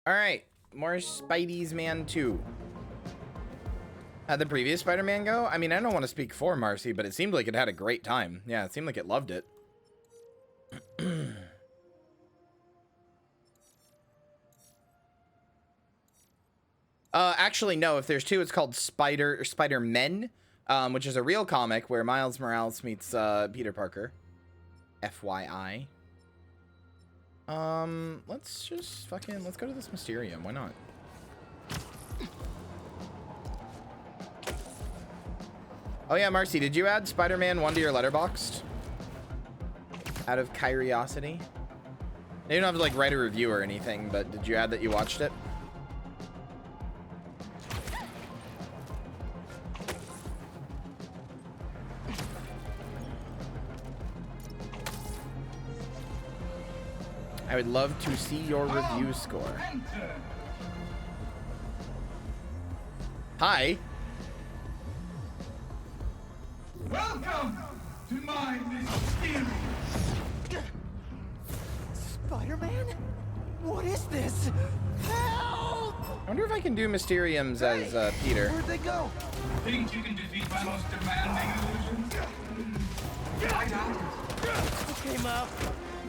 All right, more Spidey's Man 2. How'd the previous Spider-Man go? I mean, I don't want to speak for Marcy, but it seemed like it had a great time. Yeah, it seemed like it loved it. Actually, no. If there's two, it's called Spider-Men, which is a real comic where Miles Morales meets Peter Parker. FYI. Let's go to this Mysterium. Why not? Oh yeah, Marcy, did you add Spider-Man 1 to your Letterboxd? Out of curiosity? You don't have to like write a review or anything, but did you add that you watched it? I would love to see your review score. Hi. Welcome to my Mysterium. Spider-Man? What is this? Help! I wonder if I can do Mysteriums as Peter. Where'd they go? Think you can defeat my most demanding illusions? I doubt it. Okay, Miles.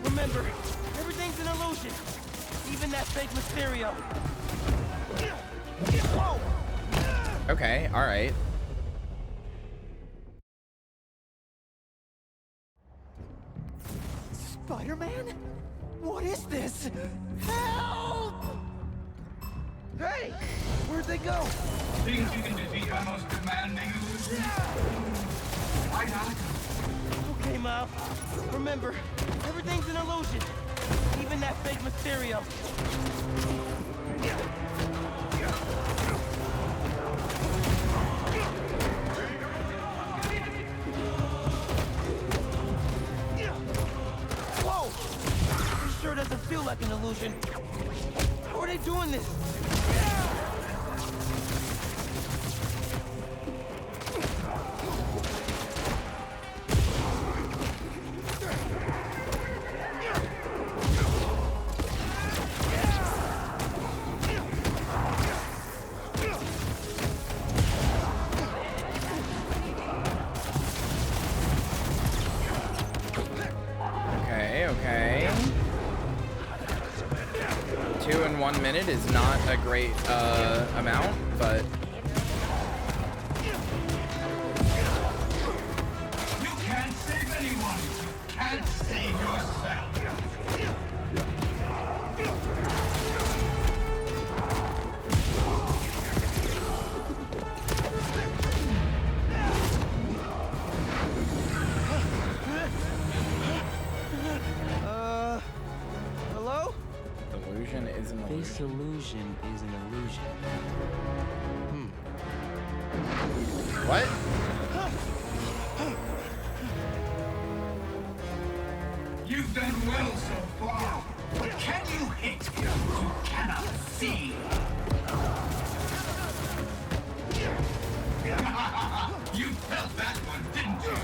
Remember, everything's an illusion. Even that fake Mysterio. Whoa! Okay, alright. Spider-Man? What is this? Help! Hey! Where'd they go? Think you can defeat my most demanding illusions? I doubt it. Okay, Miles. Remember, everything's an illusion. Even that fake Mysterio. Whoa! This sure doesn't feel like an illusion. How are they doing this? Okay. 2 in 1 minute is not a great amount, but You can't save anyone. You can't save yourself. Hello? illusion is an illusion. This illusion is an illusion. What? You've done well so far, but can you hit what you cannot see? You felt that one, didn't you?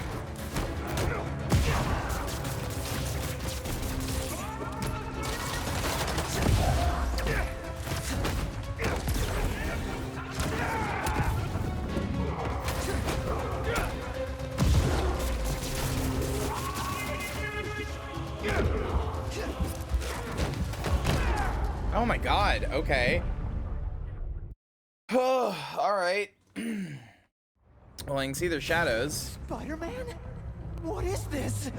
Oh my god, okay. Oh, alright. Well, I can see their shadows. Spider-Man? What is this?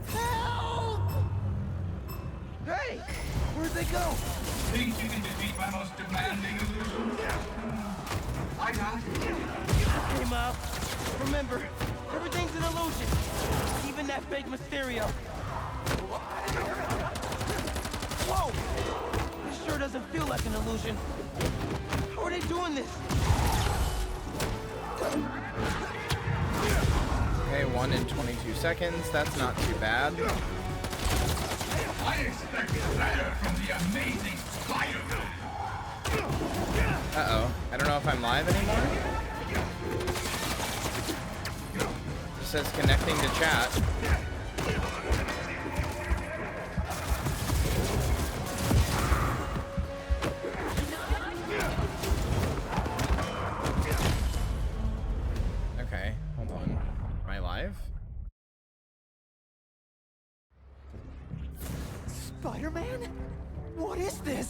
Help! Hey! Where'd they go? Think you can defeat my most demanding illusion? I doubt it. Okay, Miles. Remember, everything's an illusion. Even that fake Mysterio. Whoa! This sure doesn't feel like an illusion. How are they doing this? Okay, 1 in 22 seconds. That's not too bad. I expected better from the amazing Spider-Man. Uh-oh. I don't know if I'm live anymore. It says connecting to chat.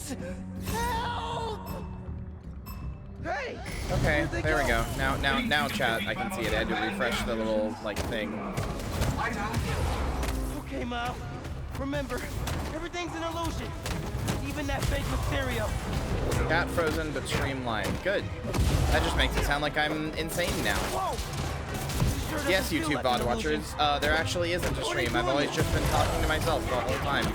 this? Help! Hey! Okay, Where'd they there we go? go. Now, chat. I can see it. I had to refresh the little like thing. Okay, Mom. Remember, everything's an illusion. Even that fake Mysterio. Cat frozen but streamlined. Good. That just makes it sound like I'm insane now. Whoa! Sure Yes, doesn't feel YouTube like VOD an illusion. watchers. There actually isn't a stream. I've always just been talking to myself the whole time.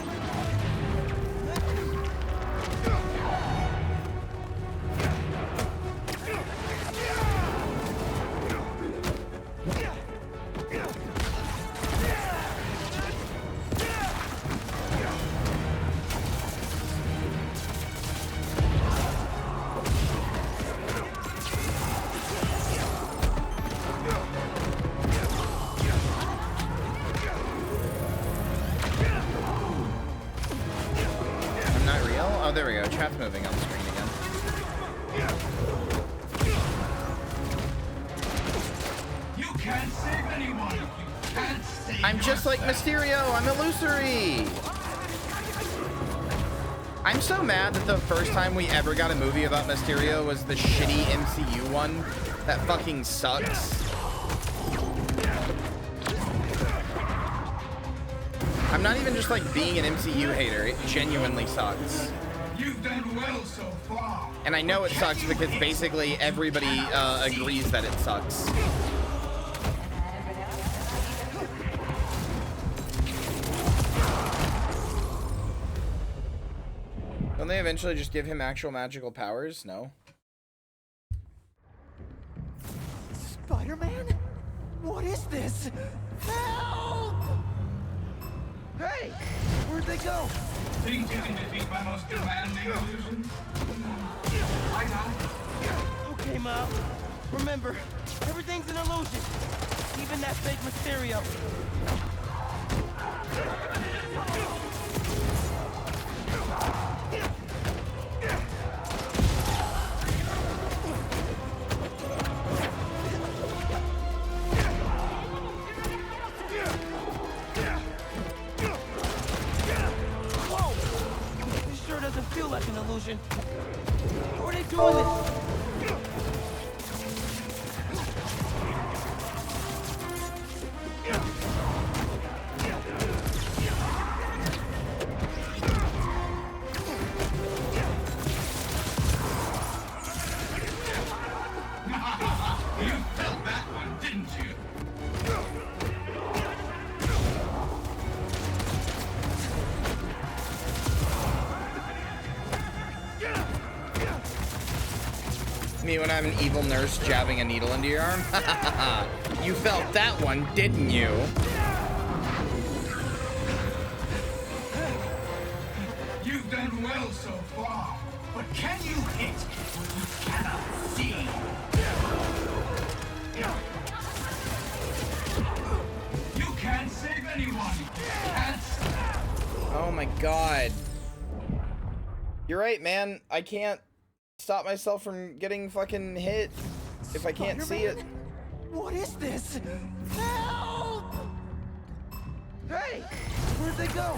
I'm not real? Oh, there we go. Chat's moving on the screen again. You can't save anyone. You can't save I'm just like Mysterio. I'm illusory. I'm so mad that the first time we ever got a movie about Mysterio was the shitty MCU one. That fucking sucks. I'm not even just like being an MCU hater. It genuinely sucks. You've done well so far. And I know it sucks because basically everybody agrees that it sucks. Don't they eventually just give him actual magical powers? No. Spider-Man? What is this? Help! Hey! Where'd they go? Think you can defeat my most demanding illusions? I die. Okay, Mom. Remember, everything's an illusion. Even that fake Mysterio. Whoa! This sure doesn't feel like an illusion. How are they doing this? You felt that one, didn't you? Me when I'm an evil nurse jabbing a needle into your arm? You felt that one, didn't you? You've done well so far, but can you hit what you cannot see? You can't save anyone. You can't Oh my god. You're right, man. I can't stop myself from getting fucking hit if I can't see it. Spider-Man? What is this? Help! Hey! Where'd they go?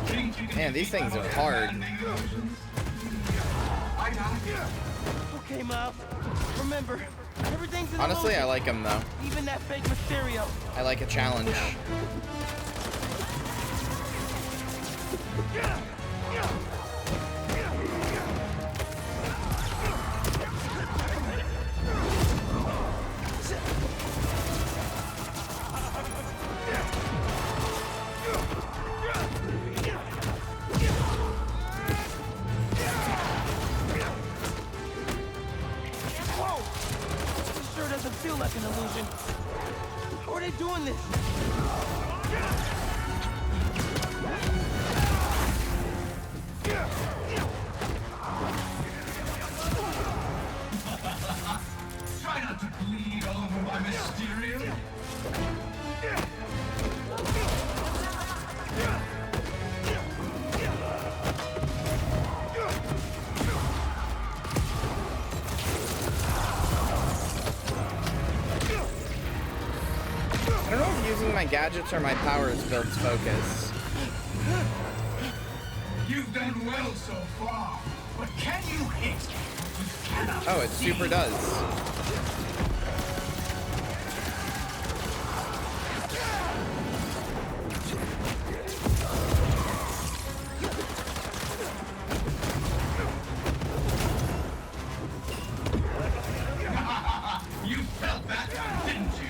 think you can Man, these defeat things my are most hard. demanding illusions? I die. Okay, Mom. Remember, everything's an Honestly, I illusion. like them though. Even that fake Mysterio. I like a challenge. Whoa! This sure doesn't feel like an illusion. How are they doing this? Try not to bleed all over my Mysterio. I don't know if using my gadgets or my powers builds focus. You've done well so far, can you hit? You cannot Oh, it see. super does. You felt that one, didn't you?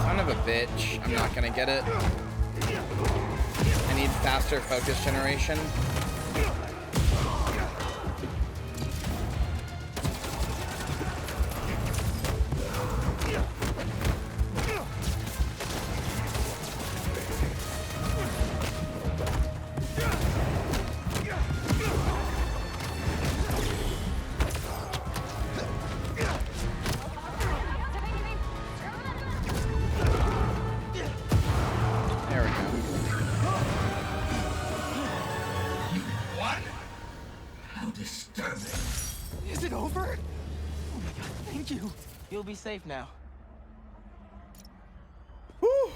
Son of a bitch. I'm not gonna get it. I need faster focus generation. There we go. You won? How disturbing. Is it over? Oh my god, thank you. You'll be safe now. Whew.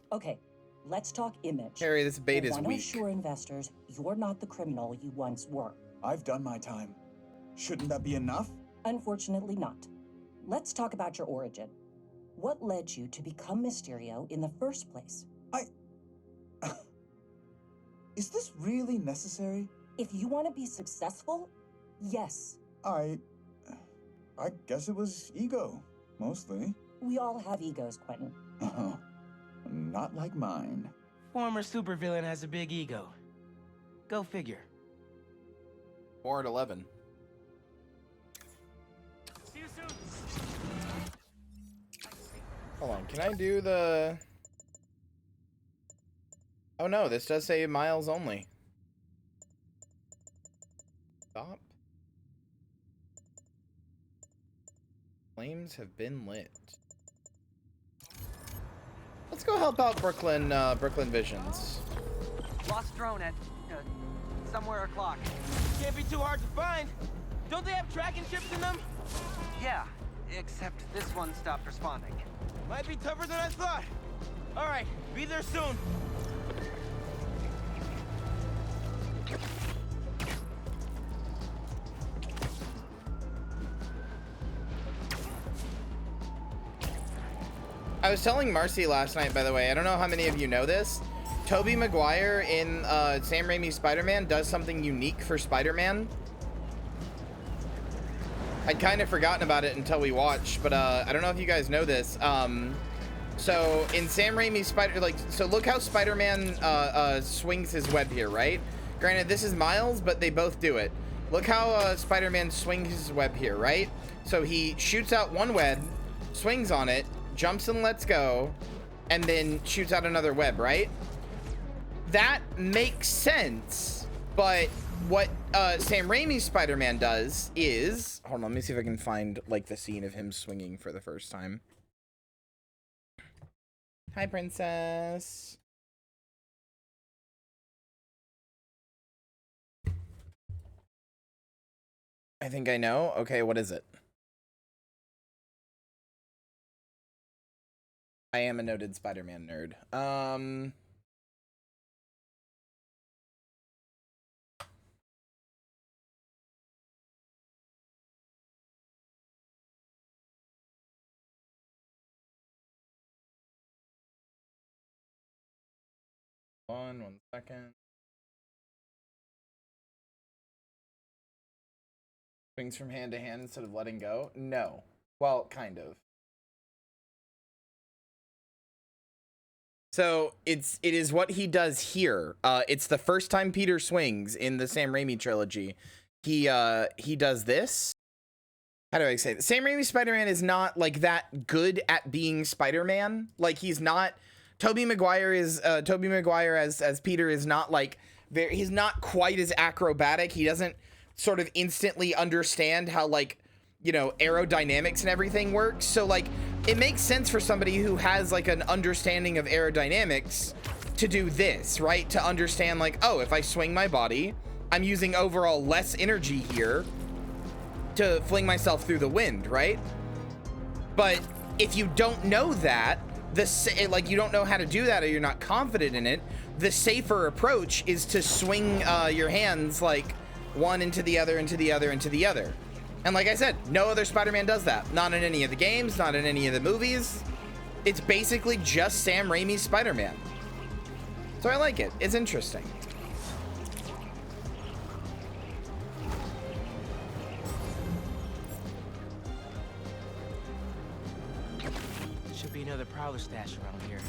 Okay, let's talk image. Harry, this bait I is want to weak. assure investors you're not the criminal you once were. I've done my time. Shouldn't that be enough? Unfortunately not. Let's talk about your origin. What led you to become Mysterio in the first place? Is this really necessary? If you want to be successful, yes. I guess it was ego, mostly. We all have egos, Quentin. Not like mine. Former supervillain has a big ego. Go figure. 4 at 11. See you soon. Hold on, can I do the... Oh no, this does say miles only. Stop. Flames have been lit. Let's go help out Brooklyn, Brooklyn Visions. Lost drone at somewhere o'clock. Can't be too hard to find. Don't they have tracking chips in them? Yeah, except this one stopped responding. Might be tougher than I thought. All right, be there soon. I was telling Marcy last night, by the way, I don't know how many of you know this. Tobey Maguire in Sam Raimi's Spider-Man does something unique for Spider-Man. I'd kind of forgotten about it until we watched, but I don't know if you guys know this. So in Sam Raimi's so look how Spider-Man swings his web here, right? Granted, this is Miles, but they both do it. Look how Spider-Man swings his web here, right? So he shoots out one web, swings on it, jumps and lets go, and then shoots out another web, right? That makes sense, but what Sam Raimi's Spider-Man does is... Hold on, let me see if I can find, like, the scene of him swinging for the first time. Hi, princess. I think I know. Okay, what is it? I am a noted Spider-Man nerd. One second. Swings from hand to hand instead of letting go? No. Well, kind of. So it is what he does here. It's the first time Peter swings in the Sam Raimi trilogy. He does this. How do I say it? Sam Raimi Spider-Man is not like that good at being Spider-Man. Like he's not. Tobey Maguire as Peter is not like he's not quite as acrobatic. He doesn't sort of instantly understand how, like, you know, aerodynamics and everything works. So like it makes sense for somebody who has like an understanding of aerodynamics to do this, right? To understand like, oh, if I swing my body, I'm using overall less energy here to fling myself through the wind, right? But if you don't know that, like you don't know how to do that, or you're not confident in it, the safer approach is to swing your hands like one into the other, into the other, into the other. And like I said, no other Spider-Man does that. Not in any of the games, not in any of the movies. It's basically just Sam Raimi's Spider-Man. So I like it. It's interesting. Should be another Prowler stash around here.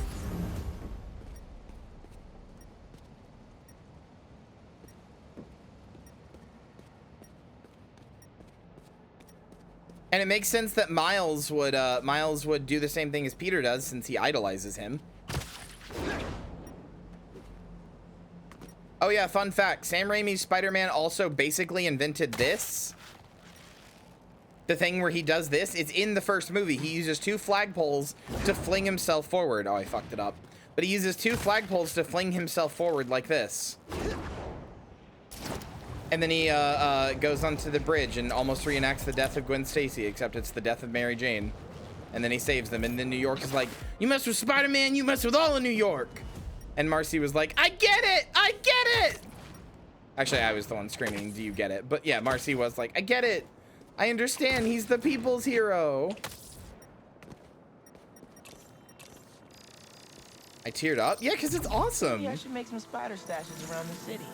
And it makes sense that Miles would do the same thing as Peter does, since he idolizes him. Oh yeah, fun fact. Sam Raimi's Spider-Man also basically invented this. The thing where he does this, it's in the first movie. He uses 2 flagpoles to fling himself forward. Oh, I fucked it up. But he uses 2 flagpoles to fling himself forward like this. And then he goes onto the bridge and almost reenacts the death of Gwen Stacy, except it's the death of Mary Jane. And then he saves them. And then New York is like, you mess with Spider-Man, you mess with all of New York. And Marcy was like, I get it, I get it. Actually, I was the one screaming, do you get it? But yeah, Marcy was like, I get it. I understand, he's the people's hero. I teared up? Yeah, because it's awesome. Maybe I should make some spider stashes around the city.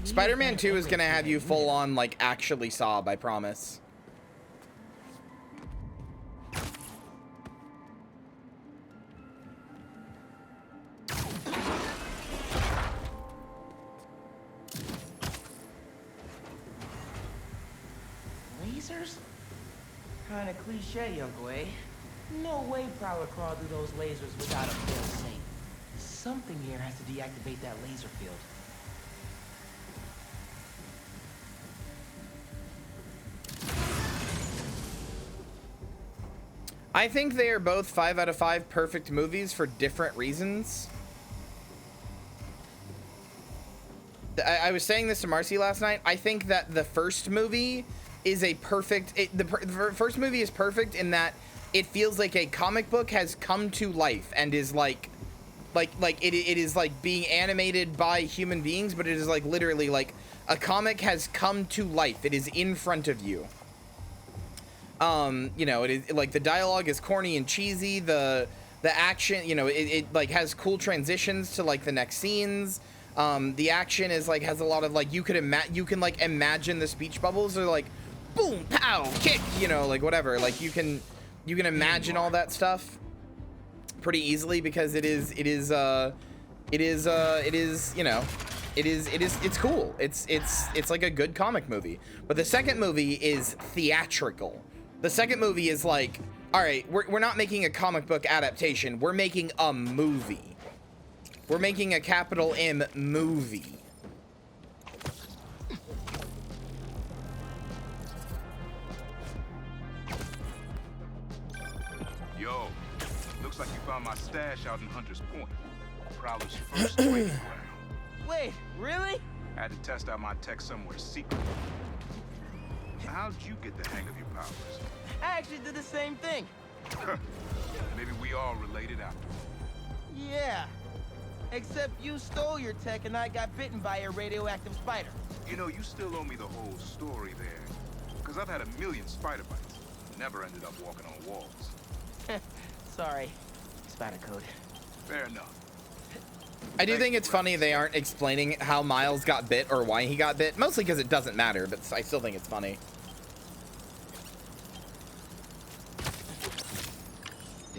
Spider-Man 2 is gonna have you full on, like, actually sob, I promise. Lasers? Kinda cliche, Uncle A. No way Prowler crawled through those lasers without a fail-safe. Something here has to deactivate that laser field. I think they are both 5 out of 5 perfect movies for different reasons. I was saying this to Marcy last night. I think that the first movie is a perfect... the first movie is perfect in that it feels like a comic book has come to life and is like it is like being animated by human beings, but it is like literally like a comic has come to life. It is in front of you. You know, it is like the dialogue is corny and cheesy. The action, you know, it like has cool transitions to like the next scenes. The action is like has a lot of like you can like imagine the speech bubbles are like boom, pow, kick, you know, like whatever. Like you can imagine all that stuff pretty easily because it's cool. It's like a good comic movie. But the second movie is theatrical. The second movie is like, all right, we're not making a comic book adaptation. We're making a movie. We're making a capital M movie. Yo, looks like you found my stash out in Hunter's Point. Prowler's first training ground. Wait, really? I had to test out my tech somewhere secret. How'd you get the hang of your powers? I actually did the same thing. Maybe we all related after all. Yeah. Except you stole your tech and I got bitten by a radioactive spider. You know, you still owe me the whole story there. Because I've had a million spider bites. Never ended up walking on walls. Sorry. Spider code. Fair enough. I do think it's funny they aren't explaining how Miles got bit or why he got bit. Mostly because it doesn't matter, but I still think it's funny.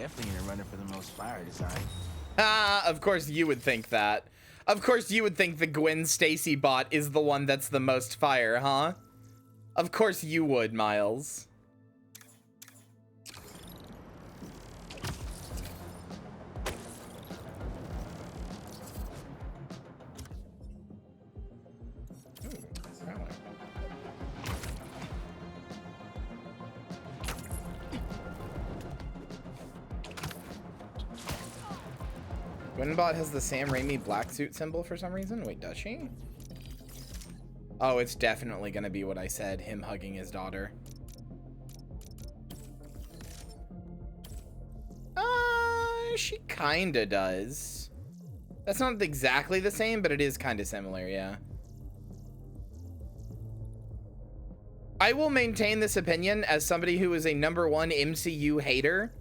definitely in a runner for the most fire design. Ah, of course you would think that. Of course you would think the Gwen Stacy bot is the one that's the most fire, huh? Of course you would, Miles. Gwenbot has the Sam Raimi black suit symbol for some reason. Wait, does she? Oh, it's definitely gonna be what I said, him hugging his daughter. She kinda does. That's not exactly the same, but it is kinda similar, yeah. I will maintain this opinion as somebody who is a #1 MCU hater.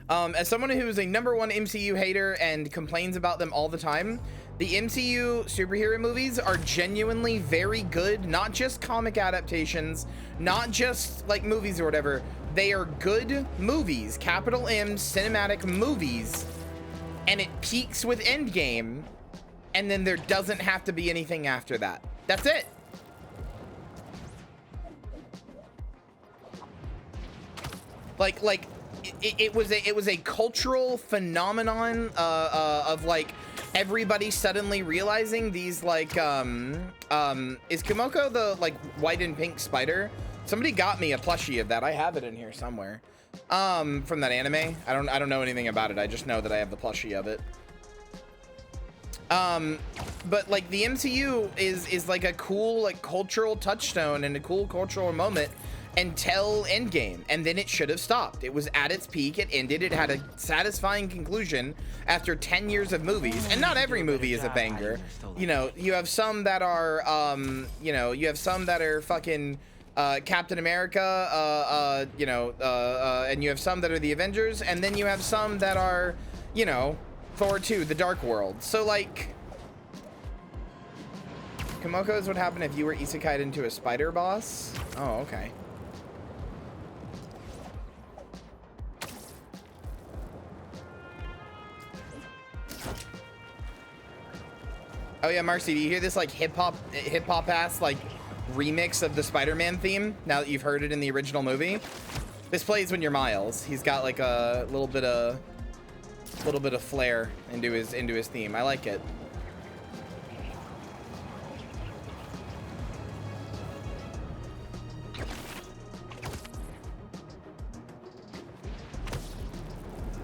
As someone who is a #1 MCU hater and complains about them all the time, the MCU superhero movies are genuinely very good, not just comic adaptations, not just like movies or whatever. They are good movies, capital M, cinematic movies, and it peaks with Endgame, and then there doesn't have to be anything after that. That's it. Like it was a cultural phenomenon of like everybody suddenly realizing these like is Kumoko the like white and pink spider? Somebody got me a plushie of that. I have it in here somewhere. From that anime. I don't know anything about it. I just know that I have the plushie of it. But like the MCU is like a cool like cultural touchstone and a cool cultural moment until Endgame, and then it should have stopped. It was at its peak, it ended, it had a satisfying conclusion after 10 years of movies, and not every movie is a banger. You know, you have some that are, you know, you have some that are fucking, Captain America, you know, and you have some that are the Avengers, and then you have some that are, you know, Thor 2, The Dark World. So, like, Kumoko is what happened if you were isekai'd into a spider boss? Oh, okay. Oh yeah, Marcy, do you hear this like hip hop ass like remix of the Spider-Man theme now that you've heard it in the original movie? This plays when you're Miles. He's got like a little bit of flair into his theme. I like it.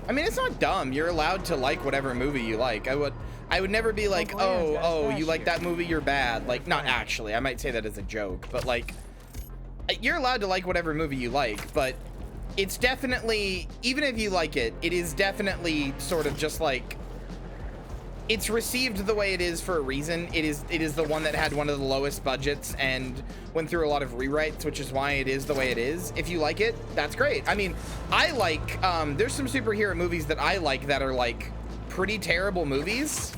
I mean, it's not dumb. You're allowed to like whatever movie you like. I would never be like, oh, you like that movie, you're bad. Like, not actually. I might say that as a joke, but like, you're allowed to like whatever movie you like, but it's definitely, even if you like it, it is definitely sort of just like, it's received the way it is for a reason. It is the one that had one of the lowest budgets and went through a lot of rewrites, which is why it is the way it is. If you like it, that's great. I mean, I like, there's some superhero movies that I like that are like pretty terrible movies.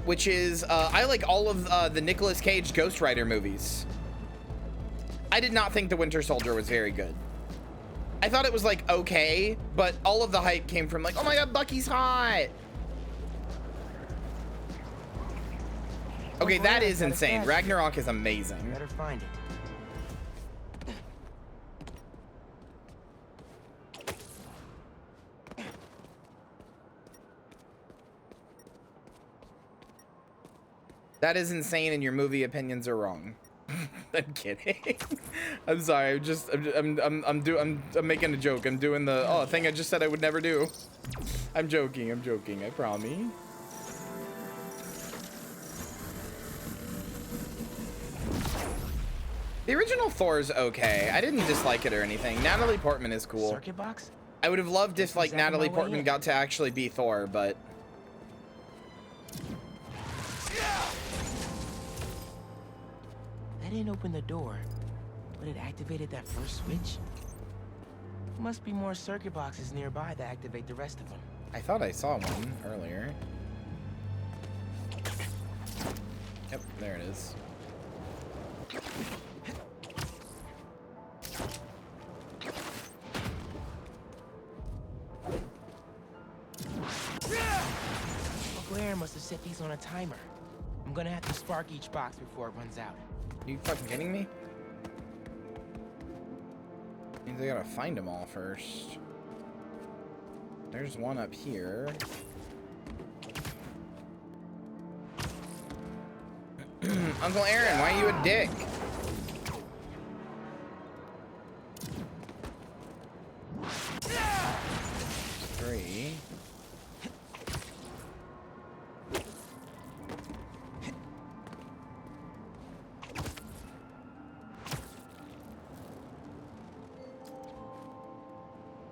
Which is, I like all of the Nicolas Cage Ghost Rider movies. I did not think The Winter Soldier was very good. I thought it was like okay, but all of the hype came from like, oh my god, Bucky's hot. Okay, that is insane. Ragnarok is amazing. Better find it. That is insane, and your movie opinions are wrong. I'm kidding. I'm sorry. I'm making a joke. I'm doing the thing I just said I would never do. I'm joking. I promise. The original Thor is okay. I didn't dislike it or anything. Natalie Portman is cool. Circuit box? I would have loved if like Natalie Portman got to actually be Thor, but. That didn't open the door, but it activated that first switch. Must be more circuit boxes nearby that activate the rest of them. I thought I saw one earlier. Yep, there it is. Aaron must have set these on a timer. I'm gonna have to spark each box before it runs out. Are you fucking kidding me? Means I gotta find them all first. There's one up here. Uncle Aaron, why are you a dick? Three.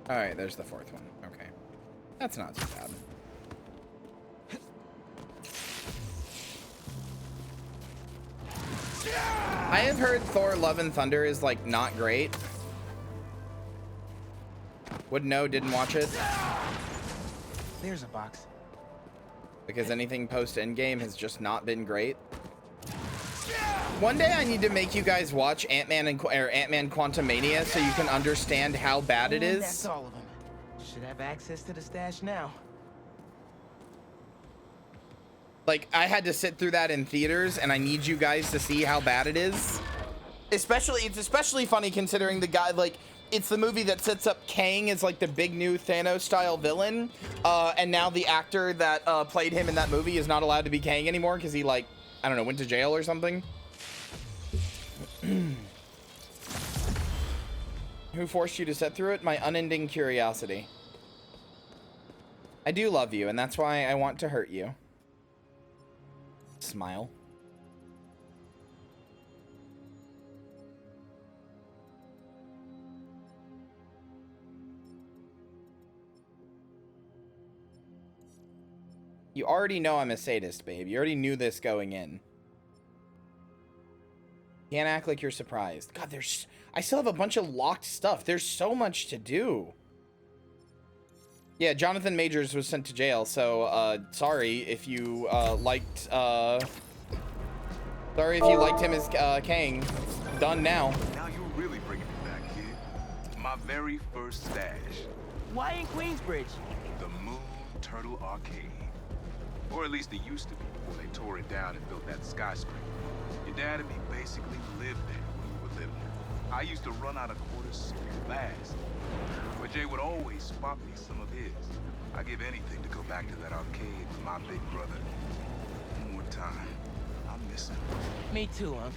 All right, there's the fourth one. Okay. That's not too bad. I have heard Thor Love and Thunder is like not great. Wouldn't know, didn't watch it. There's a box. Because anything post Endgame has just not been great. One day I need to make you guys watch Ant-Man and Ant-Man Quantumania so you can understand how bad it is. That's all of them. Should have access to the stash now. Like, I had to sit through that in theaters, and I need you guys to see how bad it is. It's especially funny considering the guy, like, it's the movie that sets up Kang as, like, the big new Thanos-style villain. And now the actor that played him in that movie is not allowed to be Kang anymore because he, like, I don't know, went to jail or something. Who forced you to sit through it? My unending curiosity. I do love you, and that's why I want to hurt you. Smile. You already know I'm a sadist, babe. You already knew this going in. Can't act like you're surprised. God, I still have a bunch of locked stuff. There's so much to do. Yeah, Jonathan Majors was sent to jail, so sorry if you liked sorry if you liked him as Kang. Done now. Now you're really bringing it back, kid. My very first stash. Why in Queensbridge? The Moon Turtle Arcade. Or at least it used to be before they tore it down and built that skyscraper. Your dad and me basically lived there when we were living. I used to run out of quarters so fast. But Jay would always spot me some of his. I'd give anything to go back to that arcade with my big brother. One more time. I miss him. Me too, Unc.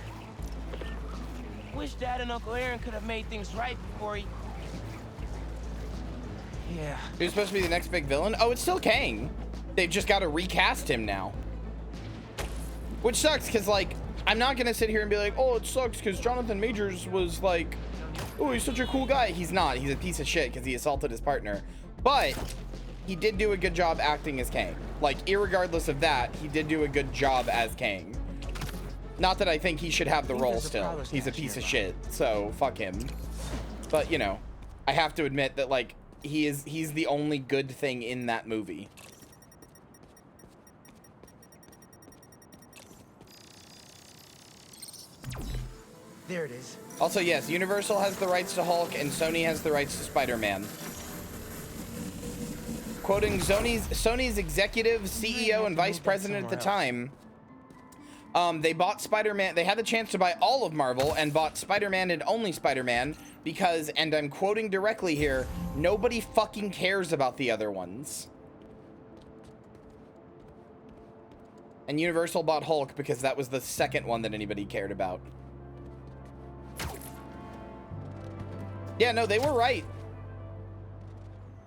Wish Dad and Uncle Aaron could have made things right before he... Yeah. Who's supposed to be the next big villain? Oh, it's still Kang. They've just got to recast him now. Which sucks, because, like, I'm not going to sit here and be like, oh, it sucks because Jonathan Majors was, like, oh, he's such a cool guy. He's not. He's a piece of shit because he assaulted his partner. But he did do a good job acting as Kang. Like, irregardless of that, he did do a good job as Kang. Not that I think he should have the role still. He's a piece of shit, so fuck him. But, you know, I have to admit that, like, he's the only good thing in that movie. There it is. Also, yes, Universal has the rights to Hulk and Sony has the rights to Spider-Man. Quoting Sony's executive, CEO, and vice president at the time, they bought Spider-Man. They had the chance to buy all of Marvel and bought Spider-Man and only Spider-Man because, and I'm quoting directly here, nobody fucking cares about the other ones. And Universal bought Hulk because that was the second one that anybody cared about. Yeah, no, they were right.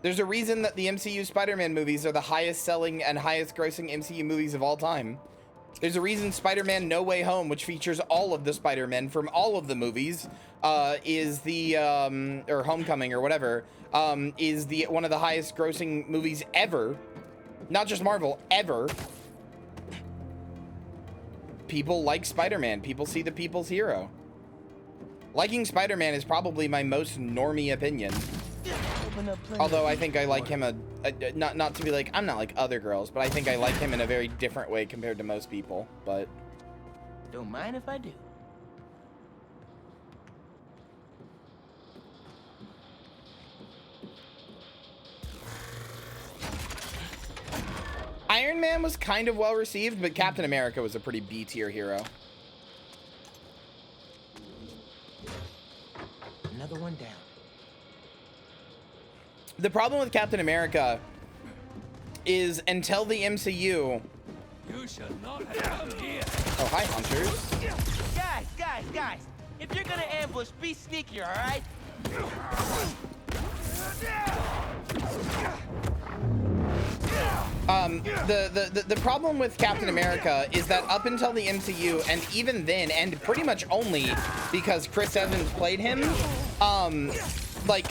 There's a reason that the MCU Spider-Man movies are the highest selling and highest grossing MCU movies of all time. There's a reason Spider-Man No Way Home, which features all of the Spider-Men from all of the movies, is the, or Homecoming or whatever, is the one of the highest grossing movies ever. Not just Marvel, ever. People like Spider-Man. People see the people's hero. Liking Spider-Man is probably my most normie opinion. Although I think I like him not to be like, I'm not like other girls, but I think I like him in a very different way compared to most people, but... Don't mind if I do. I Iron Man was kind of well received, but Captain America was a pretty B tier hero. Another one down. The problem with Captain America is until the MCU. You shall not have come here. Oh, hi, hunters. Guys! If you're gonna ambush, be sneakier, all right? The problem with Captain America is that up until the MCU, and even then, and pretty much only because Chris Evans played him, like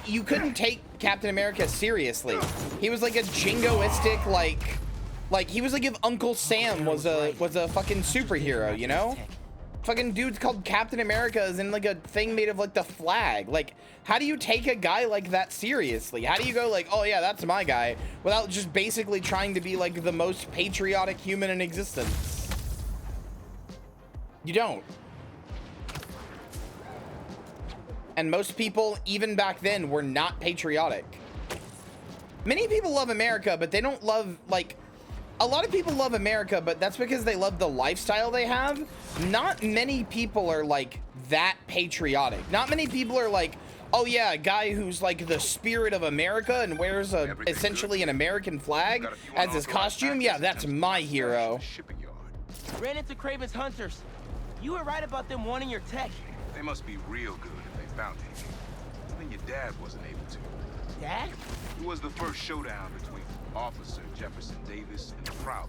you couldn't take Captain America seriously. He was like a jingoistic, like he was like if Uncle Sam was a fucking superhero, you know? Fucking dude's called Captain America is in like a thing made of like the flag. Like, how do you take a guy like that seriously? How do you go like, oh yeah, that's my guy, without just basically trying to be like the most patriotic human in existence? You don't. And most people, even back then, were not patriotic. Many people love America, but they don't love, like, a lot of people love America, but that's because they love the lifestyle they have. Not many people are like that patriotic. Not many people are like, oh yeah, a guy who's like the spirit of America and wears essentially an American flag as his costume. Yeah, that's my hero. Ran into Craven's hunters. You were right about them wanting your tech. They must be real good if they found it. Even your dad wasn't able to. Dad? It was the first showdown between Officer Jefferson Davis and the Prowler.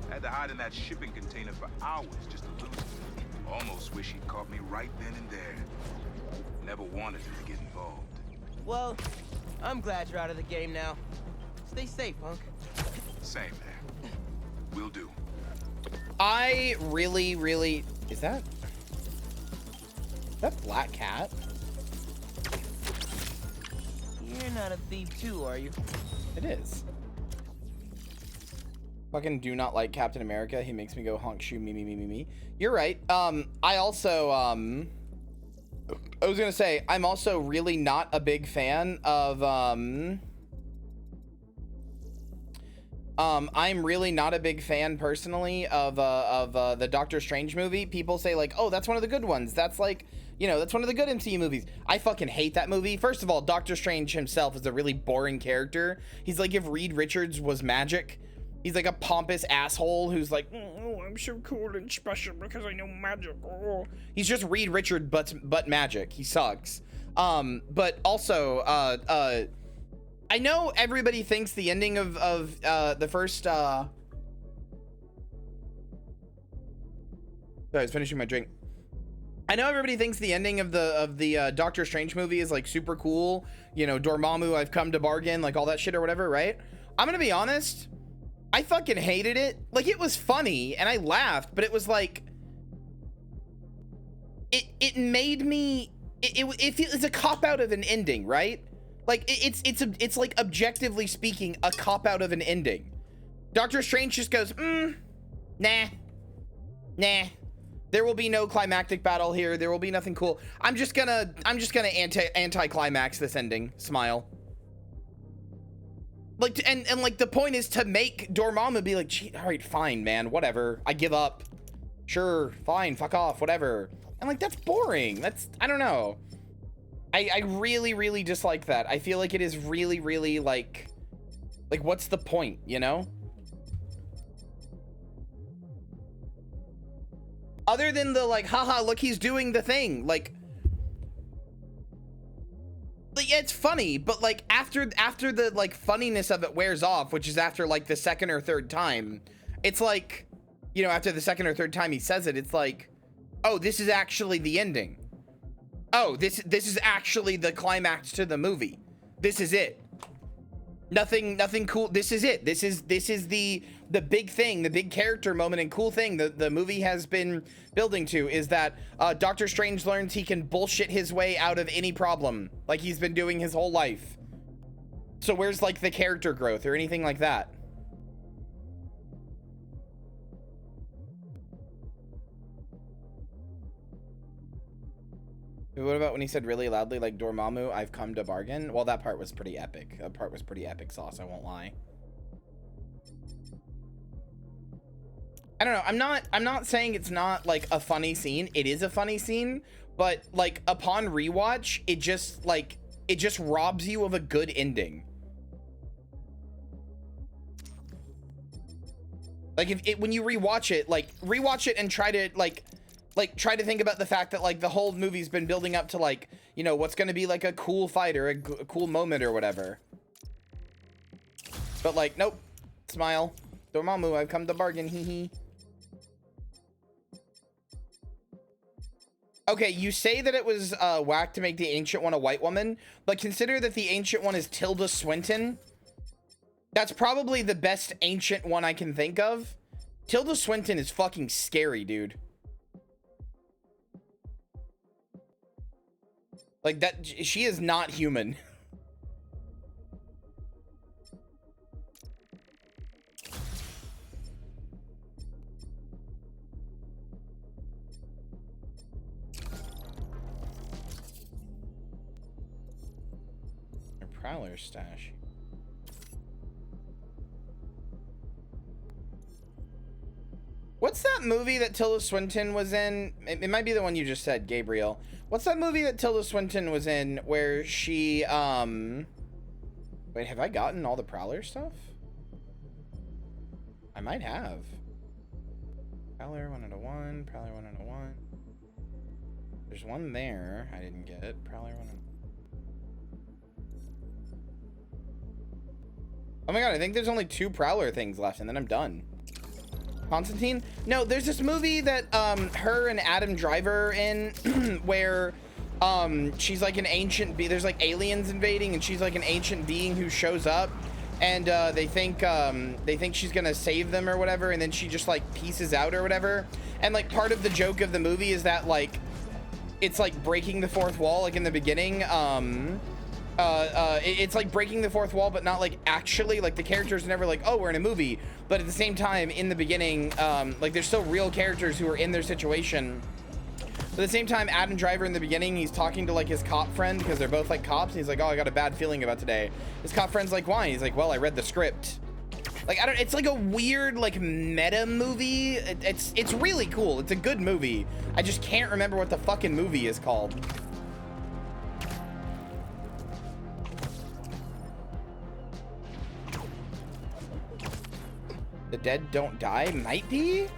Had to hide in that shipping container for hours just to lose him. Almost wish he'd caught me right then and there. Never wanted him to get involved. Well, I'm glad you're out of the game now. Stay safe, punk. Same, man. Will do. I really... Is that Black Cat? You're not a thief too, are you? It is. Fucking do not like Captain America. He makes me go honk shoe me. You're right. I also I was gonna say I'm also really not a big fan of I'm really not a big fan personally of the Doctor Strange movie. People say like, oh, that's one of the good ones. That's like, you know, that's one of the good MCU movies. I fucking hate that movie. First of all, Doctor Strange himself is a really boring character. He's like if Reed Richards was magic. He's like a pompous asshole who's like, oh, I'm so cool and special because I know magic. Oh. He's just Reed Richards, but magic. He sucks. But also, I know everybody thinks the ending of the first. Sorry, I was finishing my drink. I know everybody thinks the ending of the Doctor Strange movie is like super cool. You know, Dormammu, I've come to bargain, like all that shit or whatever, right? I'm gonna be honest. I fucking hated it. Like, it was funny and I laughed, but it was like, it made me, it's a cop out of an ending, right? Like it's like objectively speaking a cop out of an ending. Doctor Strange just goes, nah. There will be no climactic battle here. There will be nothing cool. I'm just gonna anti-climax this ending. Smile. Like, and like the point is to make Dormammu be like, gee, all right, fine, man, whatever. I give up. Sure, fine, fuck off, whatever. And like, that's boring. That's, I don't know. I really dislike that. I feel like it is really like what's the point, you know? Other than the like, haha, look, he's doing the thing. Like yeah, it's funny, but like after the like funniness of it wears off, which is after like the second or third time, it's like, you know, after the second or third time he says it, it's like, oh, this is actually the ending. Oh, this is actually the climax to the movie. This is it. Nothing cool. This is it. This is the big thing, the big character moment and cool thing the movie has been building to is that Doctor Strange learns he can bullshit his way out of any problem like he's been doing his whole life. So where's like the character growth or anything like that? What about when he said really loudly, like, Dormammu, I've come to bargain? Well, that part was pretty epic. That part was pretty epic sauce, I won't lie. I don't know. I'm not saying it's not like a funny scene. It is a funny scene, but like upon rewatch, it just robs you of a good ending. Like when you rewatch it, rewatch it and try to try to think about the fact that like the whole movie's been building up to like, you know, what's going to be like a cool fight or a cool moment or whatever. But like, nope. Smile. Dormammu, I've come to bargain. Hee hee. Okay, you say that it was whack to make the Ancient One a white woman, but consider that the Ancient One is Tilda Swinton. That's probably the best Ancient One I can think of. Tilda Swinton is fucking scary, dude. Like that, she is not human. Prowler stash. What's that movie that Tilda Swinton was in? It might be the one you just said, Gabriel. What's that movie that Tilda Swinton was in where she, wait, have I gotten all the Prowler stuff? I might have. Prowler 101, Prowler 101. There's one there I didn't get. Prowler 101. Oh my god, I think there's only 2 Prowler things left and then I'm done. Constantine? No, there's this movie that her and Adam Driver in where she's like an ancient there's like aliens invading and she's like an ancient being who shows up and they think she's gonna save them or whatever, and then she just like pieces out or whatever. And like part of the joke of the movie is that like it's like breaking the fourth wall, like in the beginning. It's like breaking the fourth wall, but not like actually, like the characters are never like, oh, we're in a movie, but at the same time in the beginning, like there's still real characters who are in their situation. But at the same time, Adam Driver in the beginning, he's talking to like his cop friend because they're both like cops, and he's like, oh, I got a bad feeling about today. His cop friend's like, why? He's like, well, I read the script. Like, I don't, it's like a weird like meta movie. It's really cool. It's a good movie. I just can't remember what the fucking movie is called. The Dead Don't Die might be?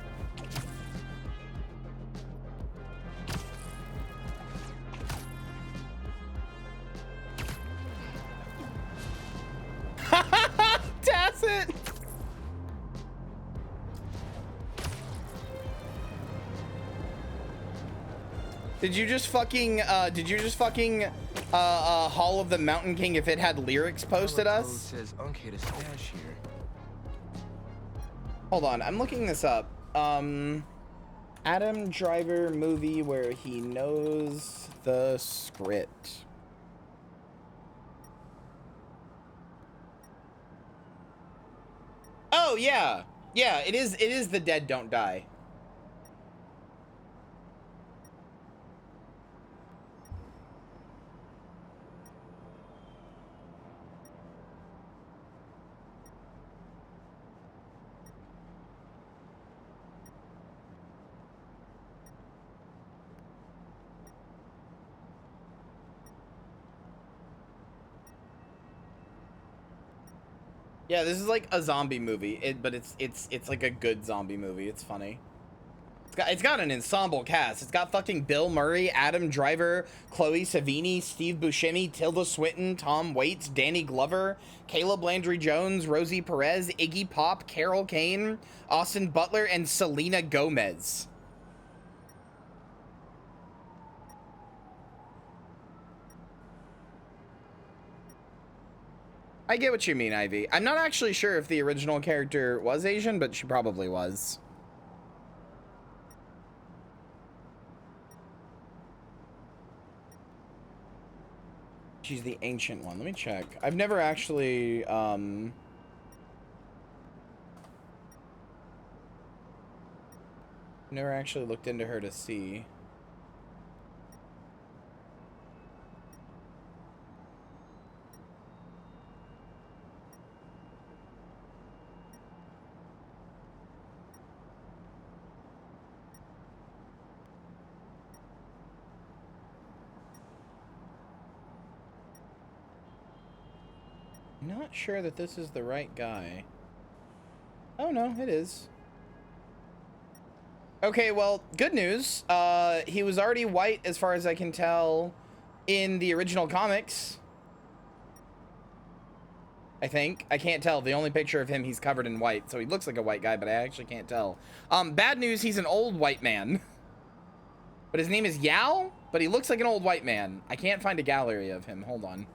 Tacit! Did you just fucking Hall of the Mountain King if it had lyrics posted us? Says okay to stash here. Hold on, I'm looking this up. Adam Driver movie where he knows the script. Oh yeah. Yeah, it is The Dead Don't Die. Yeah, this is like a zombie movie, but it's like a good zombie movie. It's funny. It's got an ensemble cast. It's got fucking Bill Murray, Adam Driver, Chloe Savini, Steve Buscemi, Tilda Swinton, Tom Waits, Danny Glover, Caleb Landry Jones, Rosie Perez, Iggy Pop, Carol Kane, Austin Butler, and Selena Gomez. I get what you mean, Ivy. I'm not actually sure if the original character was Asian, but she probably was. She's the ancient one. Let me check. I've never actually, never actually looked into her to see. not sure that this is the right guy. Oh, no, it is. Okay, well, good news. He was already white, as far as I can tell, in the original comics. I think. I can't tell. The only picture of him, he's covered in white, so he looks like a white guy, but I actually can't tell. Bad news, he's an old white man. But his name is Yao, but he looks like an old white man. I can't find a gallery of him. Hold on.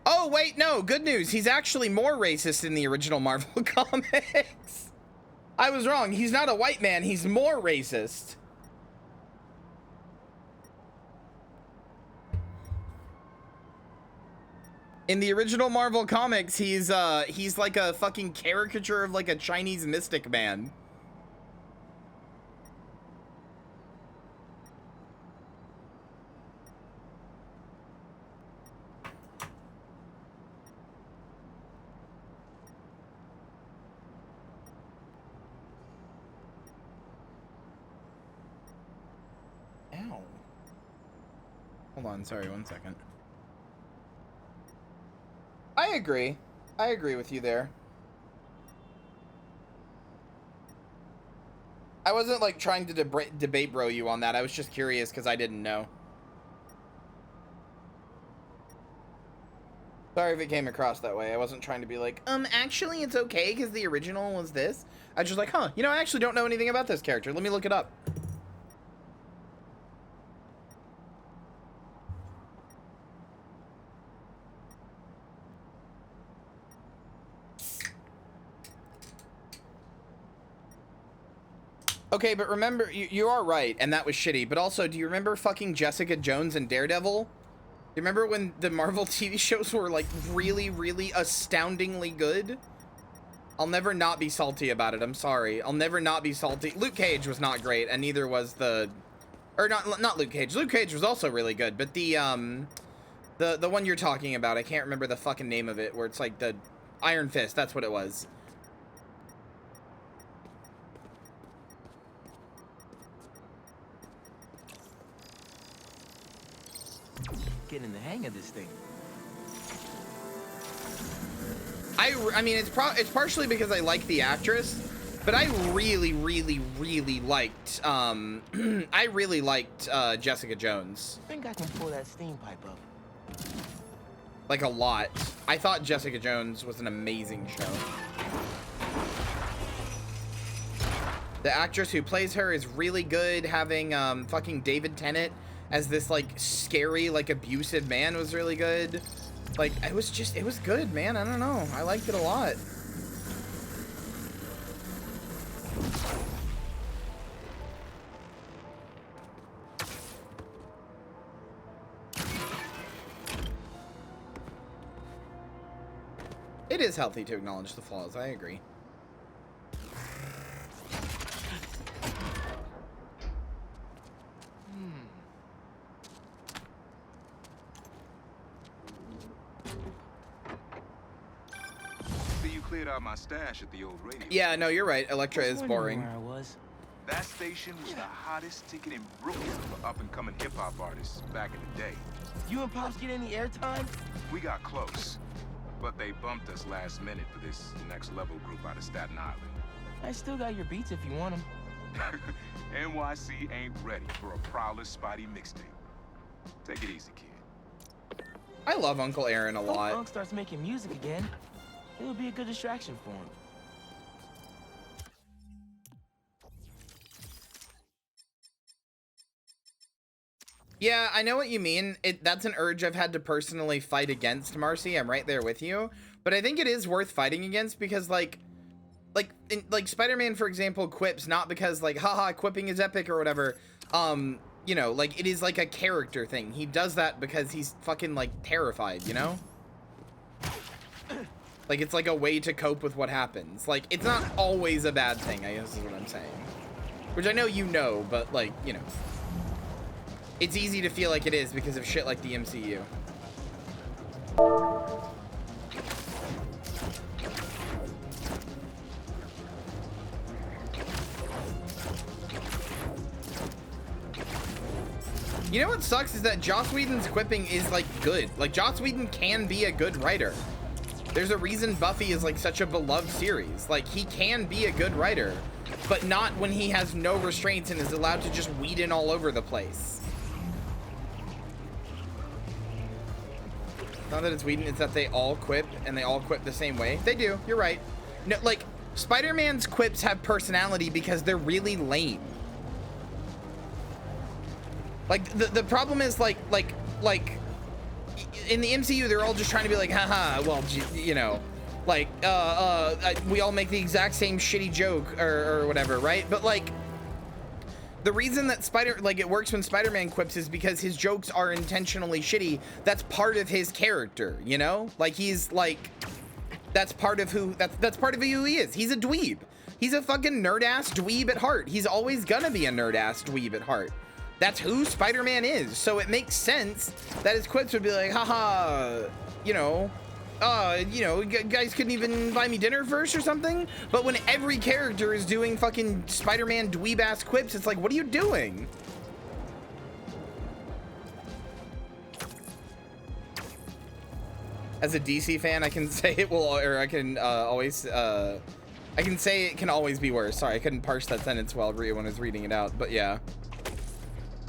Oh, wait, no. Good news. He's actually more racist in the original Marvel comics. I was wrong. He's not a white man. He's more racist. In the original Marvel comics, he's like a fucking caricature of like a Chinese mystic man. Ow. Hold on, sorry, 1 second. I agree. I agree with you there. I wasn't like trying to debate bro you on that. I was just curious because I didn't know. Sorry if it came across that way. I wasn't trying to be like, actually it's okay because the original was this. I was just like, huh, you know, I actually don't know anything about this character. Let me look it up. Okay, but remember, you are right, and that was shitty. But also, do you remember fucking Jessica Jones and Daredevil? Do you remember when the Marvel TV shows were, like, really, really astoundingly good? I'll never not be salty about it. I'm sorry. I'll never not be salty. Luke Cage was not great, and neither was the... Or, not Luke Cage. Luke Cage was also really good, but the one you're talking about, I can't remember the fucking name of it, where it's like the Iron Fist. That's what it was. Getting the hang of this thing. I mean, it's partially because I like the actress, but I really, really, really liked, I really liked, Jessica Jones. I think I can pull that steam pipe up. Like, a lot. I thought Jessica Jones was an amazing show. The actress who plays her is really good. Having, fucking David Tennant as this, like, scary, like, abusive man was really good. Like, it was good, man. I don't know. I liked it a lot. It is healthy to acknowledge the flaws. I agree. Cleared out my stash at the old radio. Yeah, no, you're right. Electra is boring. Where I was. That station was the hottest ticket in Brooklyn for up-and-coming hip-hop artists back in the day. You and Pops get any airtime? We got close, but they bumped us last minute for this next-level group out of Staten Island. I still got your beats if you want them. NYC ain't ready for a Prowler Spidey mixtape. Take it easy, kid. I love Uncle Aaron a lot. If Unc starts making music again, it would be a good distraction for him. Yeah, I know what you mean. That's an urge I've had to personally fight against, Marcy. I'm right there with you. But I think it is worth fighting against because, like Spider-Man, for example, quips not because, like, haha, quipping is epic or whatever. You know, like, it is, like, a character thing. He does that because he's fucking, like, terrified, you know? Like, it's like a way to cope with what happens. Like, it's not always a bad thing, I guess is what I'm saying. Which I know you know, but, like, you know. It's easy to feel like it is because of shit like the MCU. You know what sucks is that Joss Whedon's quipping is like good. Like Joss Whedon can be a good writer. There's a reason Buffy is like such a beloved series. Like he can be a good writer, but not when he has no restraints and is allowed to just weed in all over the place. Not that it's Whedon, it's that they all quip and they all quip the same way. They do, you're right. No, like Spider-Man's quips have personality because they're really lame. Like the problem is like in the MCU they're all just trying to be like, haha, well, you know, like we all make the exact same shitty joke or whatever, right? But like the reason that it works when Spider-Man quips is because his jokes are intentionally shitty. That's part of his character, you know? Like he's like, that's part of who he is. He's a dweeb. He's a fucking nerd-ass dweeb at heart. He's always gonna be a nerd-ass dweeb at heart. That's who Spider-Man is. So it makes sense that his quips would be like, haha, you know, guys couldn't even buy me dinner first or something. But when every character is doing fucking Spider-Man dweeb-ass quips, it's like, what are you doing? As a DC fan, I can say it will, or I can always, I can say it can always be worse. Sorry, I couldn't parse that sentence well when I was reading it out, but yeah.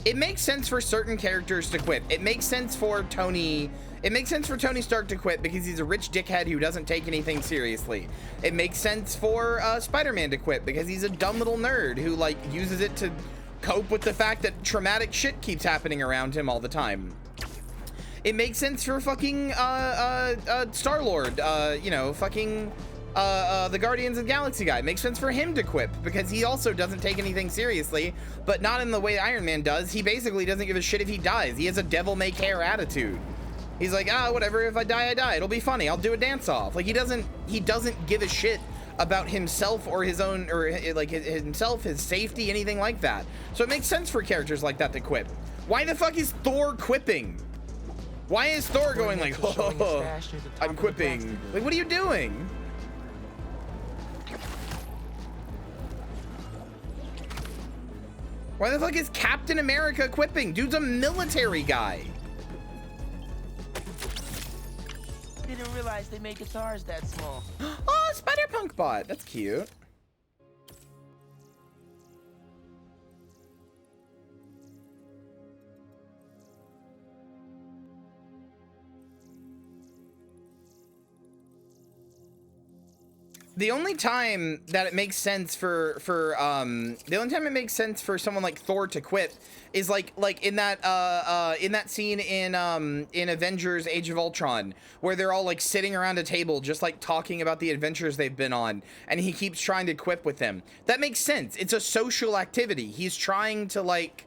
It makes sense for certain characters to quit. It makes sense for Tony Stark to quit because he's a rich dickhead who doesn't take anything seriously. It makes sense for Spider-Man to quit because he's a dumb little nerd who like uses it to cope with the fact that traumatic shit keeps happening around him all the time. It makes sense for fucking Star-Lord, you know, fucking the Guardians of the Galaxy guy. It makes sense for him to quip because he also doesn't take anything seriously, but not in the way Iron Man does. He basically doesn't give a shit if he dies. He has a devil-may-care attitude. He's like, whatever, if I die, I die. It'll be funny. I'll do a dance-off. Like, he doesn't give a shit about himself or his own, or like himself, his safety, anything like that. So it makes sense for characters like that to quip. Why the fuck is Thor quipping? Why is Thor going like, oh, I'm quipping? Like, what are you doing? Why the fuck is Captain America quipping? Dude's a military guy. Didn't realize they make guitars that small. Oh, Spider-Punk bot. That's cute. The only time that it makes sense for someone like Thor to quit is like in that scene in Avengers Age of Ultron where they're all like sitting around a table just like talking about the adventures they've been on and he keeps trying to quip with them. That makes sense. It's a social activity. He's trying to like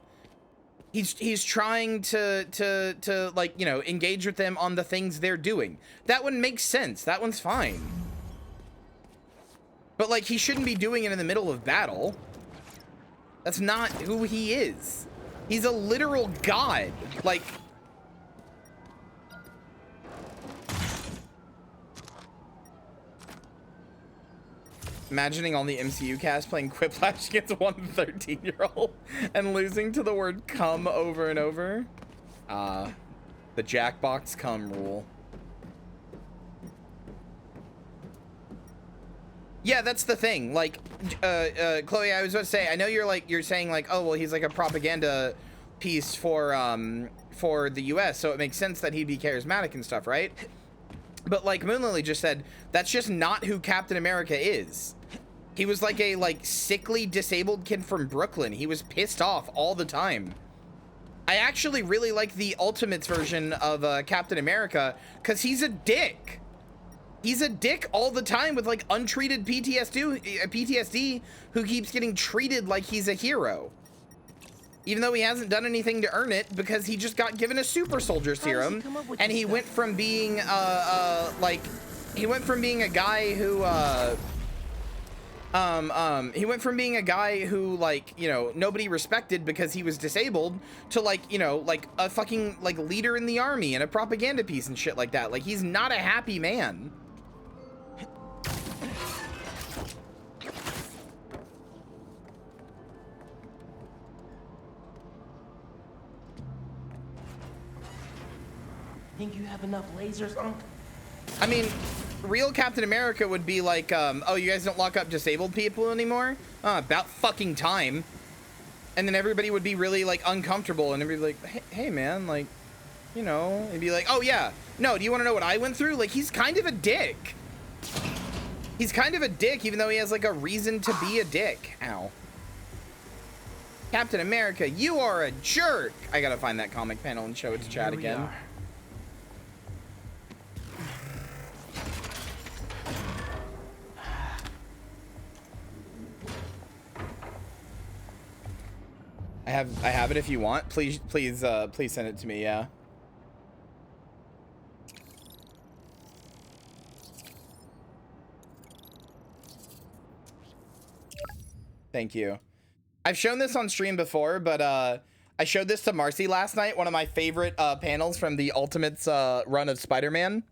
he's trying to like, you know, engage with them on the things they're doing. That one makes sense. That one's fine. But, like, he shouldn't be doing it in the middle of battle. That's not who he is. He's a literal god. Like... Imagining all the MCU cast playing Quiplash against one 13-year-old and losing to the word cum over and over. The Jackbox cum rule. Yeah, that's the thing. Like, Chloe, I was about to say, I know you're saying like, oh, well, he's like a propaganda piece for the US, so it makes sense that he'd be charismatic and stuff, right? But like Moonlily just said, that's just not who Captain America is. He was like a sickly disabled kid from Brooklyn. He was pissed off all the time. I actually really like the Ultimates version of Captain America because he's a dick. He's a dick all the time with like untreated PTSD who keeps getting treated like he's a hero. Even though he hasn't done anything to earn it because he just got given a super soldier serum and he went from being a guy who like, you know, nobody respected because he was disabled to like, you know, like a fucking like leader in the army and a propaganda piece and shit like that. Like he's not a happy man. Think you have enough lasers, Unc? I mean, real Captain America would be like, oh, you guys don't lock up disabled people anymore? About fucking time. And then everybody would be really, like, uncomfortable, and everybody would be like, hey, man, like, you know, and be like, oh, yeah. No, do you want to know what I went through? Like, he's kind of a dick. He's kind of a dick, even though he has, like, a reason to be a dick. Ow. Captain America, you are a jerk. I gotta find that comic panel and show it to Chad again. I have it if you want. Please send it to me, yeah. Thank you. I've shown this on stream before, but I showed this to Marcy last night, one of my favorite panels from the Ultimates run of Spider-Man.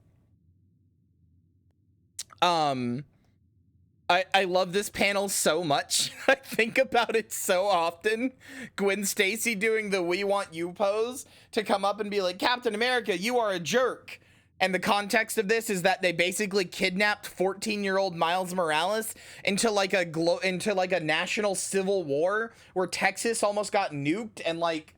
I love this panel so much. I think about it so often. Gwen Stacy doing the "we want you" pose to come up and be like, Captain America, you are a jerk. And the context of this is that they basically kidnapped 14-year-old Miles Morales into like a national civil war where Texas almost got nuked, and like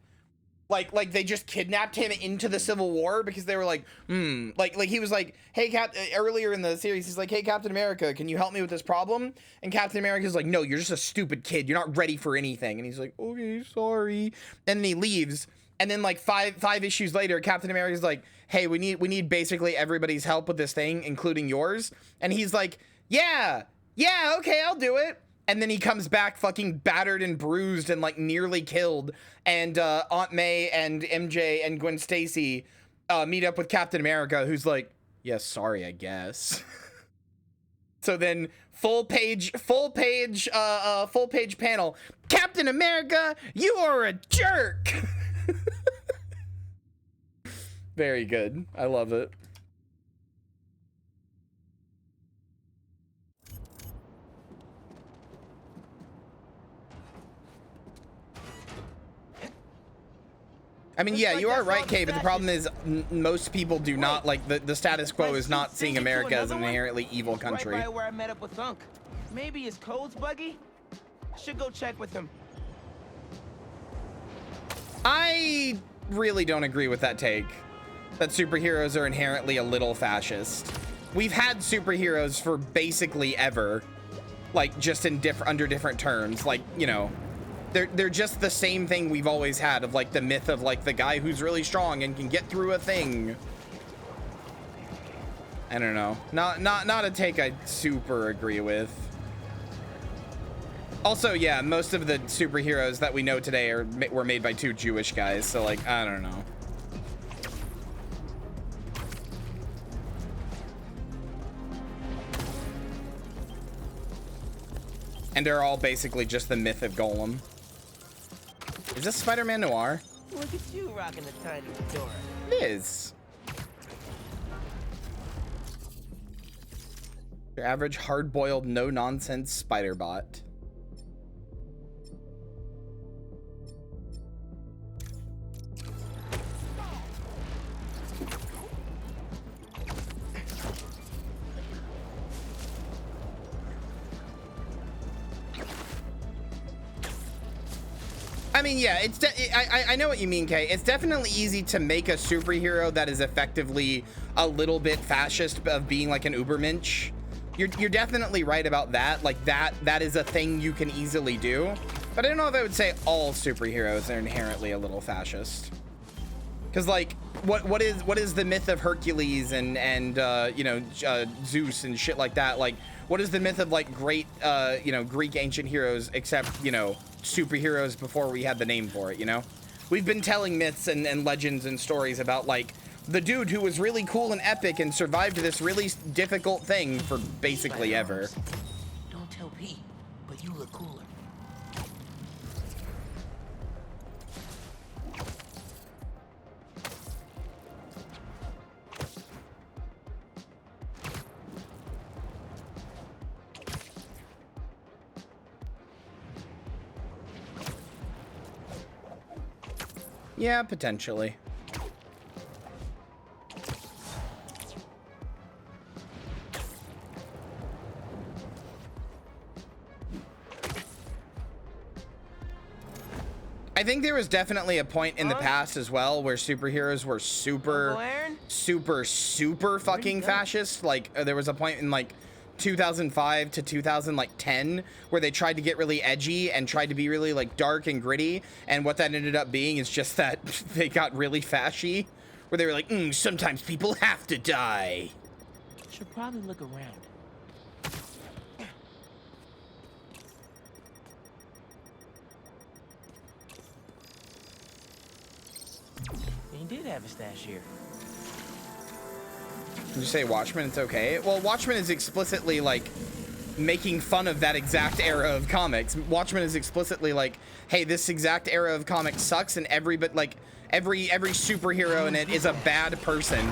they just kidnapped him into the Civil War because they were like, like he was like, hey, earlier in the series, he's like, hey, Captain America, can you help me with this problem? And Captain America's like, no, you're just a stupid kid. You're not ready for anything. And he's like, okay, sorry. And then he leaves. And then like five issues later, Captain America's like, hey, we need basically everybody's help with this thing, including yours. And he's like, yeah, okay, I'll do it. And then he comes back fucking battered and bruised and like nearly killed. And Aunt May and MJ and Gwen Stacy meet up with Captain America, who's like, yes, sorry, I guess. So then full page panel. Captain America, you are a jerk. Very good. I love it. I mean, yeah, you are right, Kay, but the problem is most people do not, like, the status quo is not seeing America as an inherently evil country. Right by where I met up with Unc. Maybe his code's buggy? Should go check with him. I really don't agree with that take, that superheroes are inherently a little fascist. We've had superheroes for basically ever, like, just in under different terms, like, you know. They're just the same thing we've always had of like the myth of like the guy who's really strong and can get through a thing. I don't know. Not a take I super agree with. Also, yeah, most of the superheroes that we know today were made by two Jewish guys, so like I don't know. And they're all basically just the myth of Golem. Is this Spider-Man Noir? Look at you rocking the tiny fedora. It is. Your average hard-boiled, no-nonsense spider bot. I mean, yeah, I know what you mean, Kay. It's definitely easy to make a superhero that is effectively a little bit fascist of being like an Ubermensch. You're definitely right about that. Like that is a thing you can easily do. But I don't know if I would say all superheroes are inherently a little fascist. Because like, what is the myth of Hercules and you know, Zeus and shit like that? Like, what is the myth of like great you know, Greek ancient heroes except, you know, superheroes before we had the name for it, you know? We've been telling myths and legends and stories about like the dude who was really cool and epic and survived this really difficult thing for basically ever. Don't tell Pete, but you look cooler. Yeah, potentially. I think there was definitely a point in the past as well where superheroes were super fucking fascist. Like there was a point in like 2005 to 2010 where they tried to get really edgy and tried to be really like dark and gritty, and what that ended up being is just that they got really fashy, where they were like, sometimes people have to die. Should probably look around. He did have a stash here. Did you say Watchmen? It's okay. Well, Watchmen is explicitly like making fun of that exact era of comics. Watchmen is explicitly like, hey, this exact era of comics sucks, and every superhero in it is a bad person,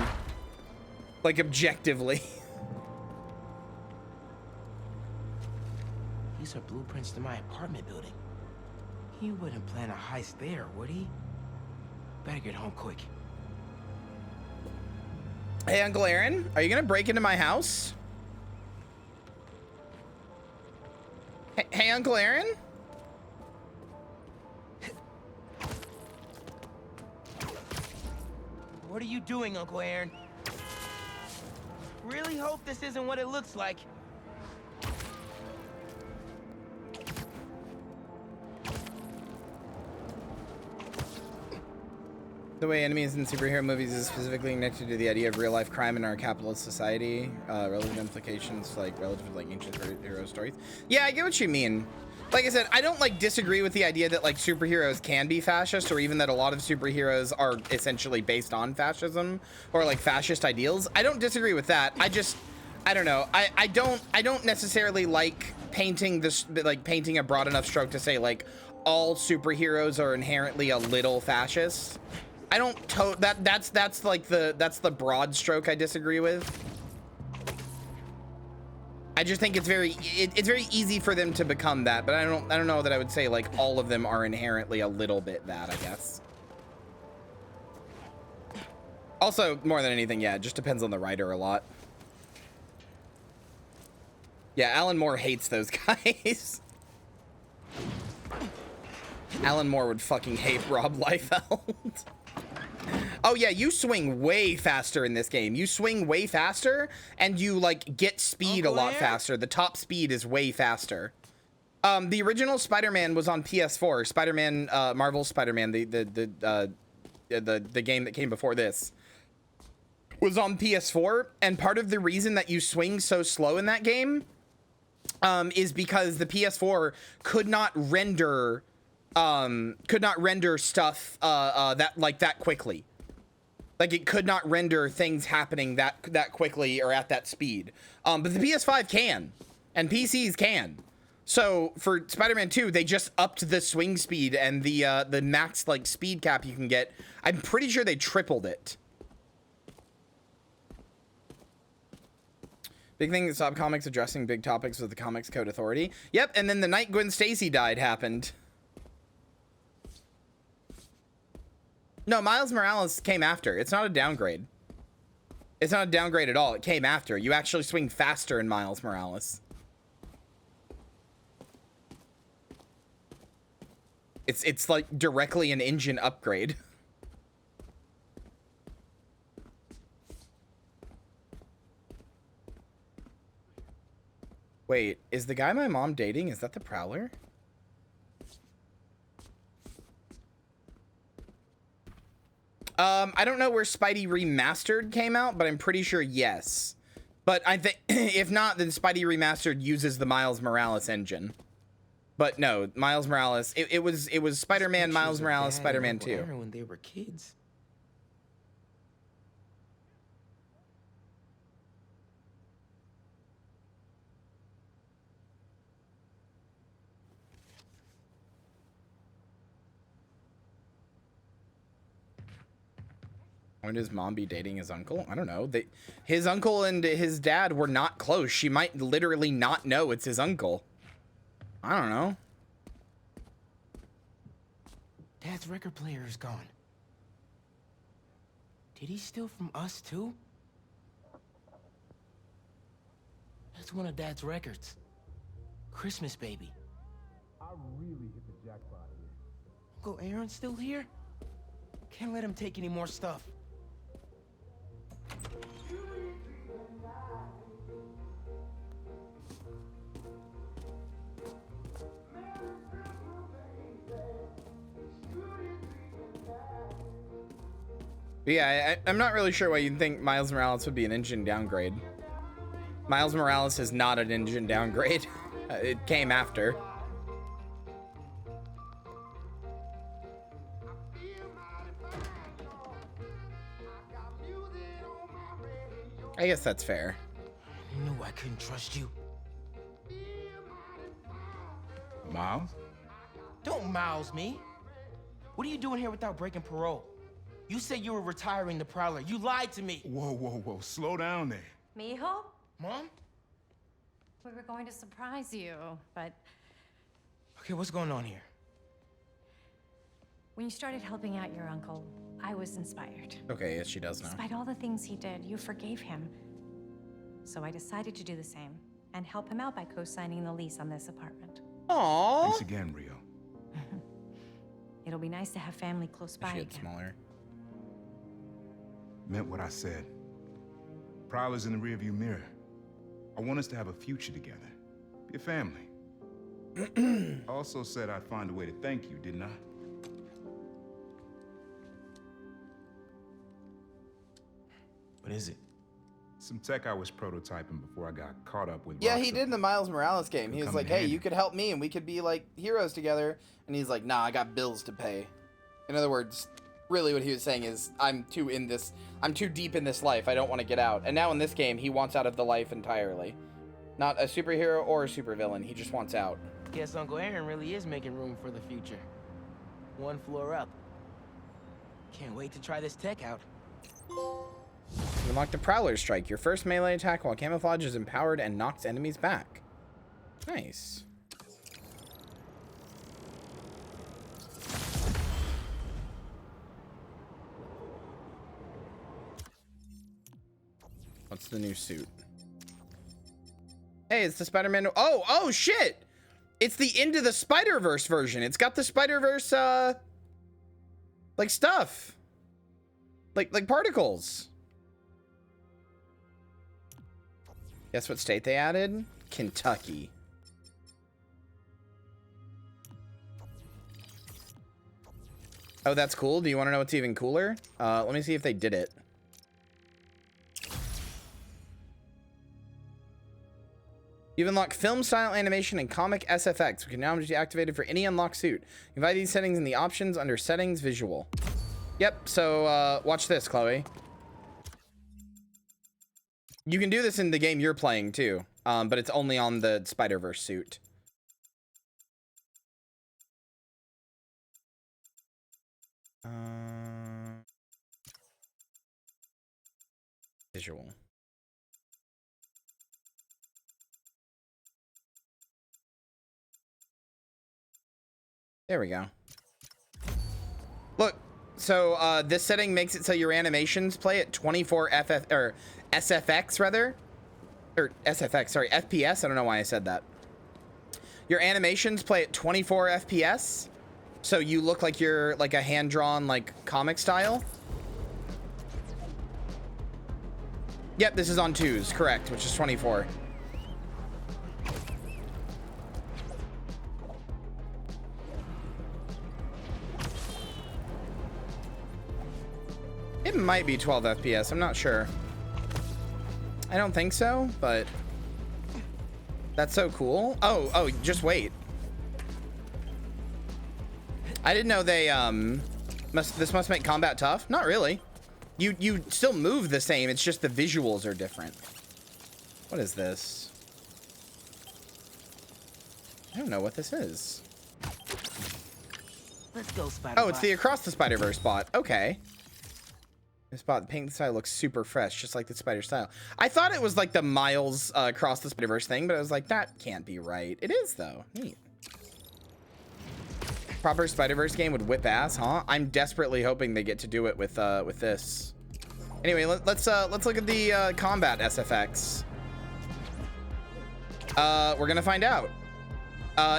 like objectively. These are blueprints to my apartment building. He wouldn't plan a heist there, would he? Better get home quick. Hey, Uncle Aaron, are you gonna break into my house? Hey, Uncle Aaron? What are you doing, Uncle Aaron? Really hope this isn't what it looks like. The way enemies in superhero movies is specifically connected to the idea of real-life crime in our capitalist society. Relevant implications like relative to like ancient hero stories. Yeah, I get what you mean. Like I said, I don't like disagree with the idea that like superheroes can be fascist, or even that a lot of superheroes are essentially based on fascism or like fascist ideals. I don't disagree with that. I don't know. I don't necessarily like painting this, like painting a broad enough stroke to say like all superheroes are inherently a little fascist. I don't that's the broad stroke I disagree with. I just think it's very easy for them to become that, but I don't know that I would say like all of them are inherently a little bit that, I guess. Also, more than anything, yeah, it just depends on the writer a lot. Yeah, Alan Moore hates those guys. Alan Moore would fucking hate Rob Liefeld. Oh yeah, you swing way faster in this game. You swing way faster, and you like get speed a lot faster. The top speed is way faster. The original Spider-Man was on PS4. Spider-Man, Marvel's Spider-Man, the game that came before this, was on PS4. And part of the reason that you swing so slow in that game, is because the PS4 could not render stuff that quickly. Like it could not render things happening that quickly or at that speed. But the PS5 can, and PCs can. So for Spider-Man 2, they just upped the swing speed and the max like speed cap you can get. I'm pretty sure they tripled it. Big thing that stopped comics addressing big topics with the Comics Code Authority. Yep, and then the night Gwen Stacy died happened. No, Miles Morales came after. It's not a downgrade. It's not a downgrade at all. It came after. You actually swing faster in Miles Morales. It's like directly an engine upgrade. Wait, is the guy my mom dating, is that the Prowler? I don't know where Spidey Remastered came out, but I'm pretty sure yes. But I think if not, then Spidey Remastered uses the Miles Morales engine. But no, Miles Morales, it was Spider-Man, Miles Morales, Spider-Man 2. When they were kids. When does mom be dating his uncle? I don't know. His uncle and his dad were not close. She might literally not know it's his uncle. I don't know. Dad's record player is gone. Did he steal from us too? That's one of Dad's records. Christmas Baby. I really hit the jackpot here. Uncle Aaron's still here? Can't let him take any more stuff. But yeah, I'm not really sure why you'd think Miles Morales would be an engine downgrade. Miles Morales is not an engine downgrade. It came after. I guess that's fair. I knew I couldn't trust you. Miles? Don't mouse me. What are you doing here without breaking parole? You said you were retiring the Prowler. You lied to me. Whoa. Slow down there. Mijo? Mom? We were going to surprise you, but Okay, what's going on here? when you started helping out your uncle, I was inspired. Okay, yes, she does now. Despite all the things he did, you forgave him. So I decided to do the same and help him out by co-signing the lease on this apartment. Aww. Thanks again, Rio. It'll be nice to have family close by She again. had smaller. Meant what I said. Prowler's in the rearview mirror. I want us to have a future together. Be a family. I also said I'd find a way to thank you, didn't I? What is it? Some tech I was prototyping before I got caught up with. Yeah, he Rockstar. did in the Miles Morales game. He It'll was come like, in hey, handy. you could help me and we could be like heroes together. And he's like, nah, I got bills to pay. In other words, really what he was saying is, I'm too deep in this life. I don't want to get out. And now in this game, he wants out of the life entirely. Not a superhero or a supervillain. He just wants out. Guess Uncle Aaron really is making room for the future. One floor up. Can't wait to try this tech out. You unlock the Prowler Strike. Your first melee attack while camouflage is empowered and knocks enemies back. Nice. What's the new suit? Hey, it's the Spider-Man. Oh, shit! It's the Into the Spider-Verse version. It's got the Spider-Verse, like stuff. Like particles. Guess what state they added? Kentucky. Oh, that's cool. Do you want to know what's even cooler? Let me see if they did it. You've unlocked film style animation and comic SFX, which can now be deactivated for any unlocked suit. You can find these settings in the options under settings visual. Yep, so watch this, Chloe. You can do this in the game you're playing too, but it's only on the Spider-Verse suit. Visual. There we go. Look, so this setting makes it so your animations play at 24 SFX rather, or SFX, sorry, FPS. I don't know why I said that. Your animations play at 24 FPS, so you look like you're like a hand-drawn like comic style. Yep, this is on 2s, correct, which is 24. It might be 12 FPS, I'm not sure. I don't think so, but that's so cool. Oh, just wait. I didn't know they, this must make combat tough. Not really. You still move the same, it's just the visuals are different. What is this? I don't know what this is. Let's go, Spider. Oh, it's the Across the Spider-Verse bot. Okay. This bot, the pink style looks super fresh, just like the Spider style. I thought it was like the Miles Across the Spider-Verse thing, but I was like, that can't be right. It is though. Neat. Proper Spider-Verse game would whip ass, huh? I'm desperately hoping they get to do it with this. Anyway, let's look at the combat SFX. We're gonna find out.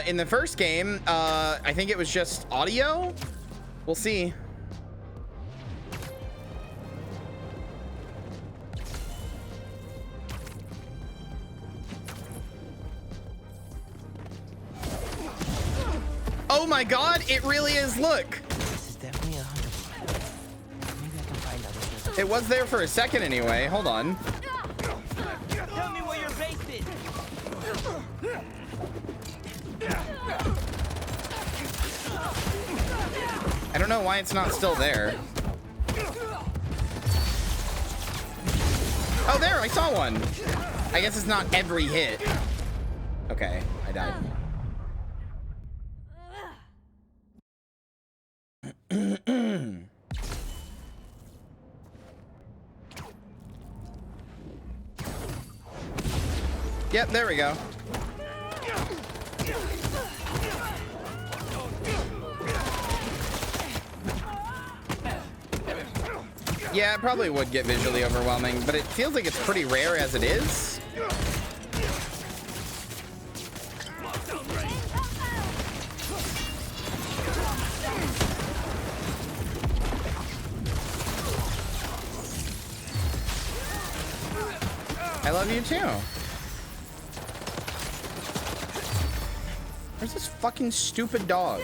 In the first game, I think it was just audio. We'll see. Oh my god, it really is, look! This is definitely 100%. Maybe I can find others. It was there for a second anyway, hold on. Tell me where your base is! I don't know why it's not still there. Oh, there, I saw one. I guess it's not every hit. Okay, I died. Yep, there we go. Yeah, it probably would get visually overwhelming, but it feels like it's pretty rare as it is. I love you too. Where's this fucking stupid dog?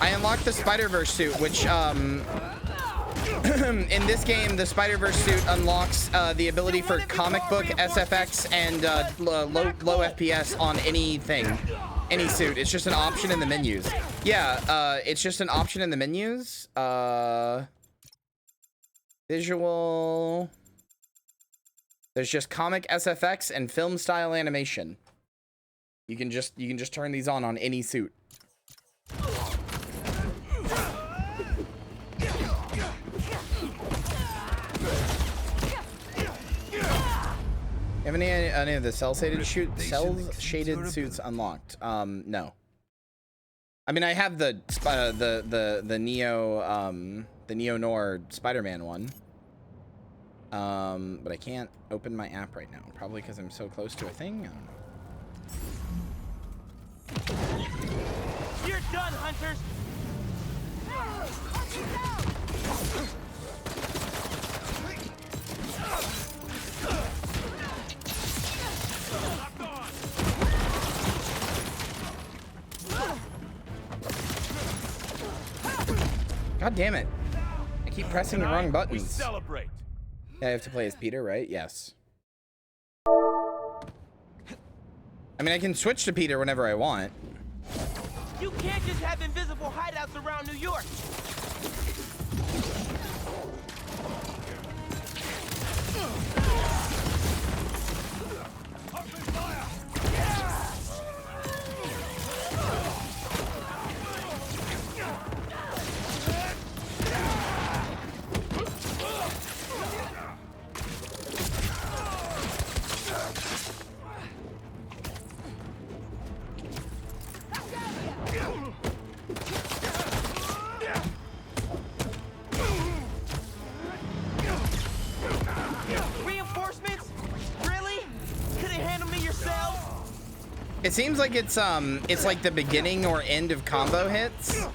I unlocked the Spider-Verse suit, which, in this game, the Spider-Verse suit unlocks the ability for comic book, SFX, and low FPS on anything, any suit. It's just an option in the menus. Yeah, it's just an option in the menus. Visual. There's just comic SFX and film style animation. You can just turn these on any suit. Have any of the cell-shaded suits unlocked? No. I mean, I have the Neo Spider-Man one. But I can't open my app right now. Probably because I'm so close to a thing. I don't know. You're done, hunters! God damn it. I keep pressing the wrong buttons. Celebrate. Yeah, I have to play as Peter, right? Yes. I mean, I can switch to Peter whenever I want. You can't just have invisible hideouts around New York! It seems like it's like the beginning or end of combo hits.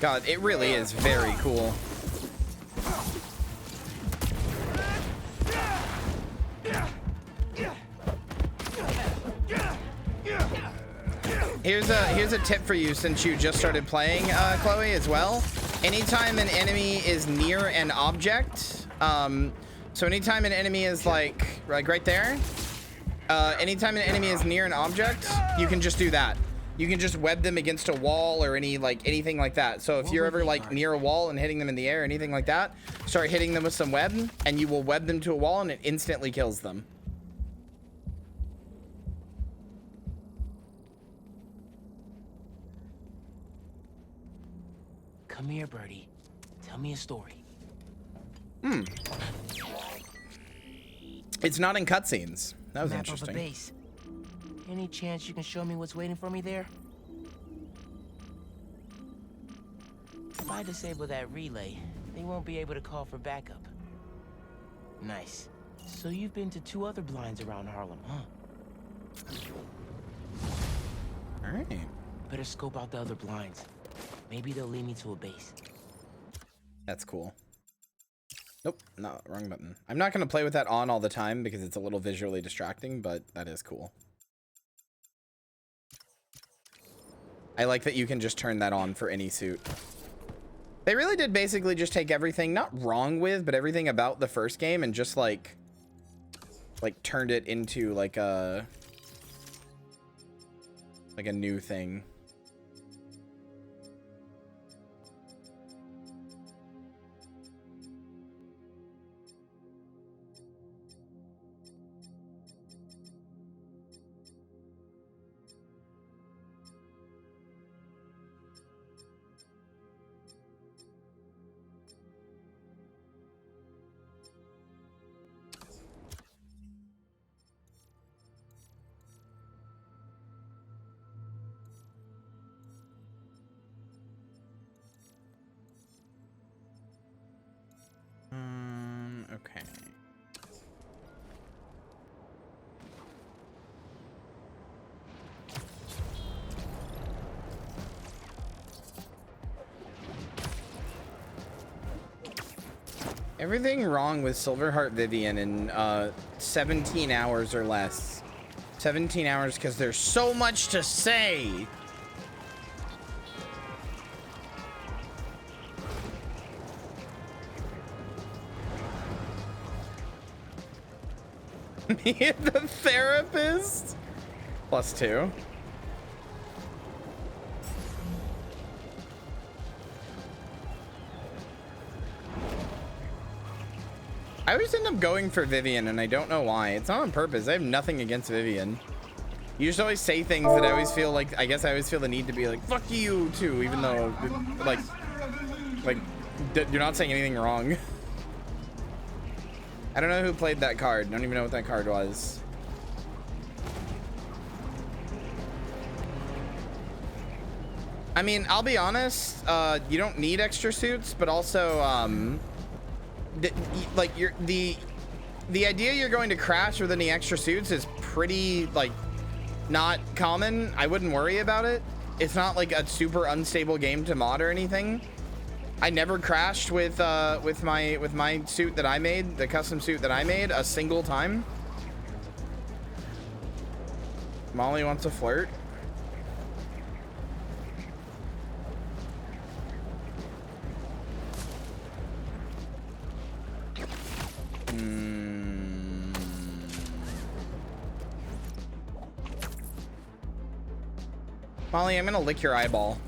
God, it really is very cool. Here's a tip for you since you just started playing, Chloe, as well. Anytime an enemy is near an object, so anytime an enemy is like right there, anytime an enemy is near an object, you can just do that. You can just web them against a wall or anything like that. So if you're ever like near a wall and hitting them in the air, anything like that, start hitting them with some web and you will web them to a wall and it instantly kills them. Come here, Birdie. Tell me a story. It's not in cutscenes. That was Map of a interesting. base. Any chance you can show me what's waiting for me there? If I disable that relay, they won't be able to call for backup. Nice. So you've been to 2 other blinds around Harlem, huh? All right. Better scope out the other blinds. Maybe they'll lead me to a base. That's cool. Nope, no, wrong button. I'm not gonna play with that on all the time because it's a little visually distracting, but that is cool. I like that you can just turn that on for any suit. They really did basically just take everything, not wrong with, but everything about the first game and just like turned it into like a new thing. Okay. Everything wrong with Silverheart Vivian in 17 hours or less. 17 hours because there's so much to say. Me and the therapist? +2. I always end up going for Vivian, and I don't know why. It's not on purpose. I have nothing against Vivian. You just always say things that I always feel like, I guess I always feel the need to be like, fuck you too, even though, like you're not saying anything wrong. I don't know who played that card. I don't even know what that card was. I mean, I'll be honest, you don't need extra suits, but also, the idea you're going to crash with any extra suits is pretty, like, not common. I wouldn't worry about it. It's not like a super unstable game to mod or anything. I never crashed with my suit that I made, the custom suit that I made, a single time. Molly wants to flirt. Molly, I'm gonna lick your eyeball.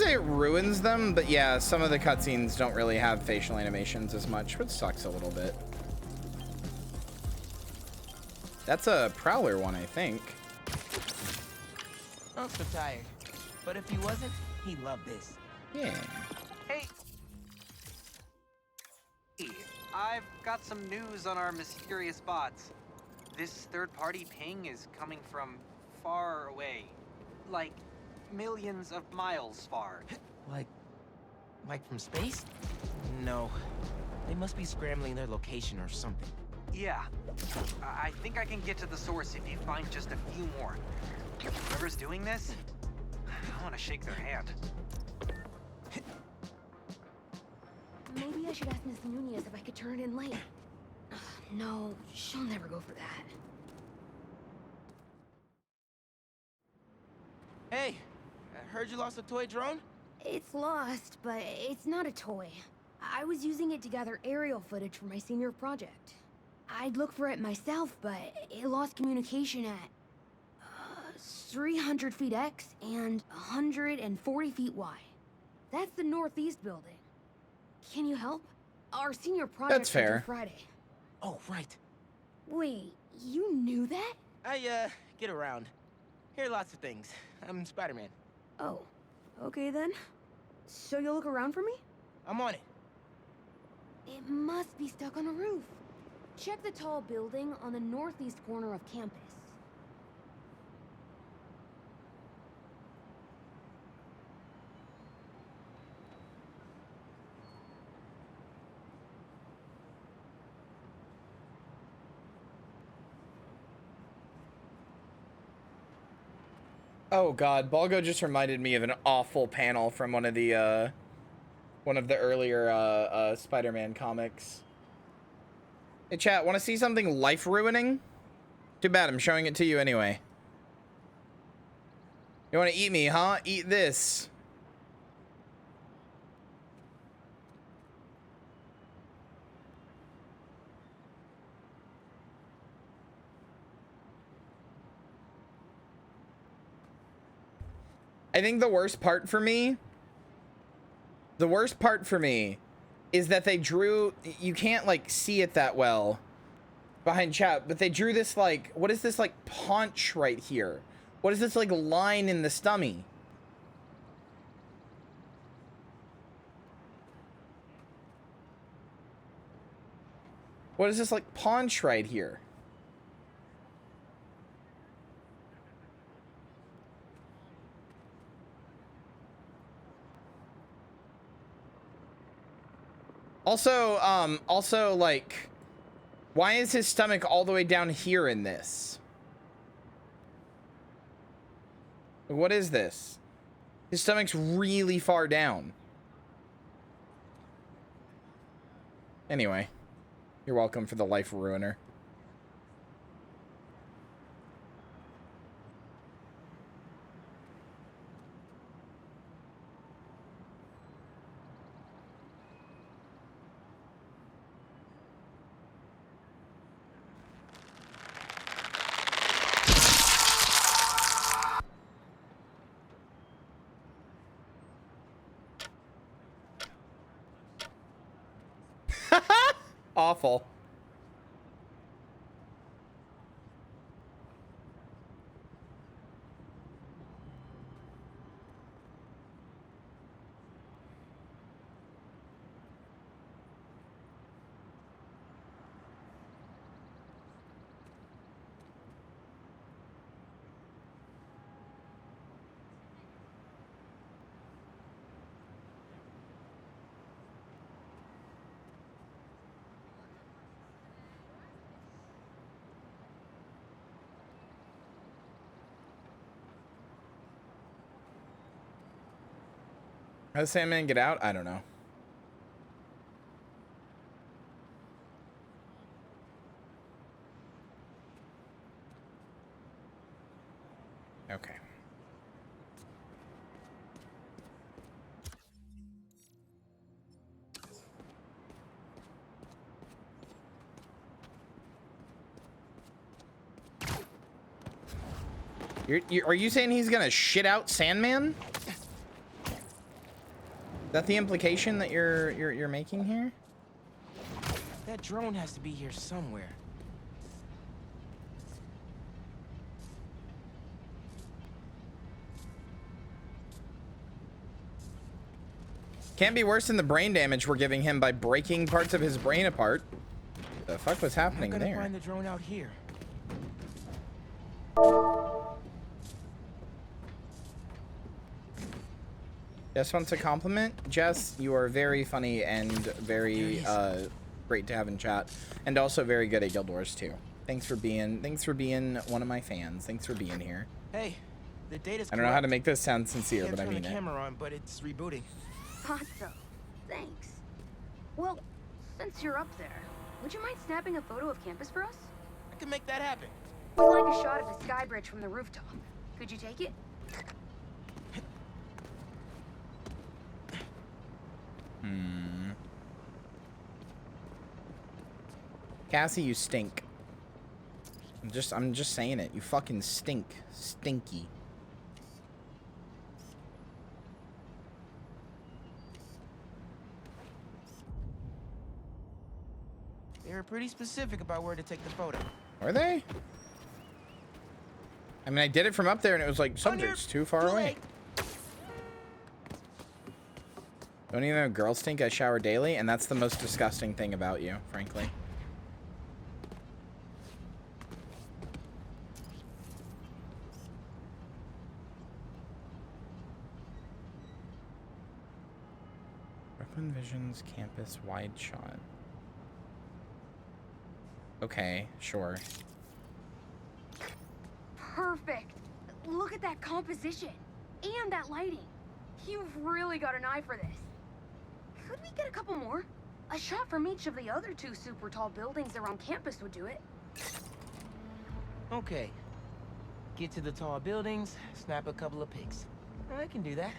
It ruins them, but yeah, some of the cutscenes don't really have facial animations as much, which sucks a little bit. That's a Prowler one, I think. I'm so tired. But if he wasn't, he'd love this. Yeah. Hey! I've got some news on our mysterious bots. This third-party ping is coming from far away. Like, millions of miles far. Like from space? No. They must be scrambling their location or something. Yeah. I think I can get to the source if you find just a few more. Whoever's doing this, I want to shake their hand. Maybe I should ask Miss Nunez if I could turn it in late. No, she'll never go for that. Hey, I heard you lost a toy drone? It's lost, but it's not a toy. I was using it to gather aerial footage for my senior project. I'd look for it myself, but it lost communication at 300 feet X and 140 feet Y. That's the northeast building. Can you help? Our senior project's due Friday. Oh, right. Wait, you knew that? I, get around. Hear lots of things. I'm Spider-Man. Oh, okay then. So you'll look around for me? I'm on it. It must be stuck on a roof. Check the tall building on the northeast corner of campus. Oh god, Balgo just reminded me of an awful panel from one of the earlier Spider-Man comics. Hey chat, want to see something life-ruining? Too bad, I'm showing it to you anyway. You want to eat me, huh? Eat this. I think the worst part for me is that they drew, you can't like see it that well behind chat, but they drew this like, what is this like paunch right here? What is this like line in the stomach? What is this like paunch right here? Also, like, why is his stomach all the way down here in this? What is this? His stomach's really far down. Anyway, you're welcome for the life ruiner. Awful. How does Sandman get out? I don't know. Okay. Are you saying he's gonna shit out Sandman? Is that the implication that you're making here? That drone has to be here somewhere. Can't be worse than the brain damage we're giving him by breaking parts of his brain apart. The fuck was happening I'm gonna there? find the drone out here. Jess wants a compliment. Jess, you are very funny and very great to have in chat, and also very good at Guild Wars too. Thanks for being one of my fans. Thanks for being here. Hey, the data's I don't know how to make this sound sincere, but I mean it. Turn the it. camera on, but it's rebooting. Thought so. Thanks. Well, since you're up there, would you mind snapping a photo of campus for us? I can make that happen. We'd like a shot of the sky bridge from the rooftop. Could you take it? Cassie, you stink. I'm just saying it. You fucking stink. Stinky. They were pretty specific about where to take the photo. Were they? I mean, I did it from up there and it was like, subject's too far away. Don't even know girls stink. I shower daily, and that's the most disgusting thing about you, frankly. Brooklyn Vision's campus wide shot. Okay, sure. Perfect. Look at that composition and that lighting. You've really got an eye for this. Could we get a couple more? A shot from each of the other 2 super tall buildings around campus would do it. Okay. Get to the tall buildings, snap a couple of pics. I can do that.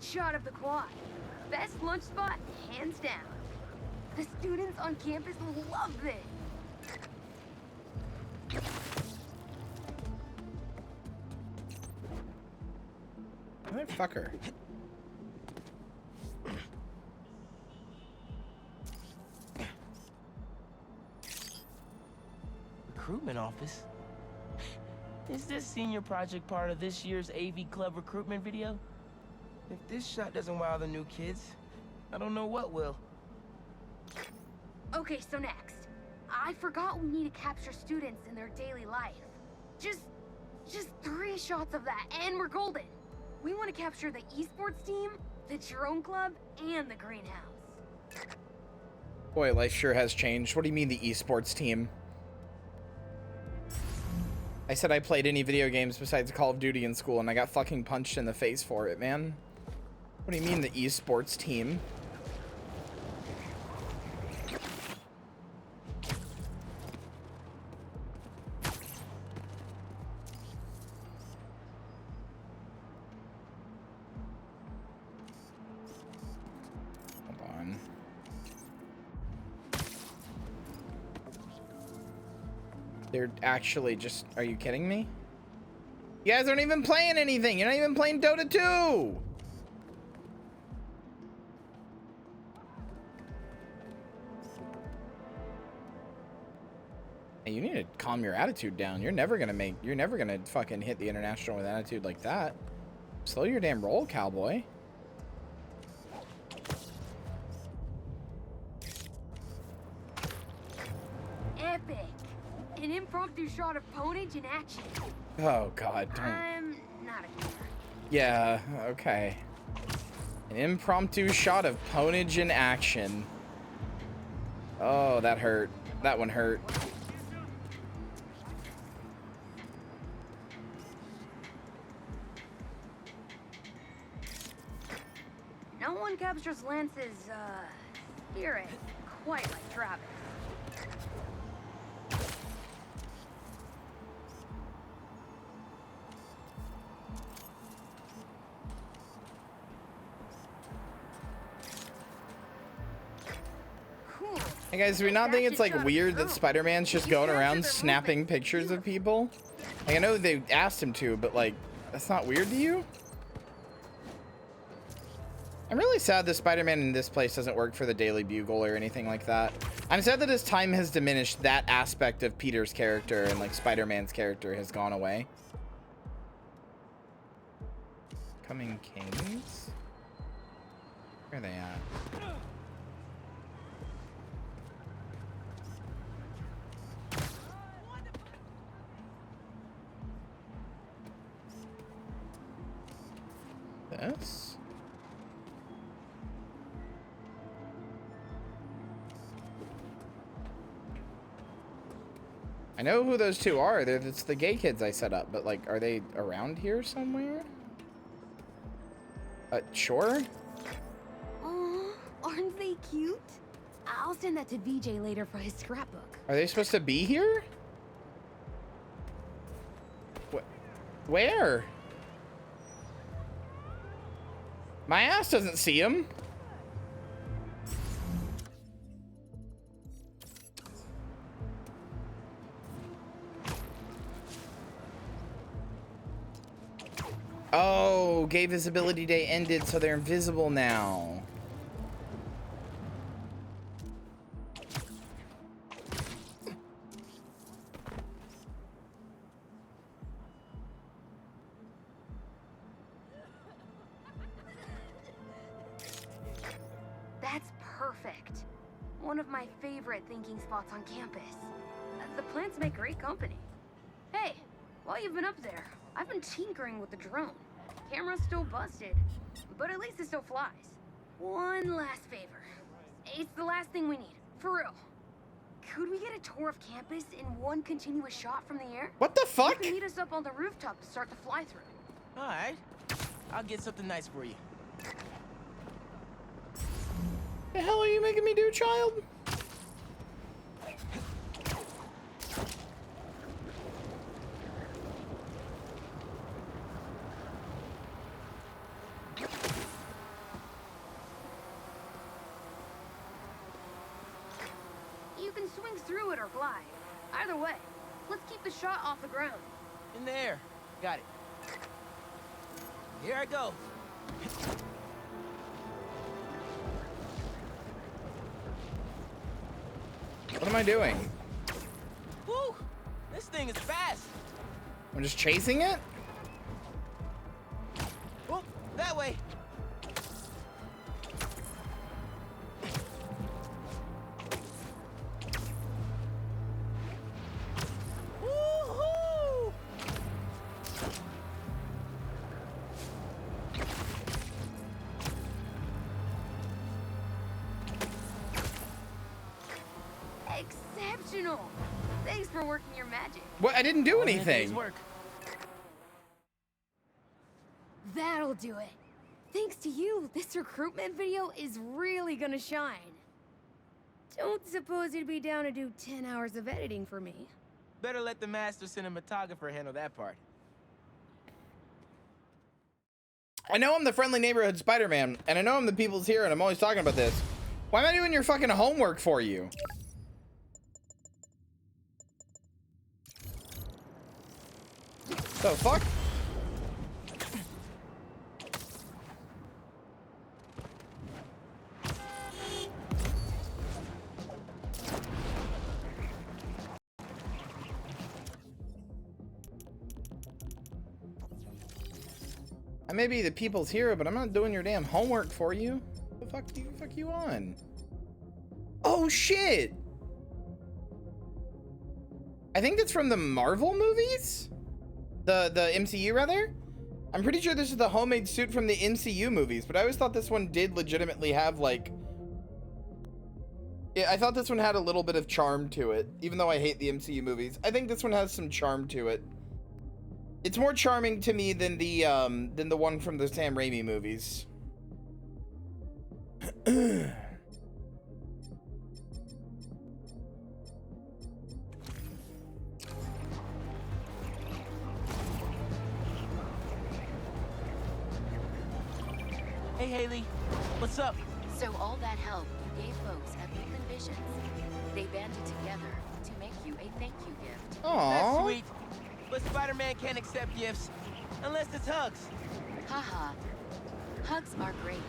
Shot of the quad. Best lunch spot, hands down. The students on campus love this. Motherfucker. Recruitment office? Is this senior project part of this year's AV Club recruitment video? If this shot doesn't wow the new kids, I don't know what will. Okay, so next. I forgot we need to capture students in their daily life. Just 3 shots of that, and we're golden. We want to capture the esports team, the drone club, and the greenhouse. Boy, life sure has changed. What do you mean the esports team? I said I played any video games besides Call of Duty in school, and I got fucking punched in the face for it, man. What do you mean the esports team? Hold on. They're actually just... Are you kidding me? You guys aren't even playing anything. You're not even playing Dota 2. Hey, you need to calm your attitude down. You're never gonna fucking hit the international with attitude like that. Slow your damn roll, cowboy. Epic. An impromptu shot of Ponage in action. Oh god, don't. I'm not a gamer. Yeah, okay. An impromptu shot of Ponage in action. Oh, that hurt. That one hurt. No one captures Lance's, spirit quite like Travis. Cool. Hey guys, do we not think it's like weird that Spider-Man's just going around snapping pictures of people? Like, I know they asked him to, but like, that's not weird to you? I'm really sad that Spider-Man in this place doesn't work for the Daily Bugle or anything like that. I'm sad that as time has diminished, that aspect of Peter's character and like Spider-Man's character has gone away. Coming Kings? Where are they at? this. I know who those two are. It's the gay kids I set up, but like, are they around here somewhere? Sure. Aw, aren't they cute? I'll send that to VJ later for his scrapbook. Are they supposed to be here? Where? My ass doesn't see him. Oh, gay visibility day ended, so they're invisible now. That's perfect. One of my favorite thinking spots on campus. The plants make great company. Hey, while you've been up there, I've been tinkering with the drone. Camera's still busted, but at least it still flies. One last favor. It's the last thing we need, for real. Could we get a tour of campus in one continuous shot from the air? What the fuck? You can meet us up on the rooftop to start the fly-through. All right. I'll get something nice for you. The hell are you making me do, child? You can swing through it or glide. Either way, let's keep the shot off the ground. In there. Got it. Here I go. What am I doing? Woo! This thing is fast. I'm just chasing it? Whoop, that way. Woo-hoo! Exceptional! Thanks for working your magic. What? I didn't do All in a day's anything. work. That'll do it. Thanks to you, this recruitment video is really gonna shine. Don't suppose you'd be down to do 10 hours of editing for me. Better let the master cinematographer handle that part. I know I'm the friendly neighborhood Spider-Man, and I know I'm the people's hero, and I'm always talking about this. Why am I doing your fucking homework for you? The fuck? I may be the people's hero, but I'm not doing your damn homework for you. The fuck you on? Oh shit! I think that's from the Marvel movies? The MCU rather? I'm pretty sure this is the homemade suit from the MCU movies, but I always thought this one did legitimately have like... Yeah, I thought this one had a little bit of charm to it, even though I hate the MCU movies. I think this one has some charm to it. It's more charming to me than the one from the Sam Raimi movies. Hey, Haley. What's up? So all that help you gave folks at Brooklyn Visions, they banded together to make you a thank you gift. Aww. That's sweet. But Spider-Man can't accept gifts unless it's hugs. Haha. Hugs are great,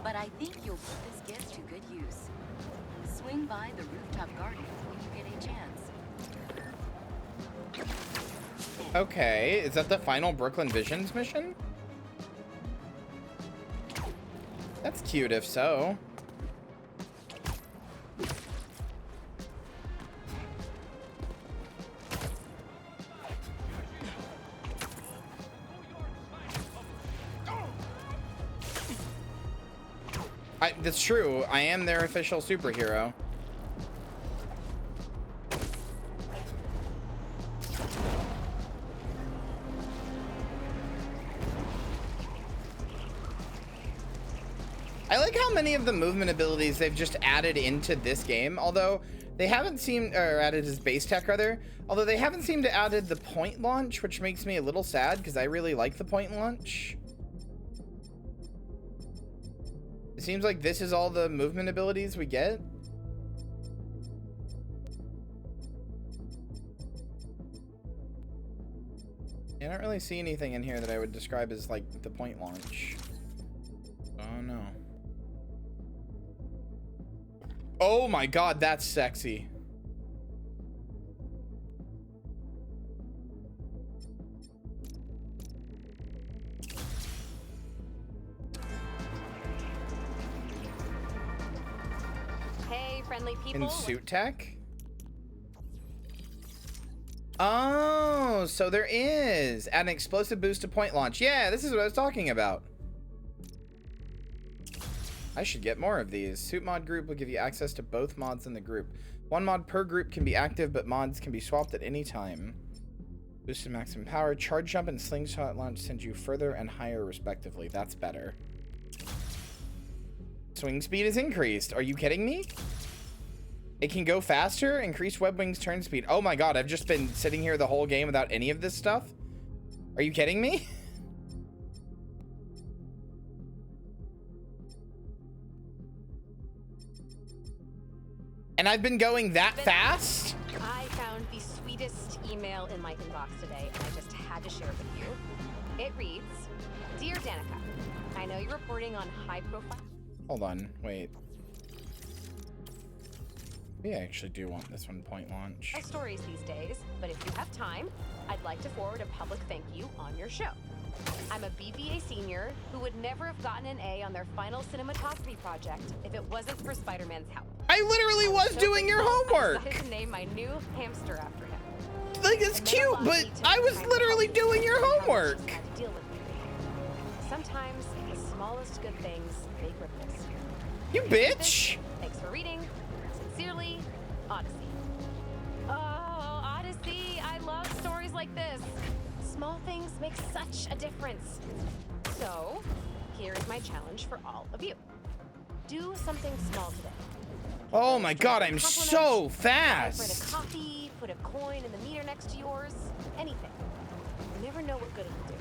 but I think you'll put this gift to good use. Swing by the rooftop garden when you get a chance. Okay, is that the final Brooklyn Visions mission? That's cute if so. That's true. I am their official superhero. I like how many of the movement abilities they've just added into this game, although they haven't seemed, or added as base tech rather, although they haven't seemed to added the point launch, which makes me a little sad because I really like the point launch. It seems like this is all the movement abilities we get. I don't really see anything in here that I would describe as like the point launch. Oh no. Oh my god, that's sexy. Hey, friendly people. In suit tech? Oh, so there is. Add an explosive boost to point launch. Yeah, this is what I was talking about. I should get more of these. Suit mod group will give you access to both mods in the group. One mod per group can be active, but mods can be swapped at any time. Boosted maximum power. Charge jump and slingshot launch send you further and higher respectively. That's better. Swing speed is increased. Are you kidding me? It can go faster. Increase web wings turn speed. Oh my god, I've just been sitting here the whole game without any of this stuff? Are you kidding me? And I've been going that fast? I found the sweetest email in my inbox today, and I just had to share it with you. It reads, Dear Danica, I know you're reporting on high profile... Hold on, wait. We actually do want this one point launch. ...stories these days, but if you have time, I'd like to forward a public thank you on your show. I'm a BBA senior who would never have gotten an A on their final cinematography project if it wasn't for Spider-Man's help. I literally was doing your homework. I decided to name my new hamster after him. Like, it's cute, but I was literally doing your homework. Sometimes the smallest good things make ripples. You bitch. Thanks for reading. Sincerely, Odyssey. Oh, Odyssey, I love stories like this. Small things make such a difference. So, here's my challenge for all of you. Do something small today. Oh my god, I'm so fast. Print a coffee, put a coin in the meter next to yours, anything. You never know what good it'll do.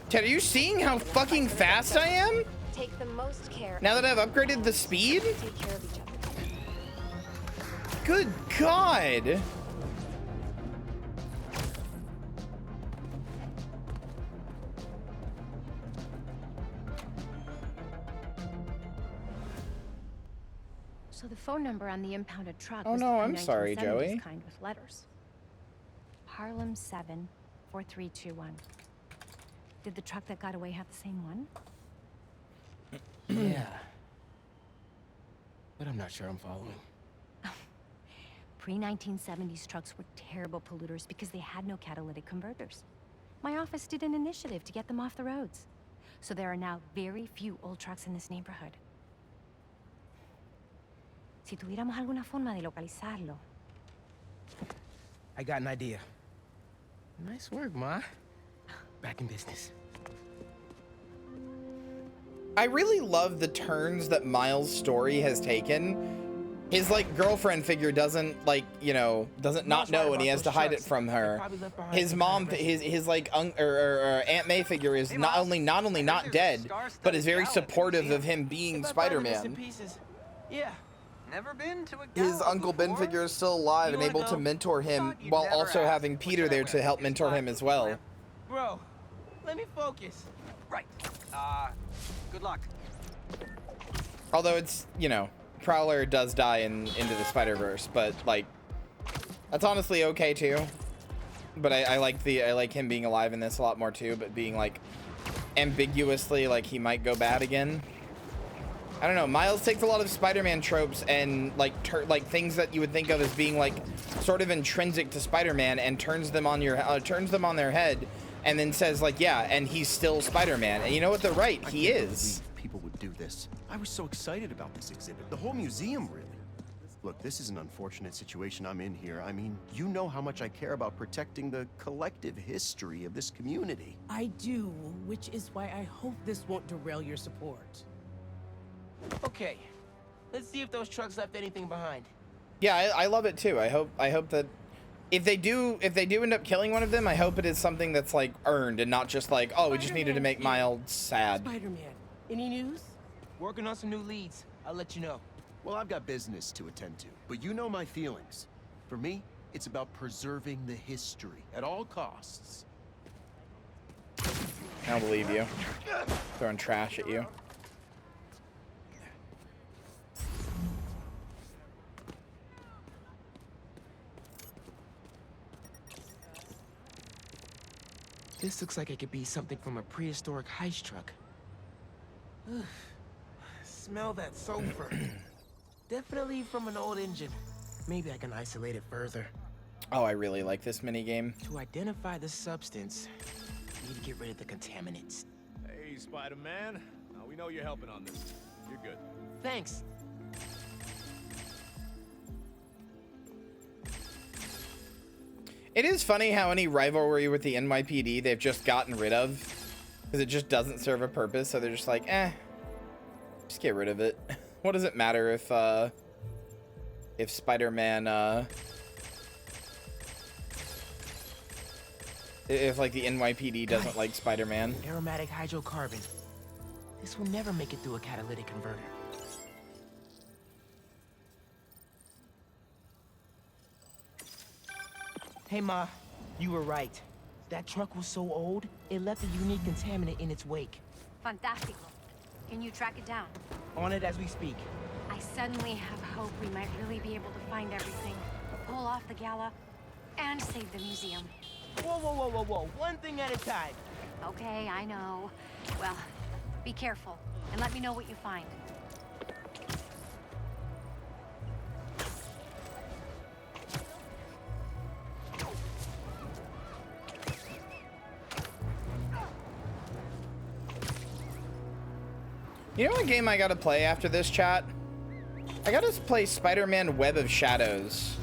Ted, are you seeing how fucking fast I am? Take the most care. Now that I've upgraded the speed? Take care of each other. Good god. So the phone number on the impounded truck Oh was no, the I'm sorry, 1970s Joey. kind with letters. Harlem 7 4321. Did the truck that got away have the same one? Yeah. But I'm not sure I'm following. Pre-1970s trucks were terrible polluters because they had no catalytic converters. My office did an initiative to get them off the roads. So there are now very few old trucks in this neighborhood. Si tuviéramos alguna forma de localizarlo. I got an idea. Nice work, Ma. Back in business. I really love the turns that Miles' story has taken. His, like, girlfriend figure doesn't, like, you know, doesn't not know and he has to hide it from her. His mom, his like, Aunt May figure is not only not dead, but is very supportive of him being Spider-Man. Yeah. Never been to a His Uncle Ben figure is still alive and able to mentor him while also having Peter there to help mentor him as well. Bro, let me focus. Right. Good luck. Although it's, you know, Prowler does die Into the Spider-Verse, but like, that's honestly okay too. But I like him being alive in this a lot more too, but being like ambiguously like he might go bad again. I don't know. Miles takes a lot of Spider-Man tropes and like things that you would think of as being like sort of intrinsic to Spider-Man and turns them on their head, and then says like, yeah, and he's still Spider-Man. And you know what? They're right. He is. people would do this. I was so excited about this exhibit. The whole museum, really. Look, this is an unfortunate situation I'm in here. I mean, you know how much I care about protecting the collective history of this community. I do, which is why I hope this won't derail your support. Okay, let's see if those trucks left anything behind. Yeah, I love it too. I hope that if they do end up killing one of them, I hope it is something that's like earned and not just like, oh, we just needed to make Miles sad. Spider-Man, any news? Working on some new leads. I'll let you know. Well, I've got business to attend to, but you know my feelings. For me, it's about preserving the history at all costs. I don't believe you. Throwing trash at you. This looks like it could be something from a prehistoric heist truck. Ugh. Smell that sulfur. Definitely from an old engine. Maybe I can isolate it further. Oh, I really like this minigame. To identify the substance, we need to get rid of the contaminants. Hey, Spider-Man. We know you're helping on this. You're good. Thanks. It is funny how any rivalry with the NYPD they've just gotten rid of. Because it just doesn't serve a purpose, so they're just like, just get rid of it. What does it matter if Spider-Man, if like the NYPD doesn't like Spider-Man? Aromatic hydrocarbon. This will never make it through a catalytic converter. Hey, Ma, you were right. That truck was so old, it left a unique contaminant in its wake. Fantastico. Can you track it down? On it as we speak. I suddenly have hope we might really be able to find everything, pull off the gala, and save the museum. Whoa, whoa, whoa, whoa, whoa. One thing at a time. Okay, I know. Well, be careful, and let me know what you find. You know what game I gotta play after this, chat? I gotta play Spider-Man Web of Shadows.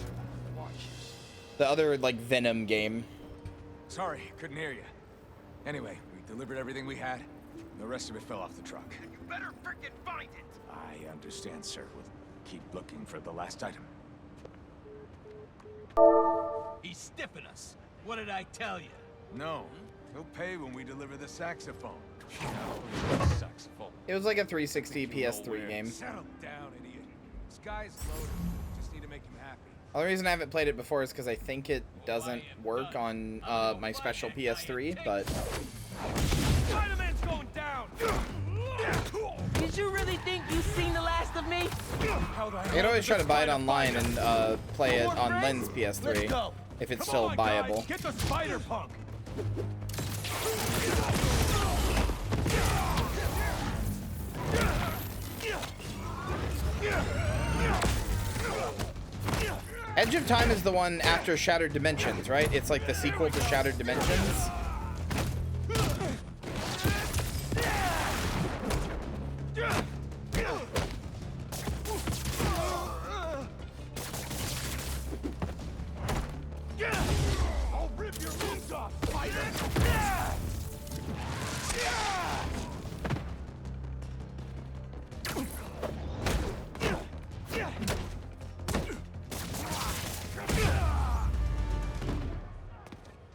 The other, like, Venom game. Sorry, couldn't hear you. Anyway, we delivered everything we had. The rest of it fell off the truck. You better frickin' find it! I understand, sir. We'll keep looking for the last item. He's stiffing us. What did I tell you? No. He'll pay when we deliver the saxophone. Saxophone. It was like a 360 PS3 game. Settle down, idiot. This guy's loaded. Just need to make him happy. The only reason I haven't played it before is because I think it doesn't work on my special PS3, but... Spider-Man's going down! Did you really think you've seen the last of me? I could always try to buy it online and play it on Len's PS3, if it's still viable. Get the spider punk! Edge of Time is the one after Shattered Dimensions, right? It's like the sequel to Shattered Dimensions. I'll rip your limbs off, spider!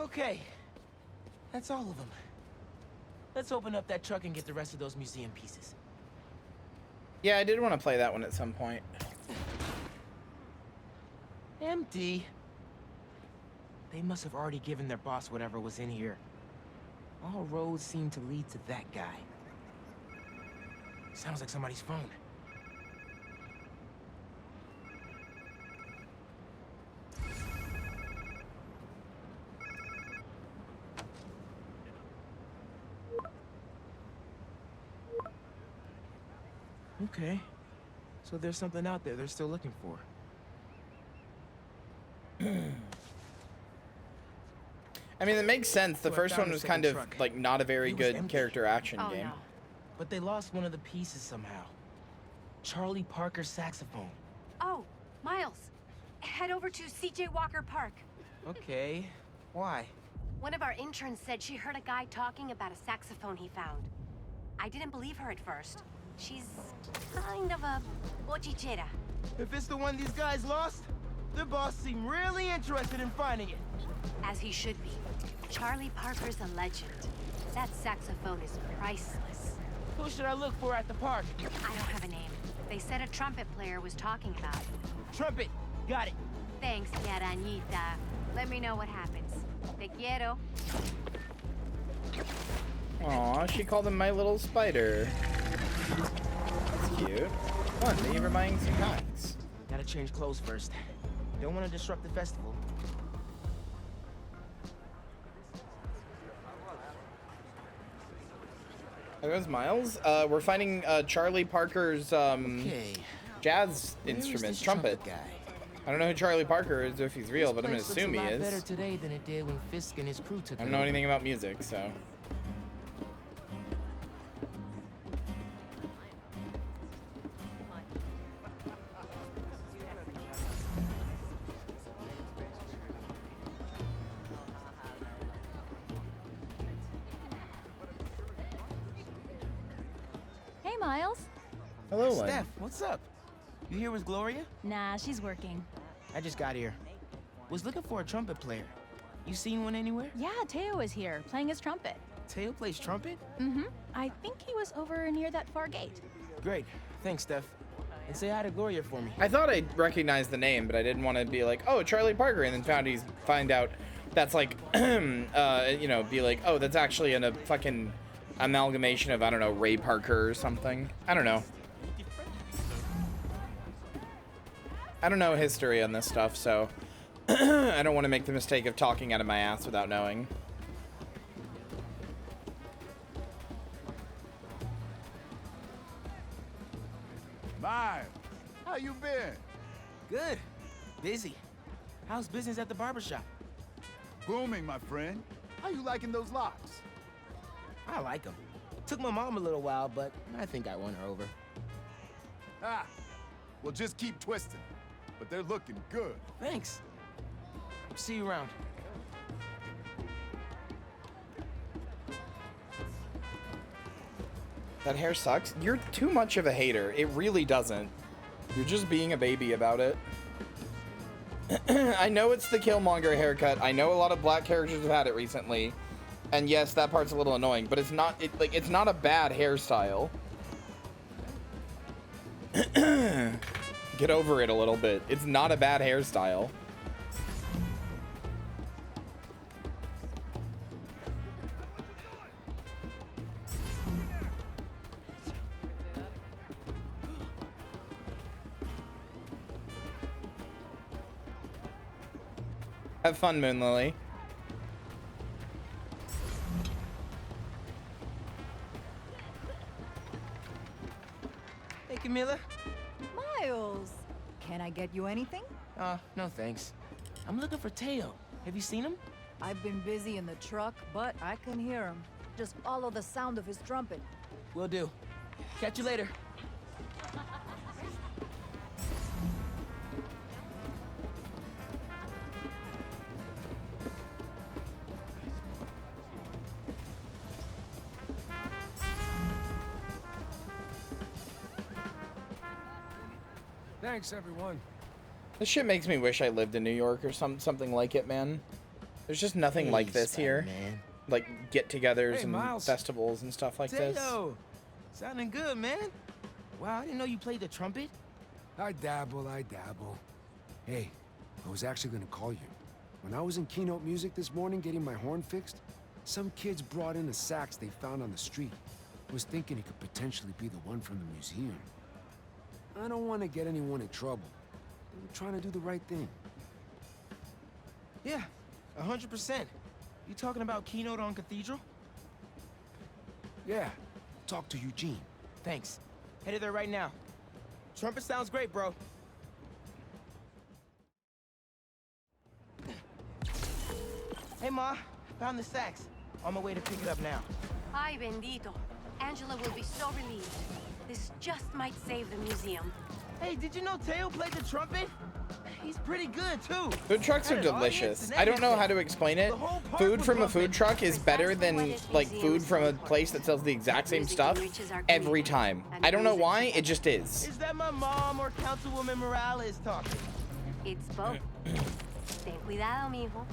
Okay, that's all of them. Let's open up that truck and get the rest of those museum pieces. Yeah, I did want to play that one at some point. Empty. They must have already given their boss whatever was in here. All roads seem to lead to that guy. Sounds like somebody's phone. Okay. So there's something out there they're still looking for. I mean, it makes sense. The first one was kind of like not a very good character action game. No. but they lost one of the pieces somehow. Charlie Parker's saxophone. Oh, Miles. Head over to C.J. Walker Park. Okay. Why? One of our interns said she heard a guy talking about a saxophone he found. I didn't believe her at first. She's kind of a bochichera. If it's the one these guys lost, the boss seemed really interested in finding it. As he should be. Charlie Parker's a legend. That saxophone is priceless. Who should I look for at the park? I don't have a name. They said a trumpet player was talking about it. Trumpet! Got it. Thanks, Arañita. Let me know what happens. Te quiero. Aw, she called him my little spider. That's cute. Fun, thank you for buying some comics. Gotta change clothes first. Don't want to disrupt the festival. There goes Miles. We're finding Charlie Parker's jazz instruments, trumpet. Guy? I don't know who Charlie Parker is or if he's real, but I'm gonna assume he This place looks a lot better is. today than it did when Fisk and his crew took I don't know anything about music, so. Hey, Miles. Hello, Len. Steph, what's up? You here with Gloria? Nah, she's working. I just got here. Was looking for a trumpet player. You seen one anywhere? Yeah, Teo is here, playing his trumpet. Teo plays trumpet? Mm-hmm. I think he was over near that far gate. Great. Thanks, Steph. And say hi to Gloria for me. I thought I recognized the name, but I didn't want to be like, oh, Charlie Parker, and then find out that's like, you know, be like, oh, that's actually a fucking amalgamation of, I don't know, Ray Parker or something. I don't know. I don't know history on this stuff, so I don't want to make the mistake of talking out of my ass without knowing. Miles, how you been? Good. Busy. How's business at the barbershop? Booming, my friend. How you liking those locks? I like them. Took my mom a little while, but I think I won her over. Ah, well, just keep twisting. But they're looking good. Thanks. See you around. That hair sucks. You're too much of a hater. It really doesn't. You're just being a baby about it. I know it's the Killmonger haircut. I know a lot of black characters have had it recently. And yes, that part's a little annoying, but it's not it's not a bad hairstyle. Get over it a little bit. It's not a bad hairstyle. Have fun, Moon Lily. Hey, Camilla. Miles, can I get you anything? No thanks. I'm looking for Teo. Have you seen him? I've been busy in the truck, but I can hear him. Just follow the sound of his trumpet. Will do. Catch you later. Thanks, everyone. This shit makes me wish I lived in New York or something like it, man. There's just nothing like this here. Man. Like get-togethers Hey, and Miles. festivals and stuff like this. Teo! Sounding good, man. Wow, I didn't know you played the trumpet. I dabble. Hey, I was actually gonna call you. When I was in Keynote Music this morning getting my horn fixed, some kids brought in a sax they found on the street. I was thinking it could potentially be the one from the museum. I don't want to get anyone in trouble. I'm trying to do the right thing. Yeah, 100%. You talking about Keynote on Cathedral? Yeah, talk to Eugene. Thanks. Headed there right now. Trumpet sounds great, bro. Hey, Ma. Found the sax. On my way to pick it up now. Ay, bendito. Angela will be so relieved. This just might save the museum. Hey, did you know Teo played the trumpet? He's pretty good, too. Food trucks are delicious. I don't know how to explain it. Food from a food truck is better than like food from a place that sells the exact same stuff every time. I don't know why, it just is. Is that my mom or Councilwoman Morales talking? It's both. Ten cuidado, mijo.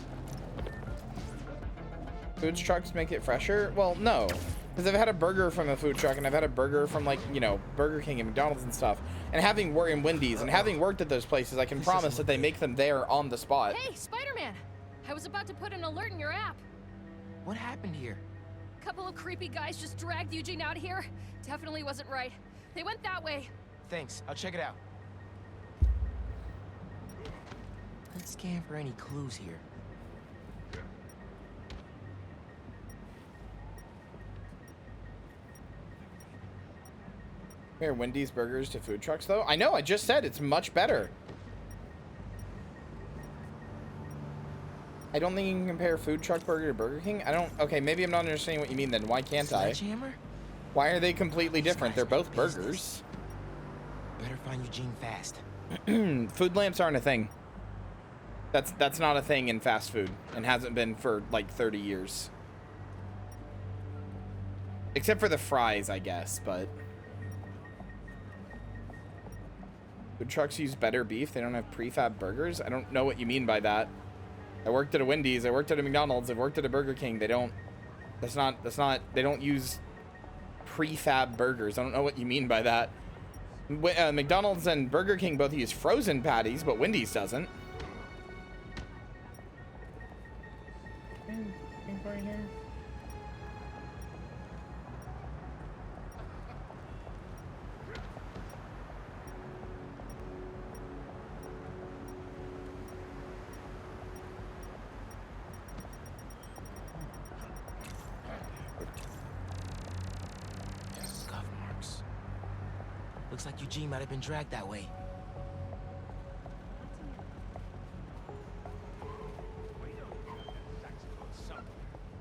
Food trucks make it fresher? Well, no. Because I've had a burger from a food truck, and I've had a burger from, like, you know, Burger King and McDonald's and stuff. And having worked in Wendy's and having worked at those places, I can promise that they make them there on the spot. Hey, Spider-Man! I was about to put an alert in your app. What happened here? A couple of creepy guys just dragged Eugene out of here. Definitely wasn't right. They went that way. Thanks, I'll check it out. Let's scan for any clues here. Compare Wendy's burgers to food trucks, though? I know, I just said it's much better. I don't think you can compare food truck burger to Burger King. I don't... Okay, maybe I'm not understanding what you mean then. Why can't I? Sledgehammer? Why are they completely different? They're both burgers. Better find Eugene fast. Food lamps aren't a thing. That's not a thing in fast food and hasn't been for like 30 years. Except for the fries, I guess, but... Food trucks use better beef. They don't have prefab burgers. I don't know what you mean by that. I worked at a Wendy's. I worked at a McDonald's. I've worked at a Burger King. They don't. That's not. They don't use prefab burgers. I don't know what you mean by that. McDonald's and Burger King both use frozen patties, but Wendy's doesn't. Scuff marks. Looks like Eugene might have been dragged that way.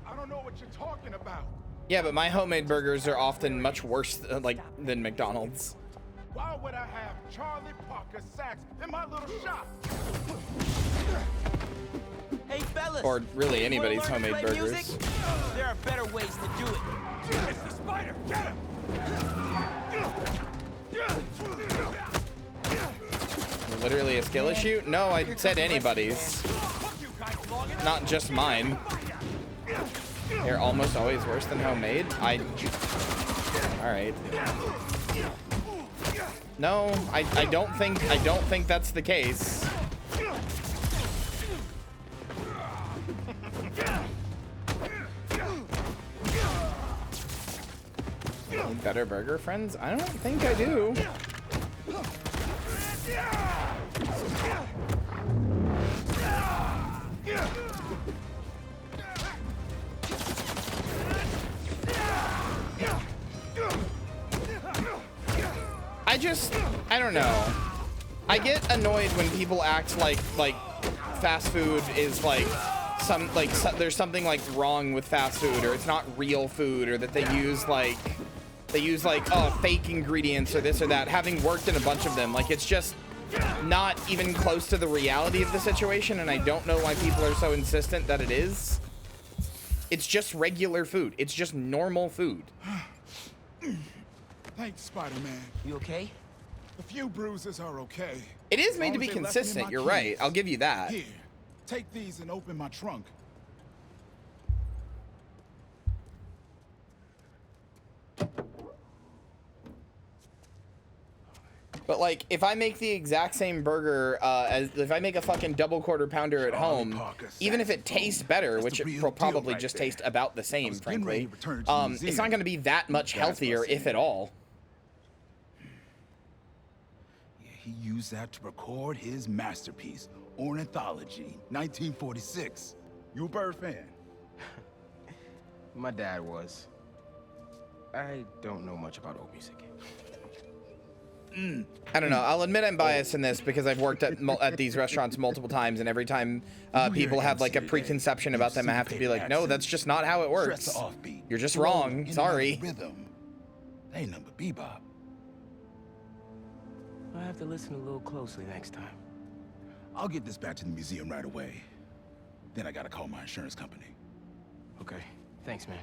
I don't know what you're talking about. Yeah, but my homemade burgers are often much worse than McDonald's. Why would I have Charlie Parker sax in my little shop? Hey, fellas. Or really anybody's homemade burgers. Music? There are better ways to do it. It's the spider. Get him. Literally a skill issue? No, I said anybody's. Not just mine. They're almost always worse than homemade. Alright. No, I don't think that's the case. Better burger friends? I don't think I do. I don't know. I get annoyed when people act like fast food is like there's something like wrong with fast food, or it's not real food, or that they use fake ingredients or this or that. Having worked in a bunch of them, like, it's just not even close to the reality of the situation, and I don't know why people are so insistent that it is. It's just regular food. It's just normal food. Thanks, Spider-Man. You okay? A few bruises are okay. It is made to be consistent. You're right. I'll give you that. Here, take these and open my trunk. But like, if I make the exact same burger, if I make a fucking double quarter pounder at home, even if it tastes better, which it will probably just taste about the same, frankly, it's not going to be that much healthier, if at all. Yeah, he used that to record his masterpiece, Ornithology, 1946. You a bird fan? My dad was. I don't know much about old music. I don't know. I'll admit I'm biased in this because I've worked at these restaurants multiple times, and every time people have like a preconception about them, I have to be like, no, that's just not how it works. You're just wrong. Sorry. That ain't nothing but bebop. I'll have to listen a little closely next time. I'll get this back to the museum right away. Then I gotta call my insurance company. Okay, thanks, man.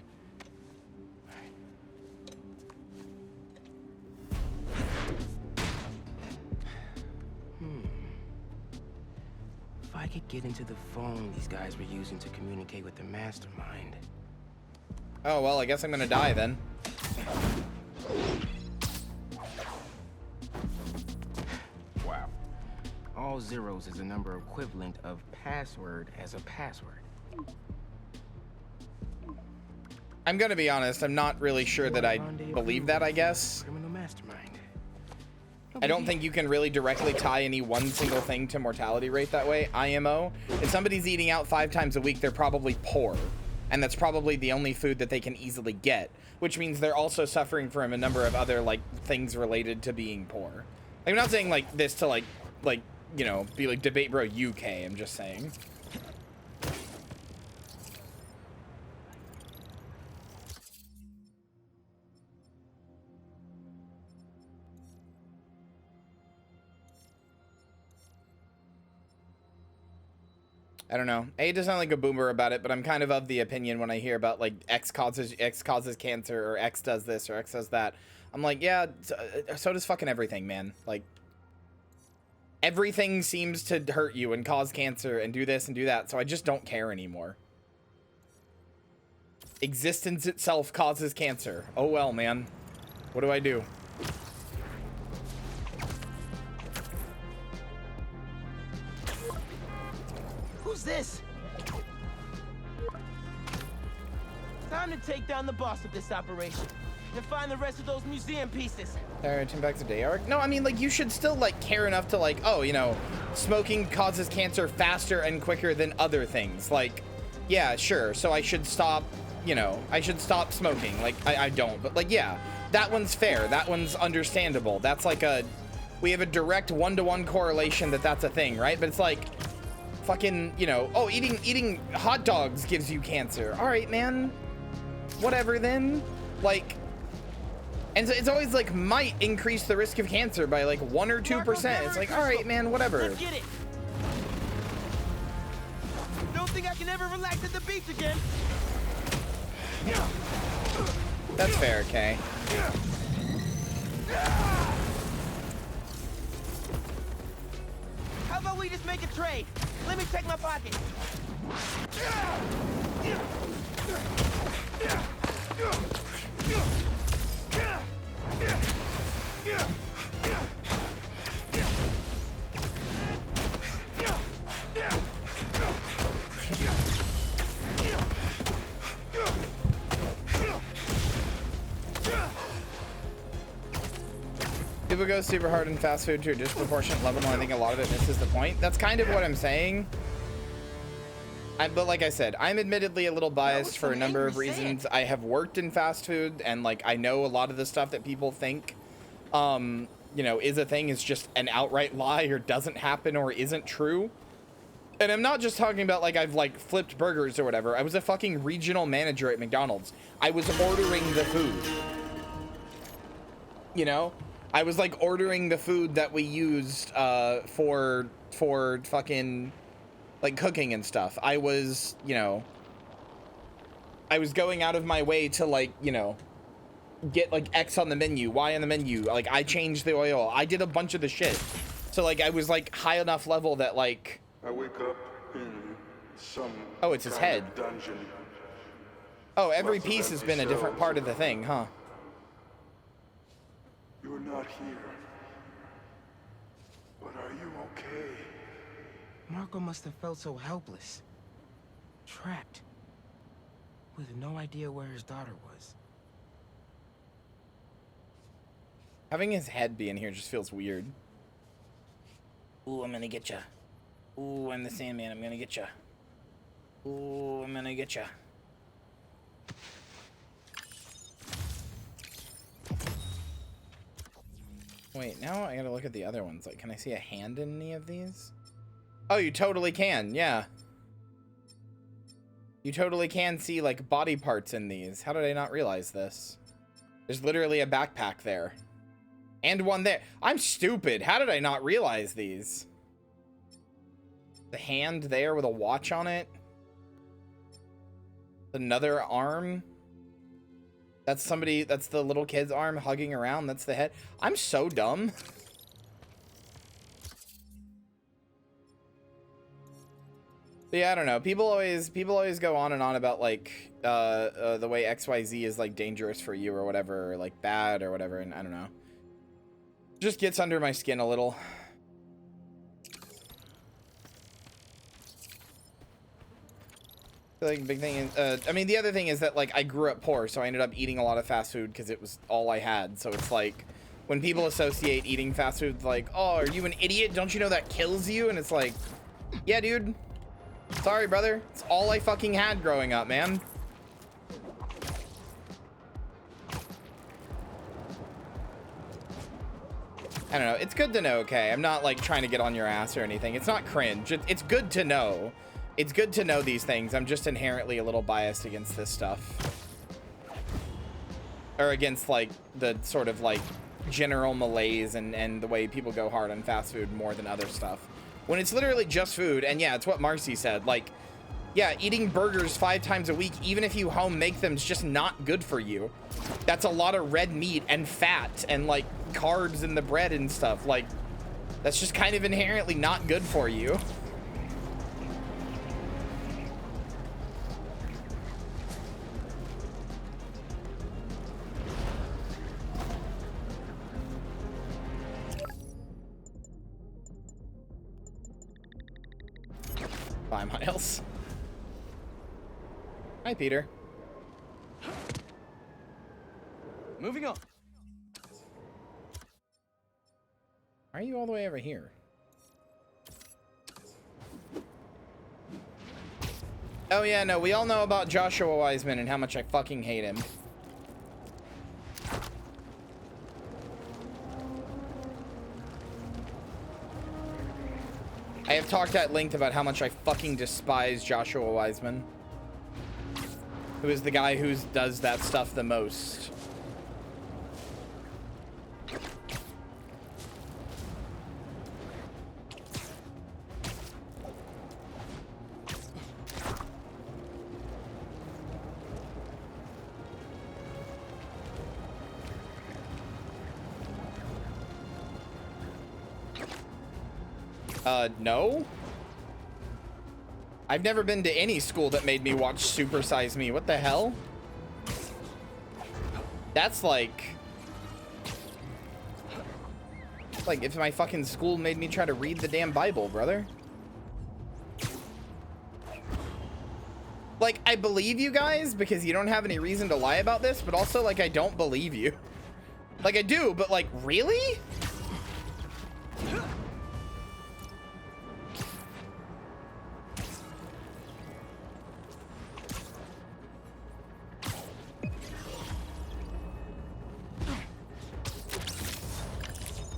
If I could get into the phone these guys were using to communicate with the mastermind. Oh, well, I guess I'm gonna die then. Wow. All zeros is a number equivalent of password as a password. I'm gonna be honest, I'm not really sure that I believe that, I guess. Criminal mastermind. I don't think you can really directly tie any one single thing to mortality rate that way. IMO. If somebody's eating out 5 times a week, they're probably poor. And that's probably the only food that they can easily get. Which means they're also suffering from a number of other, like, things related to being poor. Like, I'm not saying, like, this to, like, you know, be like Debate Bro UK. I'm just saying. I don't know. I hate to sound like a boomer about it, but I'm kind of the opinion when I hear about like X causes cancer, or X does this or X does that. I'm like, yeah, so does fucking everything, man. Like, everything seems to hurt you and cause cancer and do this and do that, so I just don't care anymore. Existence itself causes cancer. Oh well, man. What do I do? Who's this? Time to take down the boss of this operation and find the rest of those museum pieces. 10 bucks a day arc? No, I mean, like, you should still, like, care enough to, like, oh, you know, smoking causes cancer faster and quicker than other things. Like, yeah, sure. So I should stop, you know, I should stop smoking. Like, I don't, but, like, yeah, that one's fair. That one's understandable. That's like we have a direct one-to-one correlation that's a thing, right? But it's like, fucking, you know, oh, eating hot dogs gives you cancer. All right, man. Whatever then. Like, and so it's always like might increase the risk of cancer by like 1 or 2%. It's like, all right, man, whatever. Let's get it. Don't think I can ever relax at the beach again. That's fair, okay. How about we just make a trade? Let me check my pocket. People go super hard in fast food to a disproportionate level, and I think a lot of it misses the point. That's kind of what I'm saying. But like I said, I'm admittedly a little biased for a number of reasons. I have worked in fast food, and like I know a lot of the stuff that people think, you know, is a thing is just an outright lie or doesn't happen or isn't true. And I'm not just talking about like I've like flipped burgers or whatever. I was a fucking regional manager at McDonald's. I was ordering the food. You know? I was like ordering the food that we used for fucking like cooking and stuff. I was, you know, I was going out of my way to like, you know, get like X on the menu, Y on the menu. Like I changed the oil. I did a bunch of the shit. So like I was like high enough level that like I wake up in some oh, it's his head. Dungeon. Oh, every piece has been a different part of the thing, huh? You're not here. But are you okay? Marco must have felt so helpless. Trapped. With no idea where his daughter was. Having his head be in here just feels weird. Ooh, I'm gonna get ya. Ooh, I'm the Sandman. I'm gonna get ya. Ooh, I'm gonna get ya. Wait, now I gotta look at the other ones. Like, can I see a hand in any of these? Oh, you totally can, yeah. You totally can see, like, body parts in these. How did I not realize this? There's literally a backpack there. And one there. I'm stupid. How did I not realize these? The hand there with a watch on it. Another arm. That's somebody, that's the little kid's arm hugging around. That's the head. I'm so dumb. But yeah, I don't know. People always go on and on about like the way XYZ is like dangerous for you or whatever, or like bad or whatever, and I don't know. Just gets under my skin a little. I feel like big thing is, I mean, the other thing is that like I grew up poor, so I ended up eating a lot of fast food because it was all I had. So it's like when people associate eating fast food with like, oh, are you an idiot? Don't you know that kills you? And it's like, yeah, dude. Sorry, brother. It's all I fucking had growing up, man. I don't know. It's good to know, okay? I'm not like trying to get on your ass or anything. It's not cringe. It's good to know. It's good to know these things. I'm just inherently a little biased against this stuff. Or against like the sort of like general malaise and the way people go hard on fast food more than other stuff. When it's literally just food, and yeah, it's what Marcy said. Like, yeah, eating burgers 5 times a week, even if you home make them, is just not good for you. That's a lot of red meat and fat and like carbs in the bread and stuff. Like, that's just kind of inherently not good for you. Bye, Miles. Hi, Peter. Moving on. Why are you all the way over here? Oh yeah, no, we all know about Joshua Wiseman and how much I fucking hate him. I have talked at length about how much I fucking despise Joshua Wiseman, who is the guy who does that stuff the most. No. I've never been to any school that made me watch Super Size Me. What the hell? That's like if my fucking school made me try to read the damn Bible, brother. Like, I believe you guys because you don't have any reason to lie about this, but also, like, I don't believe you. Like, I do, but, like, really?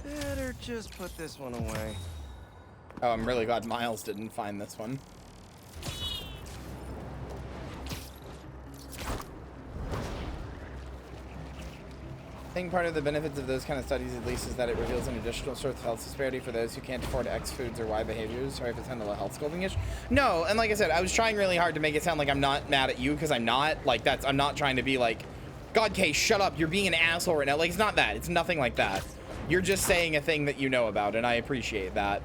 Better just put this one away. Oh, I'm really glad Miles didn't find this one. I think part of the benefits of those kind of studies, at least, is that it reveals an additional source of health disparity for those who can't afford X foods or Y behaviors. Sorry if it's handled a health scolding issue. No, and like I said, I was trying really hard to make it sound like I'm not mad at you, because I'm not. Like, I'm not trying to be like, God, Kay, shut up, you're being an asshole right now. Like, it's not that. It's nothing like that. You're just saying a thing that you know about, and I appreciate that.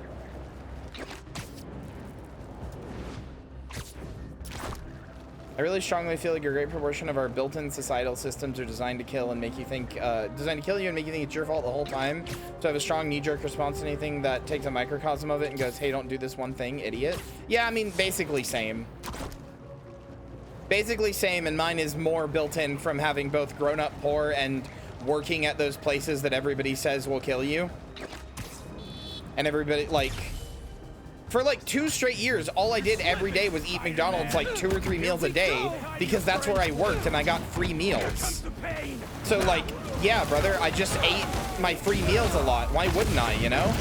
I really strongly feel like a great proportion of our built-in societal systems are designed to kill and make you think, designed to kill you and make you think it's your fault the whole time. So I have a strong knee-jerk response to anything that takes a microcosm of it and goes, hey, don't do this one thing, idiot. Yeah, I mean, basically same. Basically same, and mine is more built-in from having both grown up poor and working at those places that everybody says will kill you. And everybody, like, for like 2 straight years, all I did every day was eat McDonald's like 2 or 3 meals a day because that's where I worked and I got free meals. So like, yeah, brother, I just ate my free meals a lot. Why wouldn't I, you know?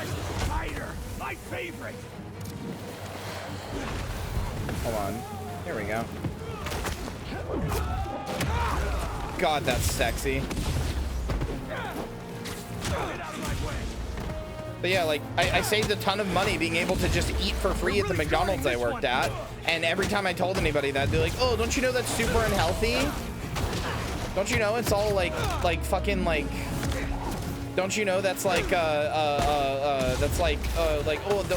Spider, my favorite. Hold on. Here we go. God, that's sexy. But yeah, like, I saved a ton of money being able to just eat for free at the McDonald's I worked at. And every time I told anybody that, they're like, oh, don't you know that's super unhealthy? Don't you know it's all like fucking like, don't you know that's like, oh,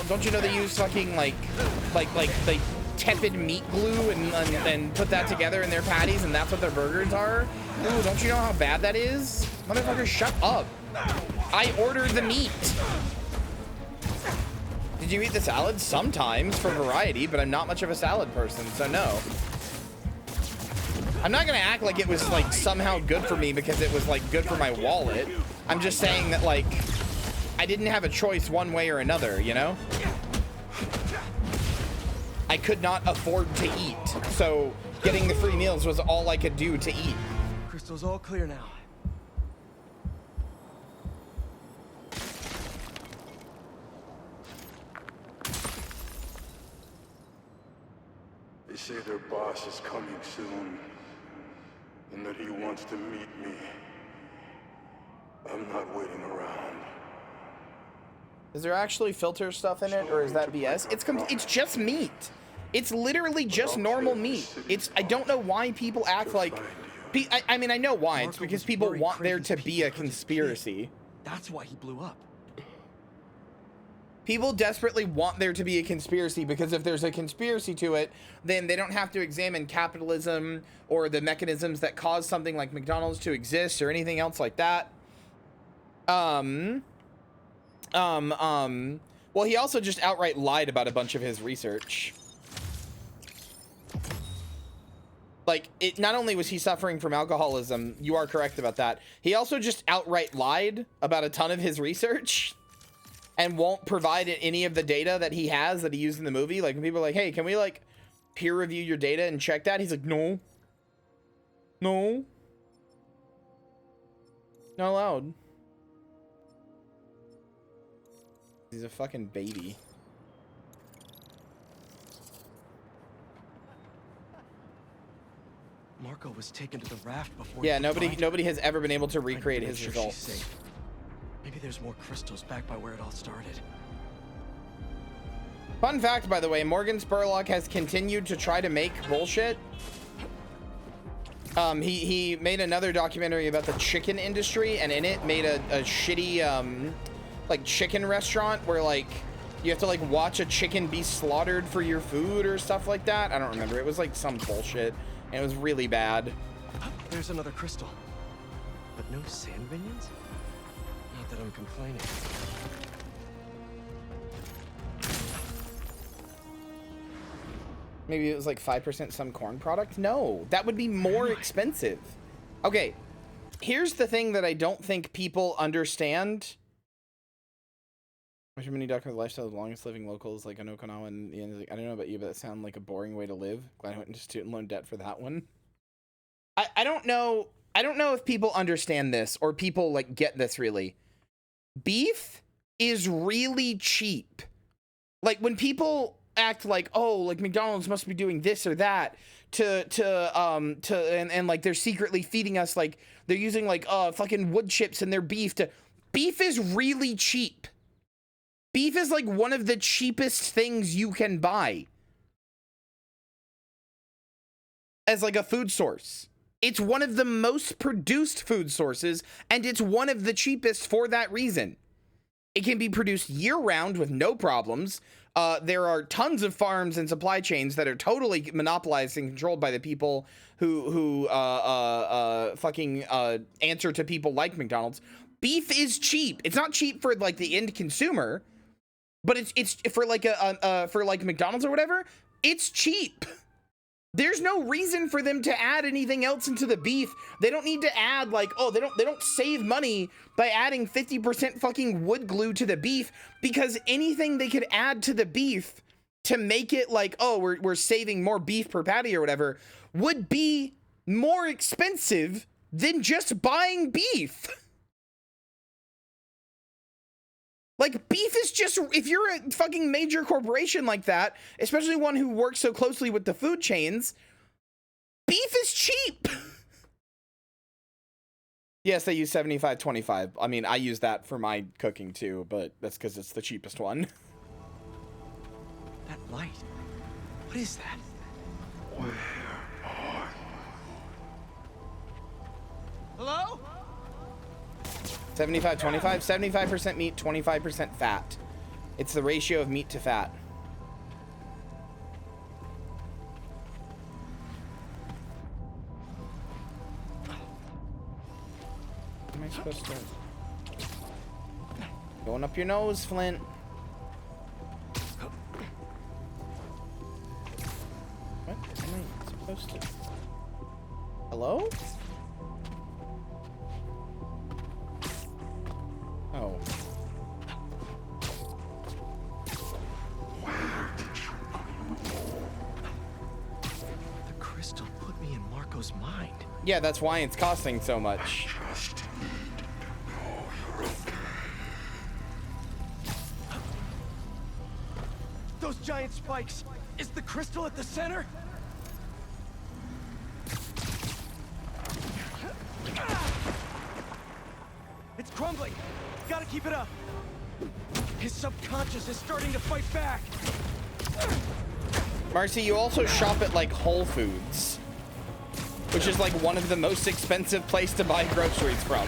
don't you know they use fucking like tepid meat glue and put that together in their patties and that's what their burgers are? Ooh, don't you know how bad that is? Motherfucker, shut up. I ordered the meat. Did you eat the salad? Sometimes for variety, but I'm not much of a salad person, so no. I'm not gonna act like it was like somehow good for me because it was like good for my wallet. I'm just saying that like I didn't have a choice one way or another, you know? I could not afford to eat, so getting the free meals was all I could do to eat. Crystal's all clear now. They say their boss is coming soon, and that he wants to meet me. I'm not waiting around. Is there actually filter stuff in it, or is that BS? It's just meat. It's literally just normal meat. I don't know why people act like... I mean, I know why. It's because people want there to be a conspiracy. That's why he blew up. People desperately want there to be a conspiracy because if there's a conspiracy to it, then they don't have to examine capitalism or the mechanisms that cause something like McDonald's to exist or anything else like that. Well, he also just outright lied about a bunch of his research. Like, not only was he suffering from alcoholism, you are correct about that. He also just outright lied about a ton of his research and won't provide any of the data that he has that he used in the movie. Like, when people are like, hey, can we, like, peer review your data and check that? He's like, no. No. Not allowed. He's a fucking baby. Marco was taken to the raft before. Yeah, nobody has ever been able to recreate his results. Maybe there's more crystals back by where it all started. Fun fact, by the way, Morgan Spurlock has continued to try to make bullshit. He made another documentary about the chicken industry, and in it made a shitty like chicken restaurant where like you have to like watch a chicken be slaughtered for your food or stuff like that. I don't remember. It was like some bullshit, and it was really bad. There's another crystal, but no sand minions. Not that I'm complaining. Maybe it was like 5% some corn product. No, that would be more expensive. Okay, here's the thing that I don't think people understand. Much mini doc of the lifestyle of the longest living locals like in Okinawa, and I don't know about you, but that sounds like a boring way to live. Glad I went into student loan debt for that one. I don't know. I don't know if people understand this or people like get this really. Beef is really cheap. Like when people act like, oh, like McDonald's must be doing this or that and like they're secretly feeding us, like they're using like fucking wood chips in their beef beef is really cheap. Beef is like one of the cheapest things you can buy as like a food source. It's one of the most produced food sources, and it's one of the cheapest for that reason. It can be produced year-round with no problems. There are tons of farms and supply chains that are totally monopolized and controlled by the people who fucking answer to people like McDonald's. Beef is cheap. It's not cheap for like the end consumer, but it's for like for like McDonald's or whatever. It's cheap. There's no reason for them to add anything else into the beef. They don't need to add like, oh, they don't save money by adding 50% fucking wood glue to the beef, because anything they could add to the beef to make it like, oh, we're saving more beef per patty or whatever would be more expensive than just buying beef. Like, beef is just, if you're a fucking major corporation like that, especially one who works so closely with the food chains, beef is cheap. Yes, they use 75/25. I mean, I use that for my cooking too, but that's because it's the cheapest one. That light. What is that? Hello? 75/25, 75% meat, 25% fat. It's the ratio of meat to fat. Am I supposed to? Going up your nose, Flint. What am I supposed to? Hello? Oh. The crystal put me in Marco's mind. Yeah, that's why it's costing so much. Those giant spikes. Is the crystal at the center? It's crumbling. Gotta keep it up. His subconscious is starting to fight back. Marcy, you also shop at like Whole Foods, which is like one of the most expensive places to buy groceries from.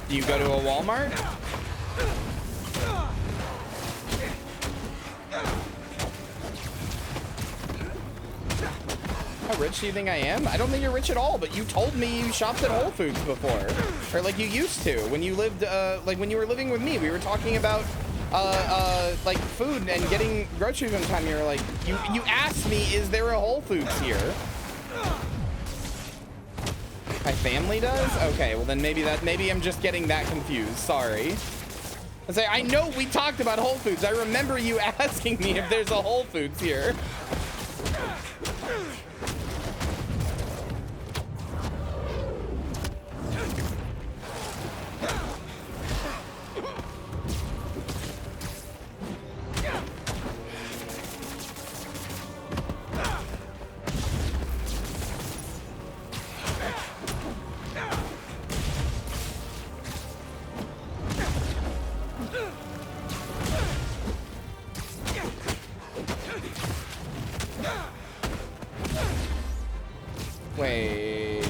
Do you go to a Walmart? How rich do you think I am? I don't think you're rich at all, but you told me you shopped at Whole Foods before. Or like you used to when you lived, like when you were living with me. We were talking about like food and getting groceries one time. You were like, you asked me, is there a Whole Foods here? My family does? Okay, well then maybe I'm just getting that confused. Sorry. I know we talked about Whole Foods. I remember you asking me if there's a Whole Foods here. Wait.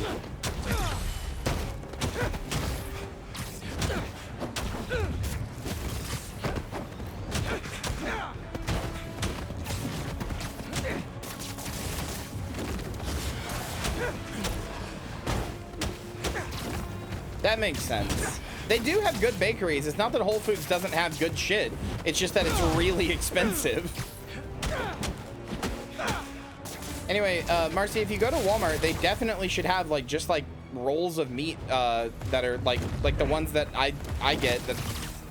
That makes sense. They do have good bakeries. It's not that Whole Foods doesn't have good shit. It's just that it's really expensive. Anyway, Marcy, if you go to Walmart, they definitely should have like just like rolls of meat that are like the ones that I get, that,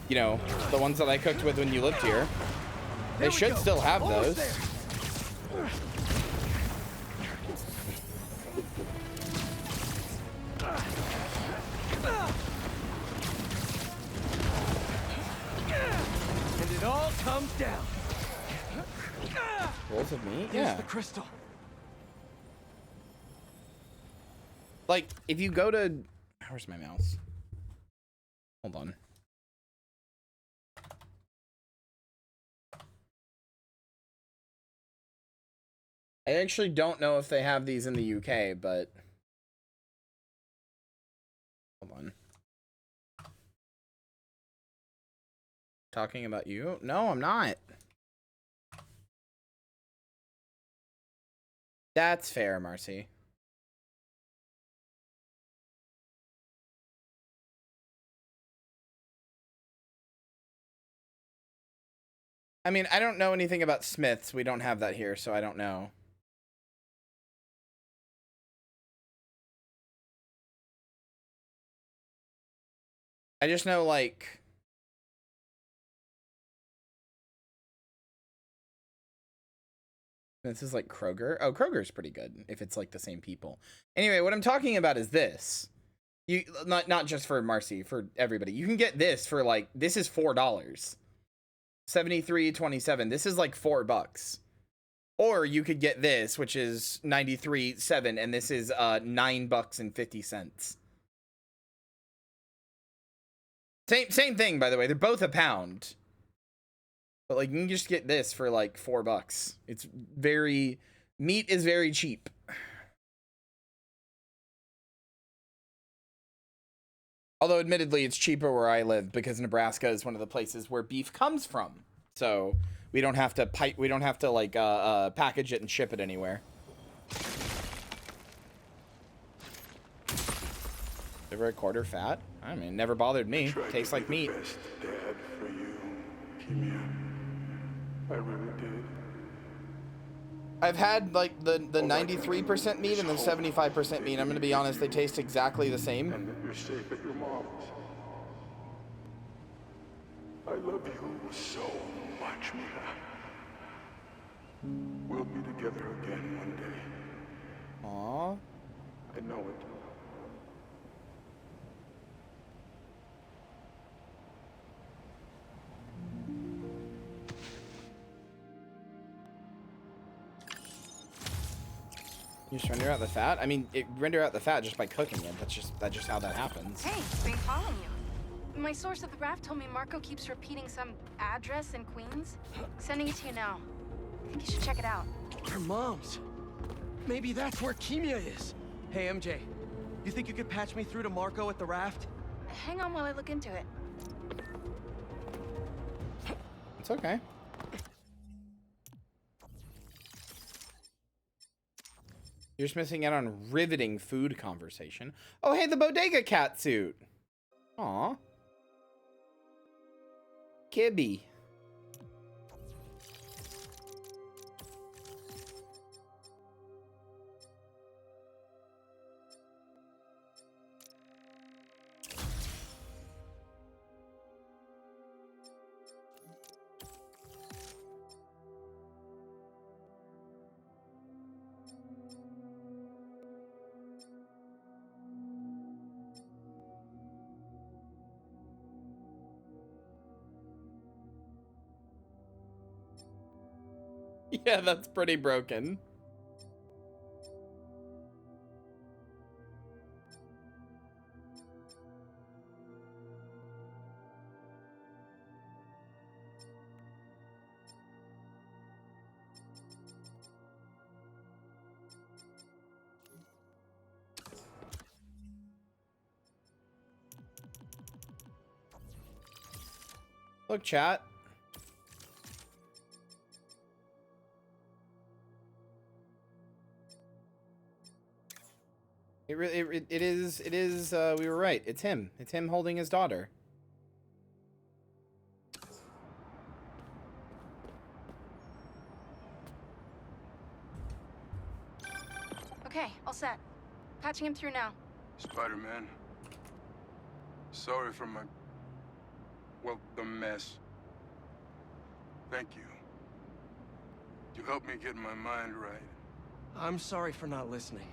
you know, the ones that I cooked with when you lived here. They should still have those. And it all comes down. Rolls of meat? Here's Yeah. the crystal. Like, if you go to... Where's my mouse? Hold on. I actually don't know if they have these in the UK, but... Hold on. Talking about you? No, I'm not. That's fair, Marcy. I mean, I don't know anything about Smiths. We don't have that here, so I don't know. I just know, like... This is like Kroger. Oh, Kroger's pretty good if it's like the same people. Anyway, what I'm talking about is this. You not just for Marcy, for everybody. You can get this for like, this is $4. $73.27. This is like $4. Or you could get this, which is $93.7, and this is $9.50. Same thing, by the way. They're both a pound. But like, you can just get this for like $4. It's very, meat is very cheap. Although admittedly, it's cheaper where I live because Nebraska is one of the places where beef comes from. So we don't have to like package it and ship it anywhere. Ever a quarter fat? I mean, it never bothered me. Tastes like meat. Best dad for you, Kyria. I really did. I've had like the 93% meat and the 75% meat. I'm gonna be honest, they taste exactly the same. And that you're safe at your mom's. I love you so much, Mira. We'll be together again one day. Aww. I know it. You just render out the fat? I mean, it render out the fat just by cooking it. That's just how that happens. Hey, been calling you. My source at the raft told me Marco keeps repeating some address in Queens. Sending it to you now. I think you should check it out. Her mom's. Maybe that's where Kyria is. Hey, MJ. You think you could patch me through to Marco at the raft? Hang on while I look into it. It's okay. You're just missing out on riveting food conversation. Oh, hey, the bodega cat suit. Aw. Kibby. Yeah, that's pretty broken. Look, chat. It is, we were right. It's him. It's him holding his daughter. Okay, all set. Patching him through now. Spider-Man. Sorry for my... well, the mess. Thank you. You helped me get my mind right. I'm sorry for not listening.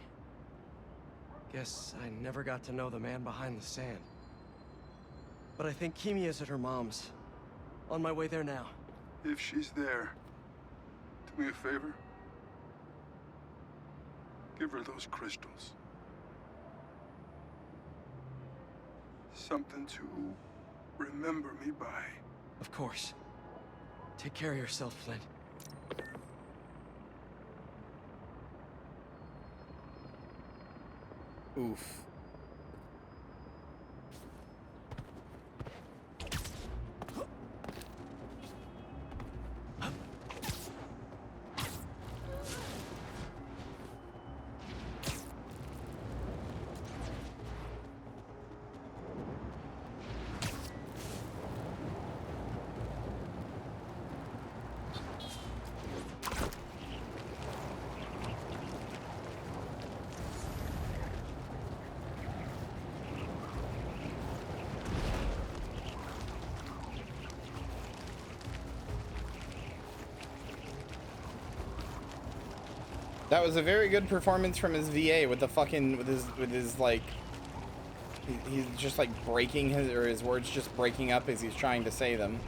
Guess I never got to know the man behind the sand. But I think Kyria's at her mom's. On my way there now. If she's there, do me a favor. Give her those crystals. Something to remember me by. Of course. Take care of yourself, Flint. Oof. That was a very good performance from his VA with the fucking with his like he's just like breaking his words just breaking up as he's trying to say them.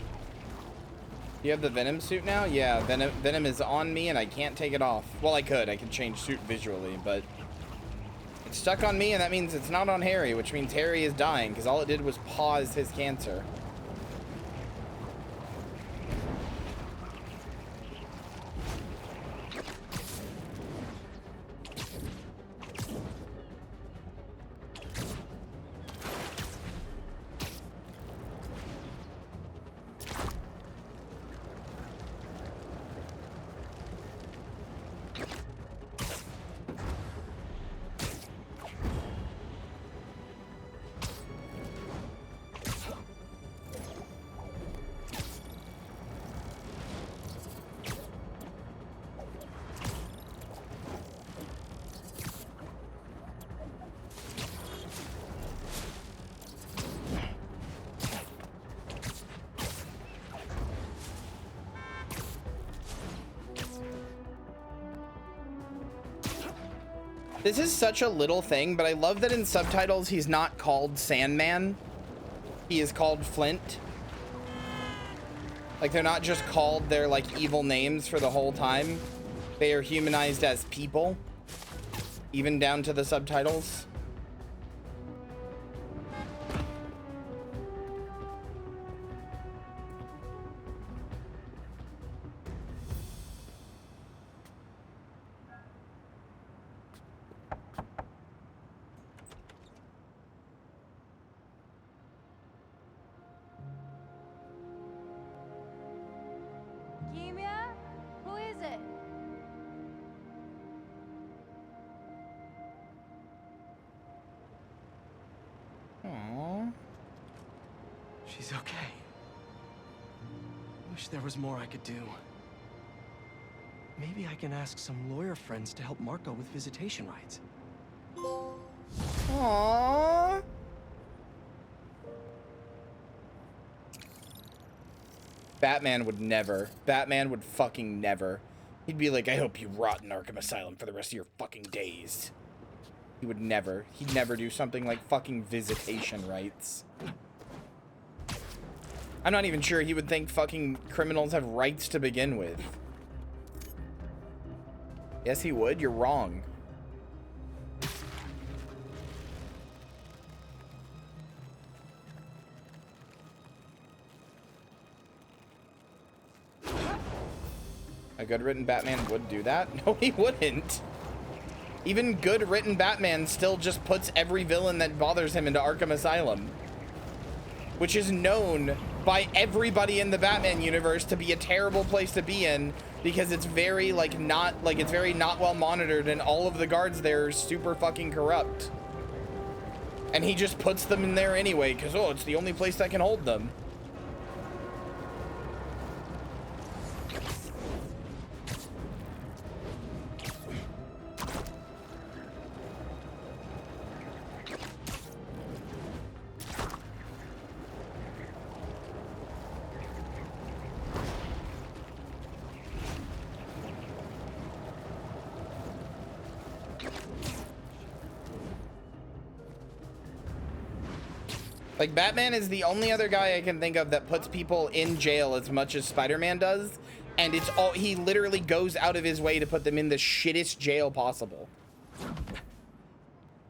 You have the Venom suit now? Yeah, Venom is on me and I can't take it off. Well, I could change suit visually, but it's stuck on me, and that means it's not on Harry, which means Harry is dying because all it did was pause his cancer. This is such a little thing, but I love that in subtitles he's not called Sandman. He is called Flint. Like, they're not just called their like evil names for the whole time. They are humanized as people, even down to the subtitles. Kyria? Who is it? Aww. She's okay. Wish there was more I could do. Maybe I can ask some lawyer friends to help Marco with visitation rights. Aww. Batman would never. Batman would fucking never. He'd be like, I hope you rot in Arkham Asylum for the rest of your fucking days. He would never. He'd never do something like fucking visitation rights. I'm not even sure he would think fucking criminals have rights to begin with. Yes, he would. You're wrong. A good written Batman would do that? No, he wouldn't. Even good written Batman still just puts every villain that bothers him into Arkham Asylum, which is known by everybody in the Batman universe to be a terrible place to be in because it's very not well monitored and all of the guards there are super fucking corrupt. And he just puts them in there anyway because, oh, it's the only place that can hold them. Like, Batman is the only other guy I can think of that puts people in jail as much as Spider-Man does, and it's all, he literally goes out of his way to put them in the shittest jail possible.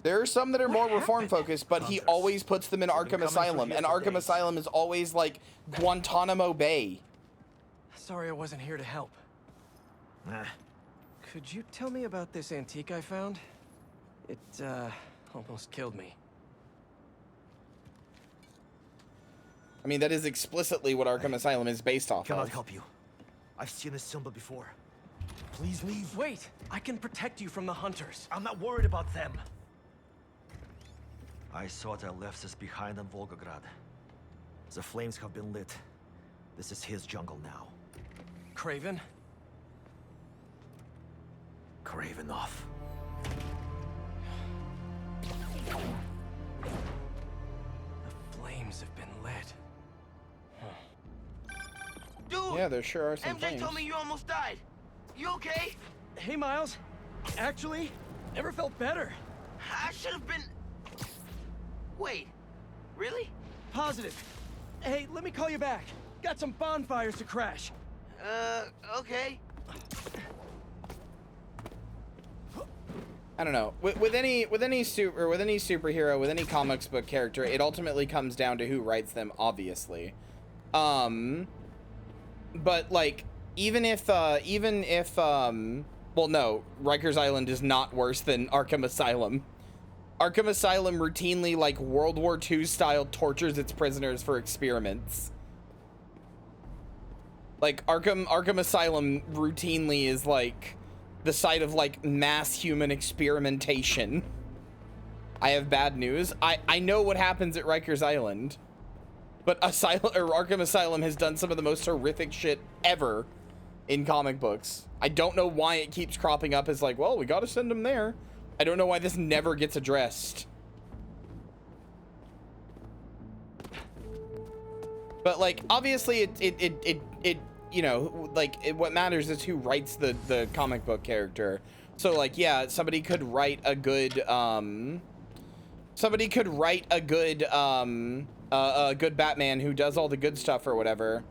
There are some that are more reform focused, but he always puts them in Arkham Asylum, and Arkham Asylum is always like Guantanamo Bay. Sorry I wasn't here to help. Could you tell me about this antique I found? It, almost killed me. I mean, that is explicitly what Arkham Asylum is based off Cannot of. help you. I've seen this symbol before. Please leave. Wait! I can protect you from the hunters. I'm not worried about them. I thought I left this behind in Volgograd. The flames have been lit. This is his jungle now. Craven? Craven off. The flames have been lit. Dude! Yeah, there sure are some MJ flames. told me you almost died. You okay? Hey, Miles. Actually, never felt better. I should have been... Wait, really? Positive. Hey, let me call you back. Got some bonfires to crash. Okay. I don't know. With any superhero, with any comics book character, it ultimately comes down to who writes them, obviously. But like, even if well, no, Rikers Island is not worse than Arkham Asylum. Arkham Asylum routinely, like, World War II style tortures its prisoners for experiments. Like, Arkham Asylum routinely is like the site of like mass human experimentation. I have bad news. I know what happens at Rikers Island, but Arkham Asylum has done some of the most horrific shit ever in comic books. I don't know why it keeps cropping up as like, well, we gotta send them there. I don't know why this never gets addressed. But like, obviously it you know, like, what matters is who writes the comic book character. So like, yeah, somebody could write a good a good Batman who does all the good stuff or whatever.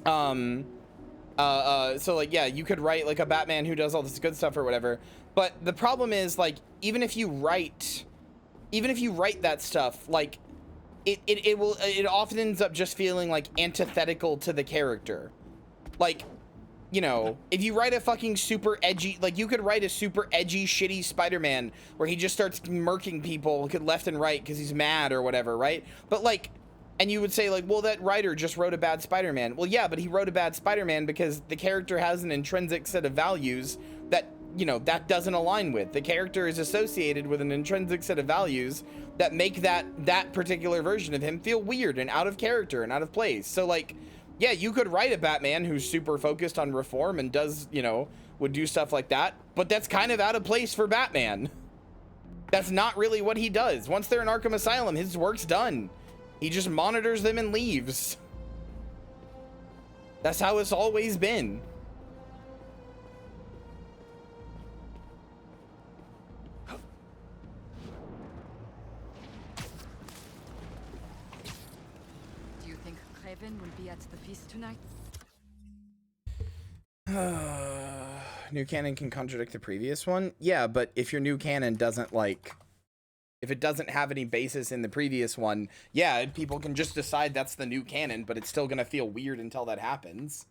So like, yeah, you could write like a Batman who does all this good stuff or whatever. But the problem is, like, even if you write that stuff, like, it often ends up just feeling like antithetical to the character. Like, you know, if you write a fucking super edgy, like, you could write a super edgy, shitty Spider-Man where he just starts murking people left and right because he's mad or whatever, right? But like, and you would say like, well, that writer just wrote a bad Spider-Man. Well, yeah, but he wrote a bad Spider-Man because the character has an intrinsic set of values that, you know, that doesn't align with. The character is associated with an intrinsic set of values that make that particular version of him feel weird and out of character and out of place. So like, yeah, you could write a Batman who's super focused on reform and does, you know, would do stuff like that, but that's kind of out of place for Batman. That's not really what he does. Once they're in Arkham Asylum, his work's done. He just monitors them and leaves. That's how it's always been. Do you think Kraven will be at the feast tonight? New canon can contradict the previous one? Yeah, but if your new canon doesn't, like, if it doesn't have any basis in the previous one, yeah, people can just decide that's the new canon, but it's still gonna feel weird until that happens.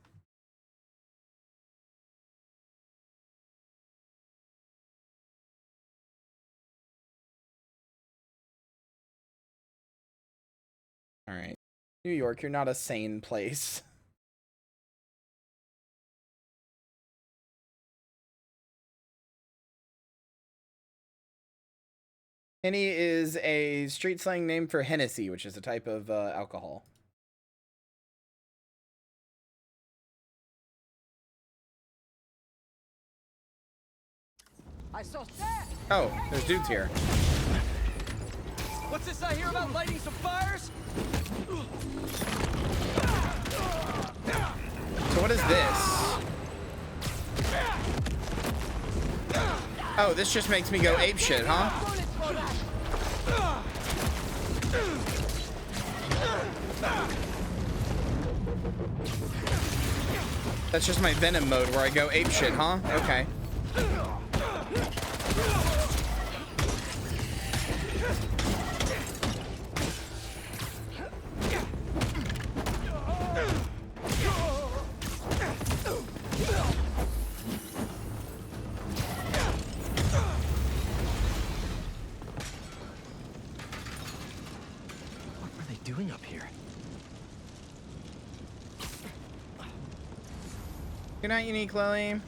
All right. New York, you're not a sane place. Henny is a street slang name for Hennessy, which is a type of alcohol. I saw that. Oh, there's dudes here. What's this I hear about lighting some fires? So what is this? Oh, this just makes me go apeshit, huh? That's just my Venom mode where I go apeshit, huh? Okay. Doing up here? Good night, Unique Lily.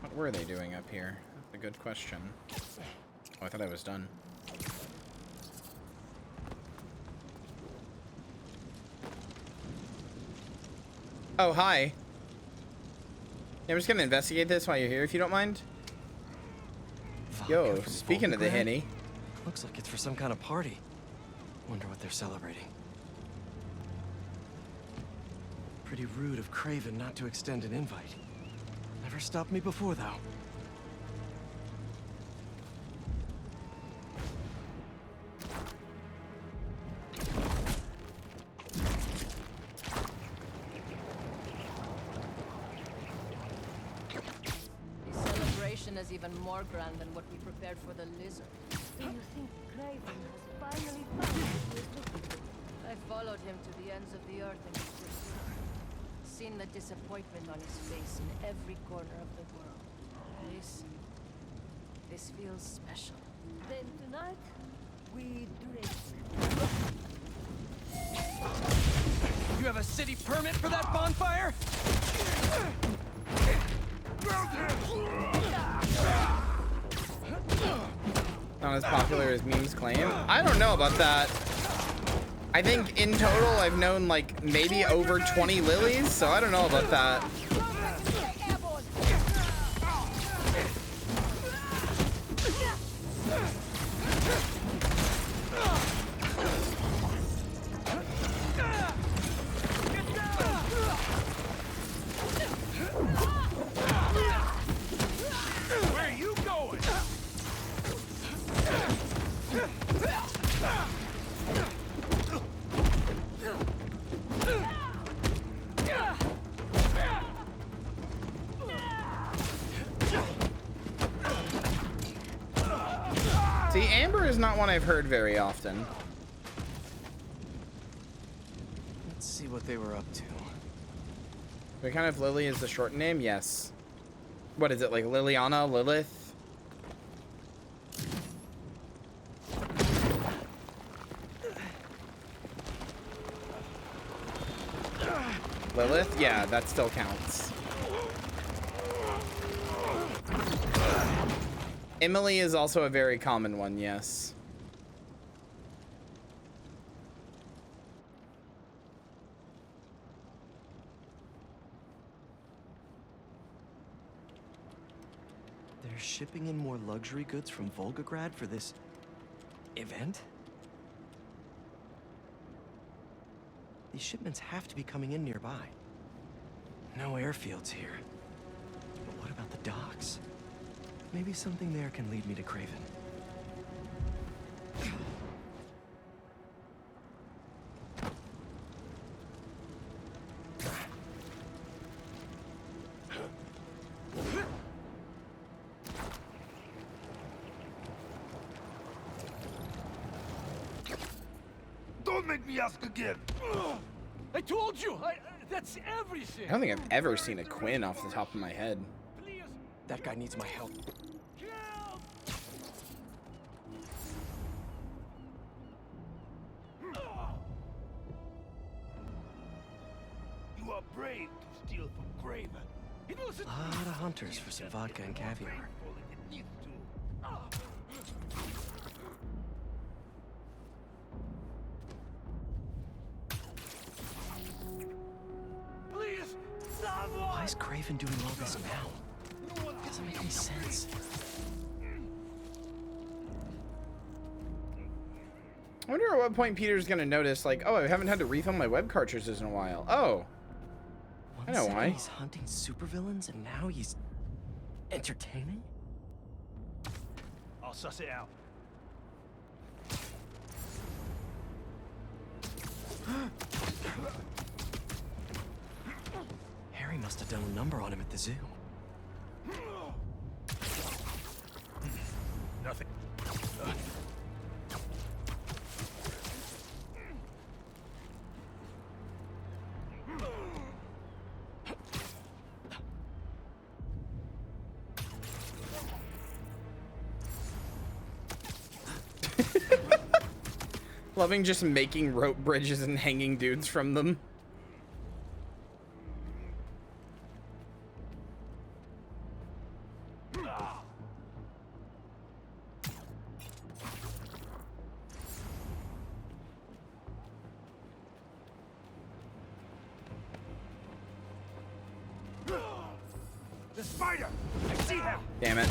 What were they doing up here? That's a good question. Oh, I thought I was done. Oh, hi. Yeah, I'm just gonna investigate this while you're here, if you don't mind. Yo, speaking of the Henny. Looks like it's for some kind of party. Wonder what they're celebrating. Pretty rude of Kraven not to extend an invite. Never stopped me before, though. The celebration is even more grand than what we prepared for the lizard. Do you think Craven has finally found what he was looking for? I followed him to the ends of the earth in his pursuit. Seen the disappointment on his face in every corner of the world. This feels special. Then tonight, we drink. You have a city permit for that bonfire? Not as popular as memes claim. I don't know about that. I think in total I've known like maybe over 20 lilies, so I don't know about that. Where are you going? See, Amber is not one I've heard very often. Let's see what they were up to. What kind of Lily is the short name? Yes. What is it, like Liliana, Lilith? Lilith? Yeah, that still counts. Emily is also a very common one, yes. They're shipping in more luxury goods from Volgograd for this event? These shipments have to be coming in nearby. No airfields here. But what about the docks? Maybe something there can lead me to Craven. Don't make me ask again. I told you! That's everything! I don't think I've ever seen a Quinn off the top of my head. That guy needs my help. You are brave to steal from Craven. It was A lot of hunters for some vodka and caviar. Please, someone! Why is Craven doing all this now? Doesn't make any sense. I wonder at what point Peter's gonna notice, like, oh, I haven't had to refill my web cartridges in a while. Oh. I know why. He's hunting supervillains and now he's entertaining? I'll suss it out. Harry must have done a number on him at the zoo. Nothing. Loving just making rope bridges and hanging dudes from them. The spider! I see him! Damn it.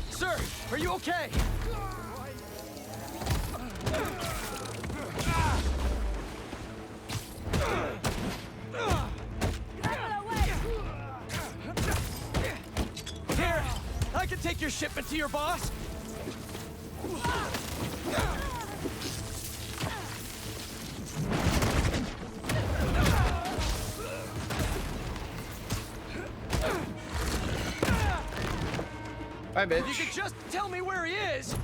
Sir, are you okay? your shipment to your boss? Bye, bitch. You could just tell me where he is.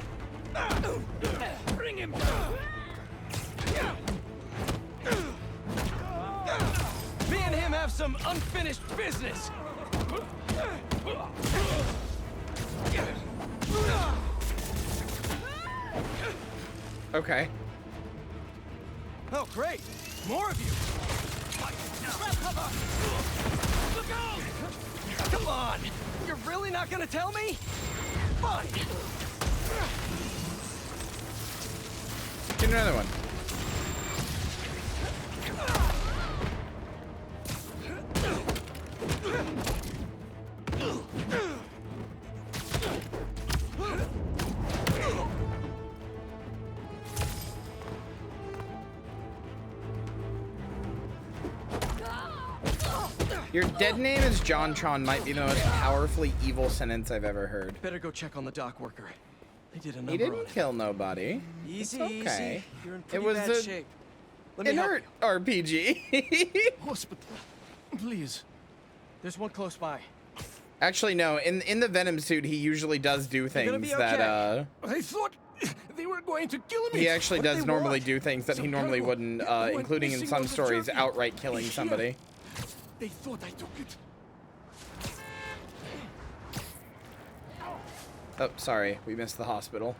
Bring him. Me and him have some unfinished business. Okay. Oh, great. More of you. Look out! Come on. You're really not gonna tell me? Fine. Get another one. Your dead name is JonTron might be the most powerfully evil sentence I've ever heard. Better go check on the dock worker. They did a number He on didn't him. kill nobody. Easy, It's okay. easy. You're in It pretty was bad a shape. Let me help inert RPG. Hospital, please. There's one close by. Actually, no. In the Venom suit, he usually does do You're gonna things be that okay. I thought they were going to kill me. he actually What does they normally want? do things that he normally wouldn't, including in some stories, outright killing somebody. They thought I took it. Oh, sorry, we missed the hospital.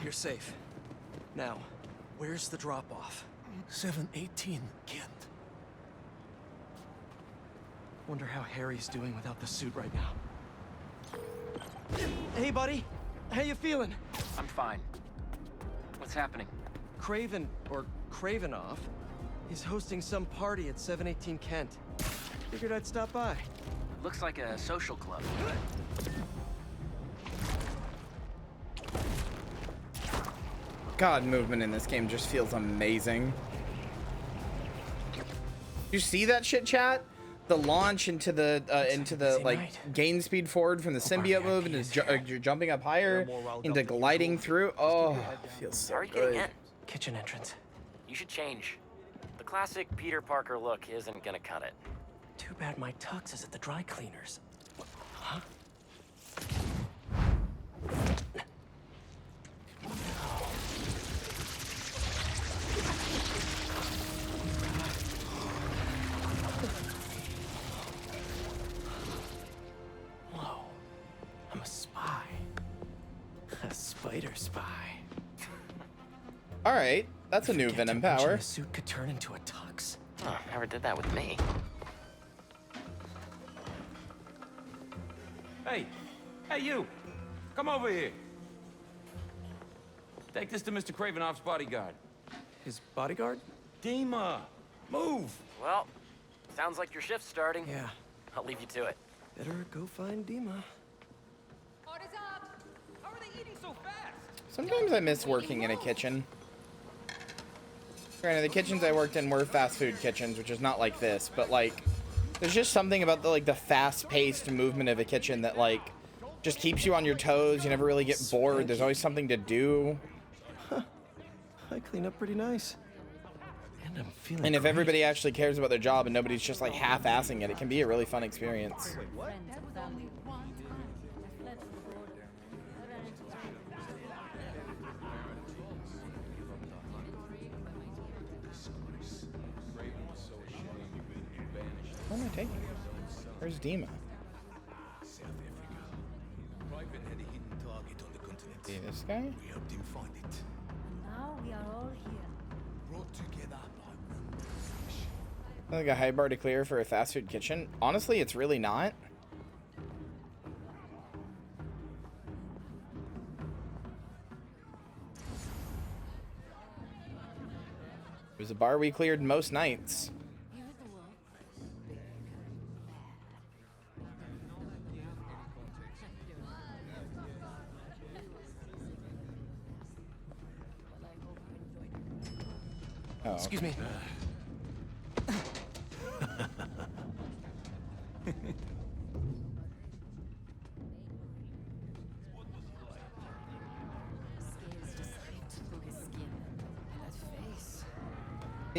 You're safe. Now, where's the drop-off? 718, Kent. Wonder how Harry's doing without the suit right now. Hey, buddy. How you feeling? I'm fine. What's happening? Craven, or Cravenoff, is hosting some party at 718 Kent. Figured I'd stop by. Looks like a social club. God, movement in this game just feels amazing. You see that shit, chat? The launch into the like gain speed forward from the symbiote move into jumping up higher into gliding through. Oh, it feels so How are you getting good. in? Kitchen entrance. You should change. The classic Peter Parker look isn't gonna cut it. Too bad my tux is at the dry cleaners. Huh? Whoa. I'm a spy. A spider spy. All right, that's a new Venom power. The suit could turn into a tux. Oh, never did that with me. Hey, hey you! Come over here. Take this to Mr. Cravenoff's bodyguard. His bodyguard? Dima, move! Well, sounds like your shift's starting. Yeah. I'll leave you to it. Better go find Dima. Order's up! How are they eating so fast? Sometimes I miss working in a kitchen. Granted, the kitchens I worked in were fast food kitchens, which is not like this, but like, there's just something about the fast-paced movement of a kitchen that like just keeps you on your toes. You never really get bored. There's always something to do. Huh. I clean up pretty nice. And I'm feeling And if great. everybody actually cares about their job and nobody's just like half-assing it, it can be a really fun experience. What am I taking? Where's Dima? See this guy? We helped him find it. Now we are all here. Brought together by Like a high bar to clear for a fast food kitchen? Honestly, it's really not. It was a bar we cleared most nights. Oh. Excuse me.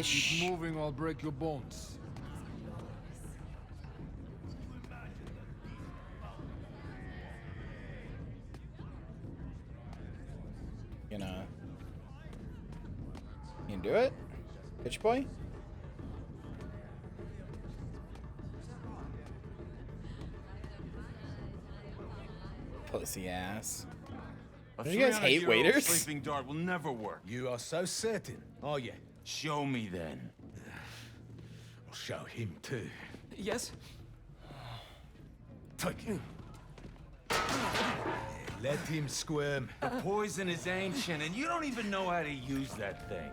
Keep moving, or I'll break your bones. You can do it, bitch boy. Pussy ass. Do you guys hate waiters? Sleeping dart will never work. You are so certain, are you? Show me then. I'll show him too. Yes? Take it. Let him squirm. The poison is ancient, and you don't even know how to use that thing.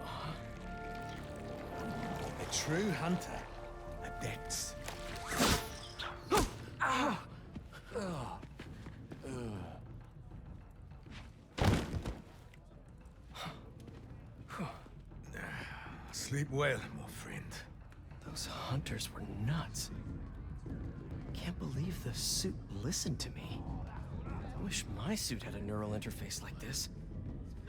A true hunter. A dex. Sleep well, my friend. Those hunters were nuts. Can't believe the suit listened to me. I wish my suit had a neural interface like this.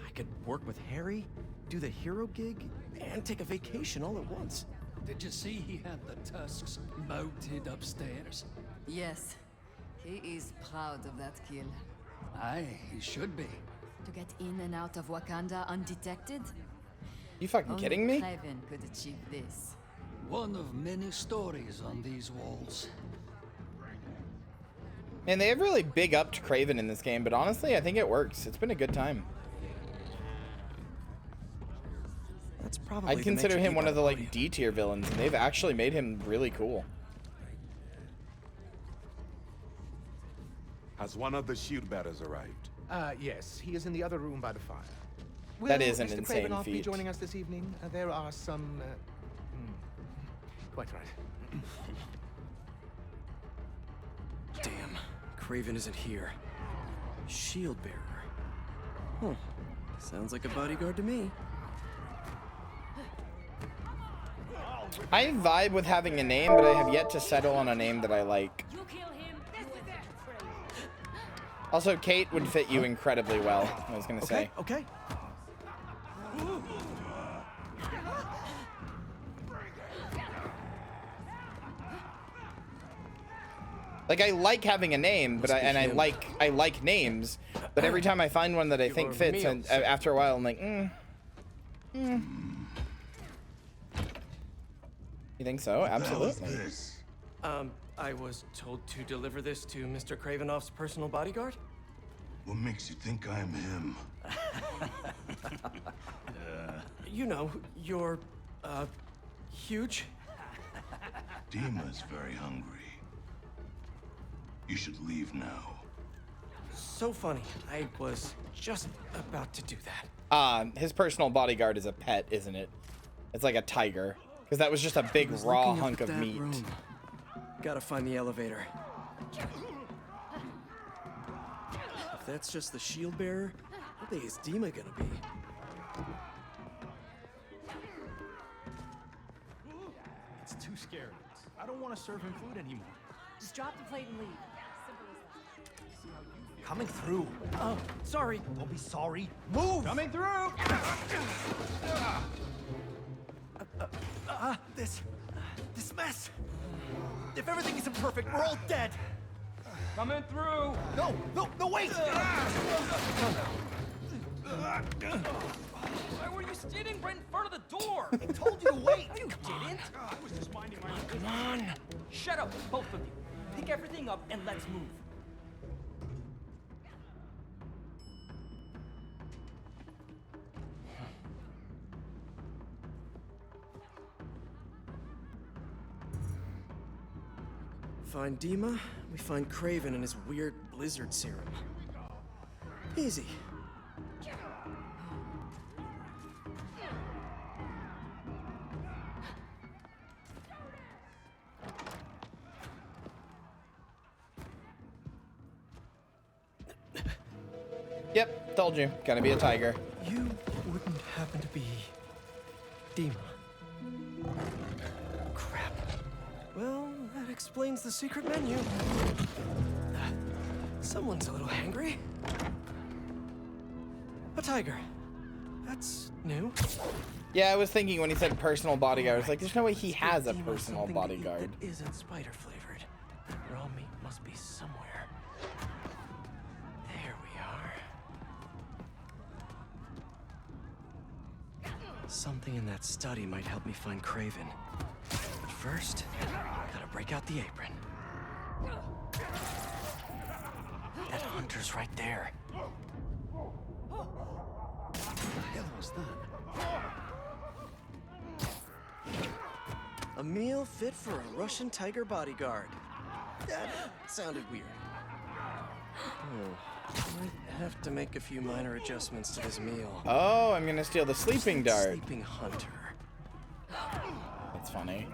I could work with Harry, do the hero gig, and take a vacation all at once. Did you see he had the tusks mounted upstairs? Yes, he is proud of that kill. Aye, he should be. To get in and out of Wakanda undetected? You fucking Only kidding me? Craven could achieve this. One of many stories on these walls. Man, they have really big up to Craven in this game, but honestly, I think it works. It's been a good time. That's probably I'd consider him one of the like D tier villains, and they've actually made him really cool. Has one of the shield bearers arrived? Yes, he is in the other room by the fire. That is an Mr. insane Kravinoff be feat. joining us this evening? There are some... Quite right. Damn, Craven isn't here. Shield bearer. Huh. Sounds like a bodyguard to me. I vibe with having a name, but I have yet to settle on a name that I like. Also, Kate would fit you incredibly well, I was gonna say. Okay. Like, I like having a name, but I like names, but every time I find one that I think fits, and after a while I'm like, You think so? Absolutely. I was told to deliver this to Mr. Kravinoff's personal bodyguard. What makes you think I'm him? You know, you're, huge. Dima's very hungry. You should leave now. So funny. I was just about to do that. His personal bodyguard is a pet, isn't it? It's like a tiger. Because that was just a big raw hunk of meat. Gotta find the elevator. If that's just the shield bearer, what big is Dima gonna be? It's too scary. I don't want to serve him food anymore. Just drop the plate and leave. Coming through. Oh, sorry. Don't be sorry. Move! Coming through! This mess. If everything isn't perfect, we're all dead. Coming through! No, wait! Why were you standing right in front of the door? I told you to wait! You didn't! I was just minding my own business. Come on. Shut up, both of you. Pick everything up and let's move. Find Dima, we find Craven and his weird blizzard serum. Easy. Yep, told you. Gotta be a tiger. You wouldn't happen to be Dima? explains the secret menu. Someone's a little hangry. A tiger. That's new. Yeah, I was thinking when he said personal bodyguard, I was like, there's no way he has a Demon personal something to eat bodyguard. that isn't spider flavored. Raw meat must be somewhere. There we are. Something in that study might help me find Craven. But first, gotta break out the apron. That hunter's right there. What the hell was that? A meal fit for a Russian tiger bodyguard. That sounded weird. Might have to make a few minor adjustments to this meal. Oh, I'm gonna steal the sleeping dart. Sleeping hunter. That's funny.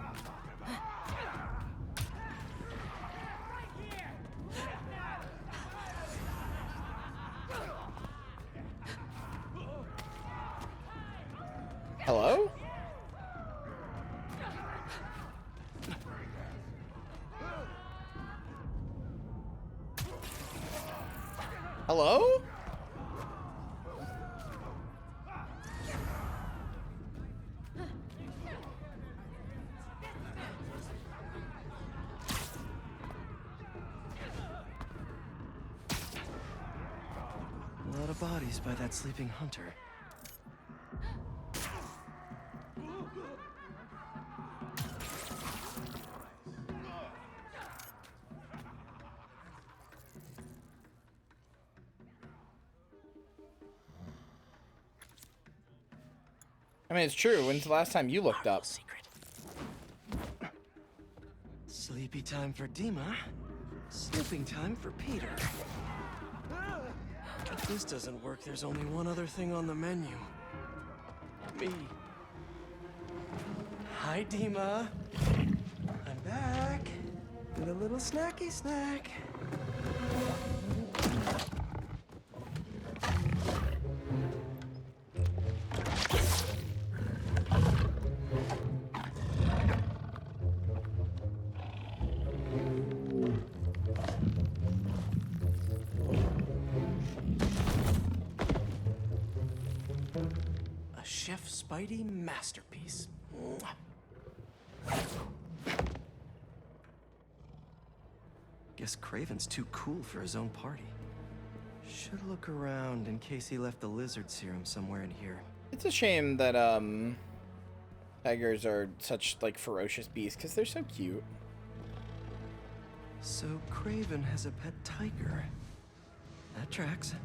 Hello? Hello? A lot of bodies by that sleeping hunter. I mean, it's true. When's the last time you looked up? Sleepy time for Dima. Sleeping time for Peter. If this doesn't work, there's only one other thing on the menu. Me. Hi, Dima. I'm back. With a little snacky snack. Chef Spidey masterpiece. Guess Craven's too cool for his own party. Should look around in case he left the lizard serum somewhere in here. It's a shame that tigers are such like ferocious beasts because they're so cute. So Craven has a pet tiger. That tracks.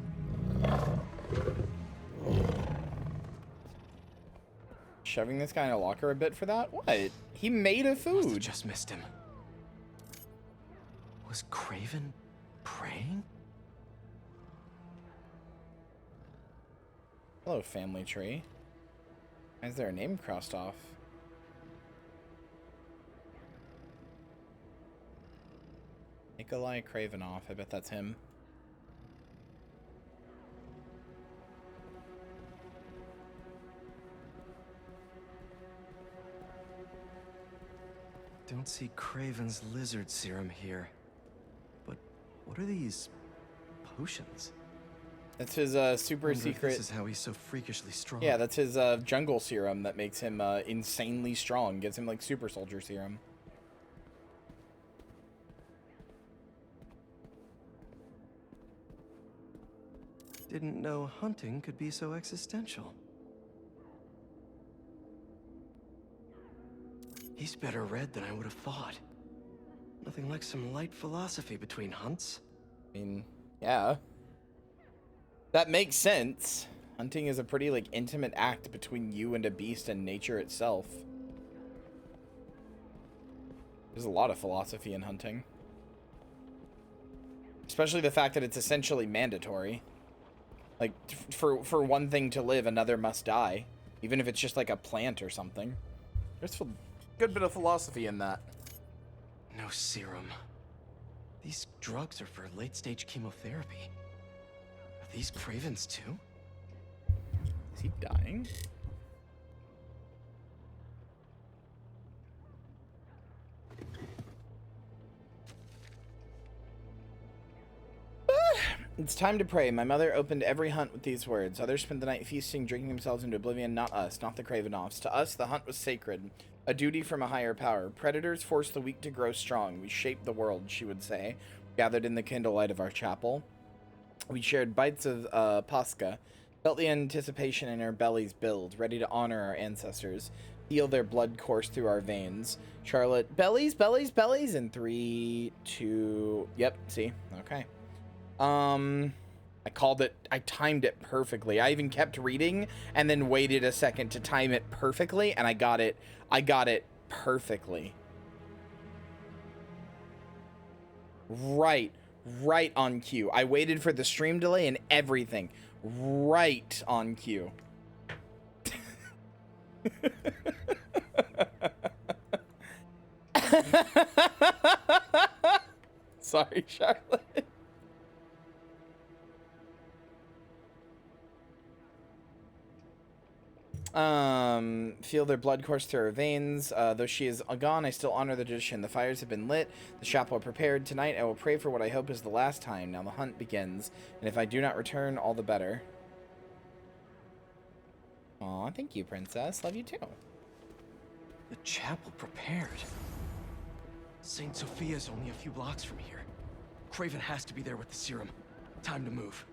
Shoving this guy in a locker a bit for that? What? He made a food. Just missed him. Was Craven praying? Hello, family tree. Why is there a name crossed off? Nikolai Kravinoff. I bet that's him. Don't see Craven's lizard serum here. But what are these potions? That's his super secret. This is how he's so freakishly strong. Yeah, that's his jungle serum that makes him insanely strong. Gives him like super soldier serum. Didn't know hunting could be so existential. He's better read than I would have thought. Nothing like some light philosophy between hunts. I mean, yeah. That makes sense. Hunting is a pretty, like, intimate act between you and a beast and nature itself. There's a lot of philosophy in hunting. Especially the fact that it's essentially mandatory. Like, for one thing to live, another must die. Even if it's just, like, a plant or something. There's a good bit of philosophy in that. No serum. These drugs are for late-stage chemotherapy. Are these Cravens too? Is he dying? It's time to pray. My mother opened every hunt with these words. Others spent the night feasting, drinking themselves into oblivion. Not us, not the Kravenoffs. To us, the hunt was sacred, a duty from a higher power. Predators force the weak to grow strong. We shape the world, she would say, gathered in the candlelight of our chapel. We shared bites of pasca, felt the anticipation in our bellies build, ready to honor our ancestors, feel their blood course through our veins. Charlotte, bellies, bellies, bellies, in 3, 2, yep, see, okay. I called it, I timed it perfectly. I even kept reading and then waited a second to time it perfectly, and I got it perfectly. Right on cue. I waited for the stream delay and everything. Right on cue. Sorry, Charlotte. Feel their blood course through her veins. Though she is gone, I still honor the tradition. The fires have been lit, the chapel are prepared. Tonight I will pray for what I hope is the last time. Now the hunt begins, and if I do not return, all the better. Aw, thank you, princess. Love you too. The chapel prepared. St. Sophia's only a few blocks from here. Craven has to be there with the serum. Time to move.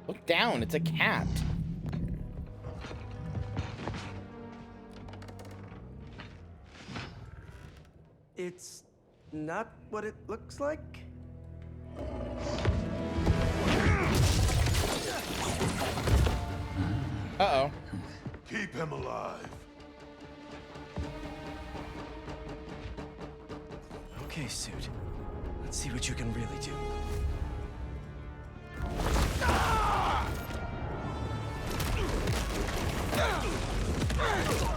Look down, it's a cat. It's not what it looks like. Uh-oh. Keep him alive. Okay, Suit. Let's see what you can really do.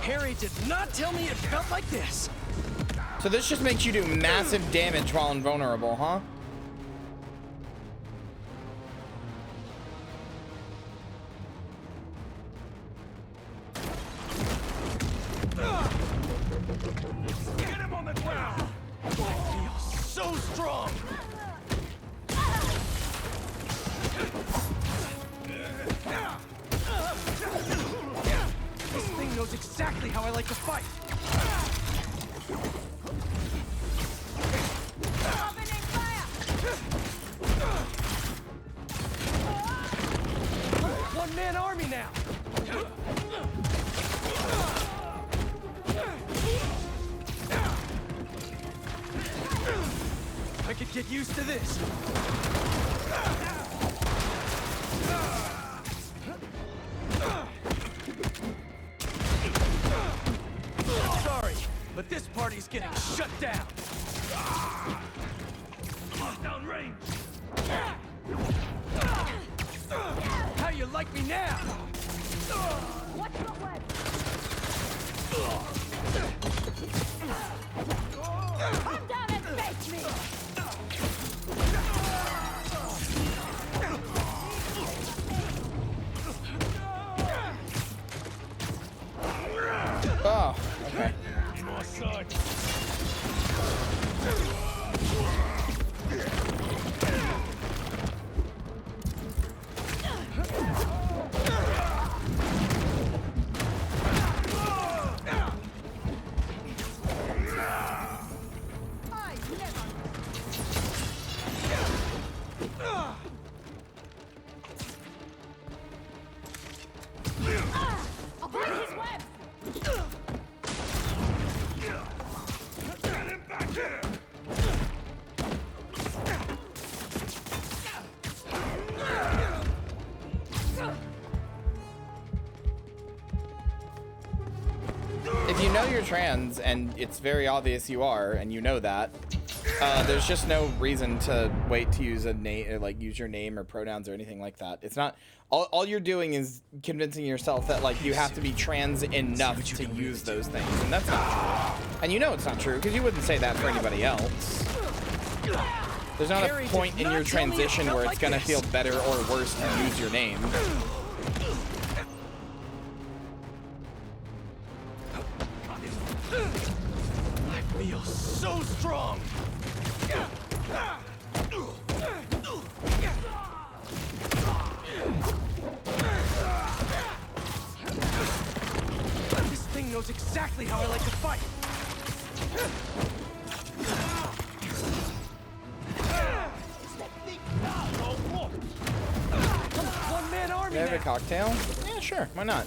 Harry did not tell me it felt like this. So this just makes you do massive damage while invulnerable, huh? Get him on the ground. I feel so strong. This thing knows exactly how I like to fight. One-man army now. I could get used to this. Sorry, but this party's getting shut down. Down range. How you like me now? Watch the web. Come down and face me. Oh, okay. More sword. Avoid his web. Get him back here. If you know you're trans, and it's very obvious you are, and you know that, There's just no reason to wait to use a name or like use your name or pronouns or anything like that. It's not all you're doing is convincing yourself that like you have to be trans enough to use those things, and that's not true. And you know it's not true because you wouldn't say that for anybody else. There's not a point in your transition where it's gonna feel better or worse to use your name. I feel so strong. This thing knows exactly how I like to fight. One-man army. You have a cocktail? Yeah, sure. Why not?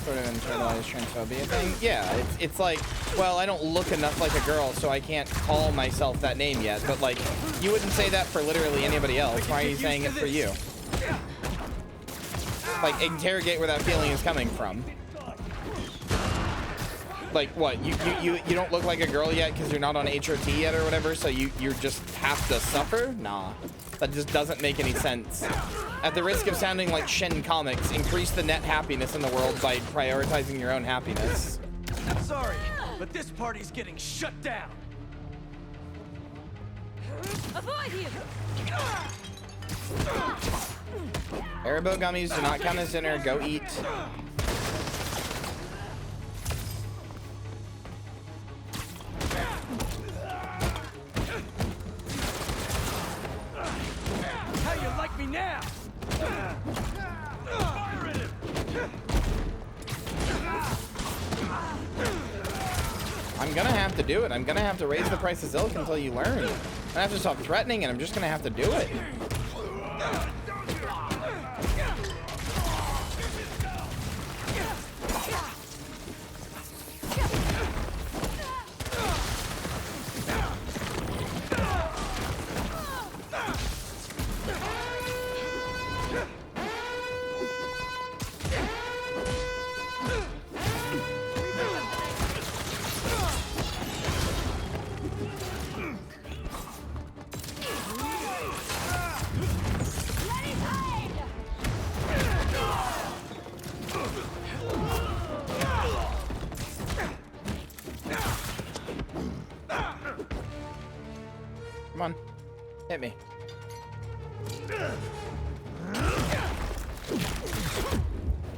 Sort of internalized transphobia thing. Yeah, it's like, well, I don't look enough like a girl, so I can't call myself that name yet. But like, you wouldn't say that for literally anybody else. Why are you saying it for you? Like, interrogate where that feeling is coming from. Like, what? You don't look like a girl yet because you're not on HRT yet or whatever, so you just have to suffer? Nah, that just doesn't make any sense. At the risk of sounding like Shin Comics, increase the net happiness in the world by prioritizing your own happiness. Sorry, but this party's getting shut down. Avoid him! Haribo gummies do not count as dinner. Go eat. How you like me now? Fire at him! I'm gonna have to do it. I'm gonna have to raise the price of Zilk until you learn. I have to stop threatening, and I'm just gonna have to do it. Come on. Hit me.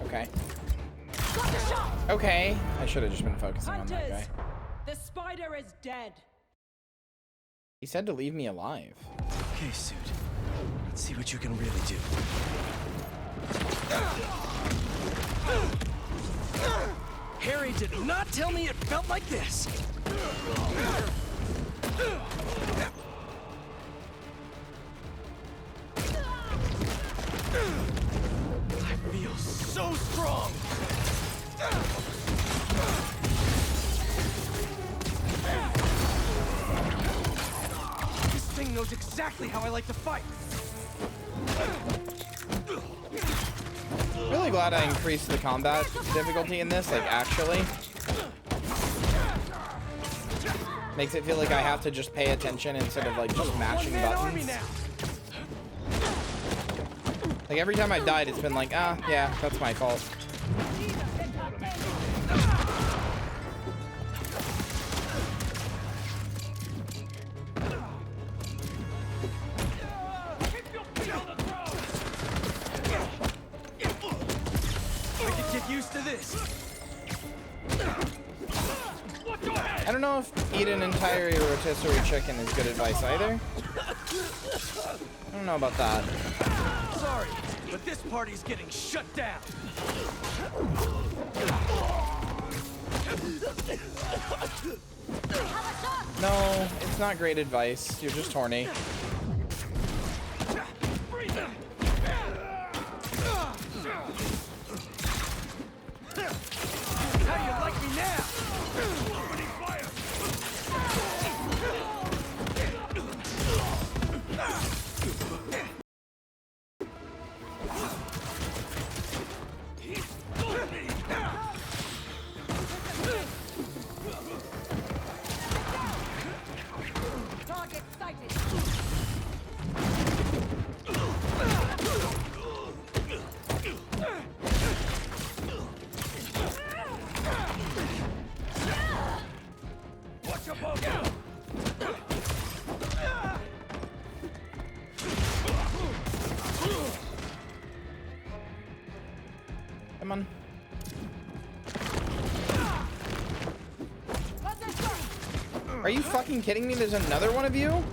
Okay. Okay. I should have just been focusing on that guy. The spider is dead. He said to leave me alive. Okay, Suit. Let's see what you can really do. Harry did not tell me it felt like this. I feel so strong. This thing knows exactly how I like to fight. Really glad I increased the combat difficulty in this, like actually. Makes it feel like I have to just pay attention instead of like just mashing buttons. Like every time I died, it's been like, ah, yeah, that's my fault. I could get used to this. I don't know if eat an entire rotisserie chicken is good advice either. I don't know about that. Sorry, but this party's getting shut down. No, it's not great advice. You're just horny. How you like me now? Opening fire! you fucking kidding me? There's another one of you?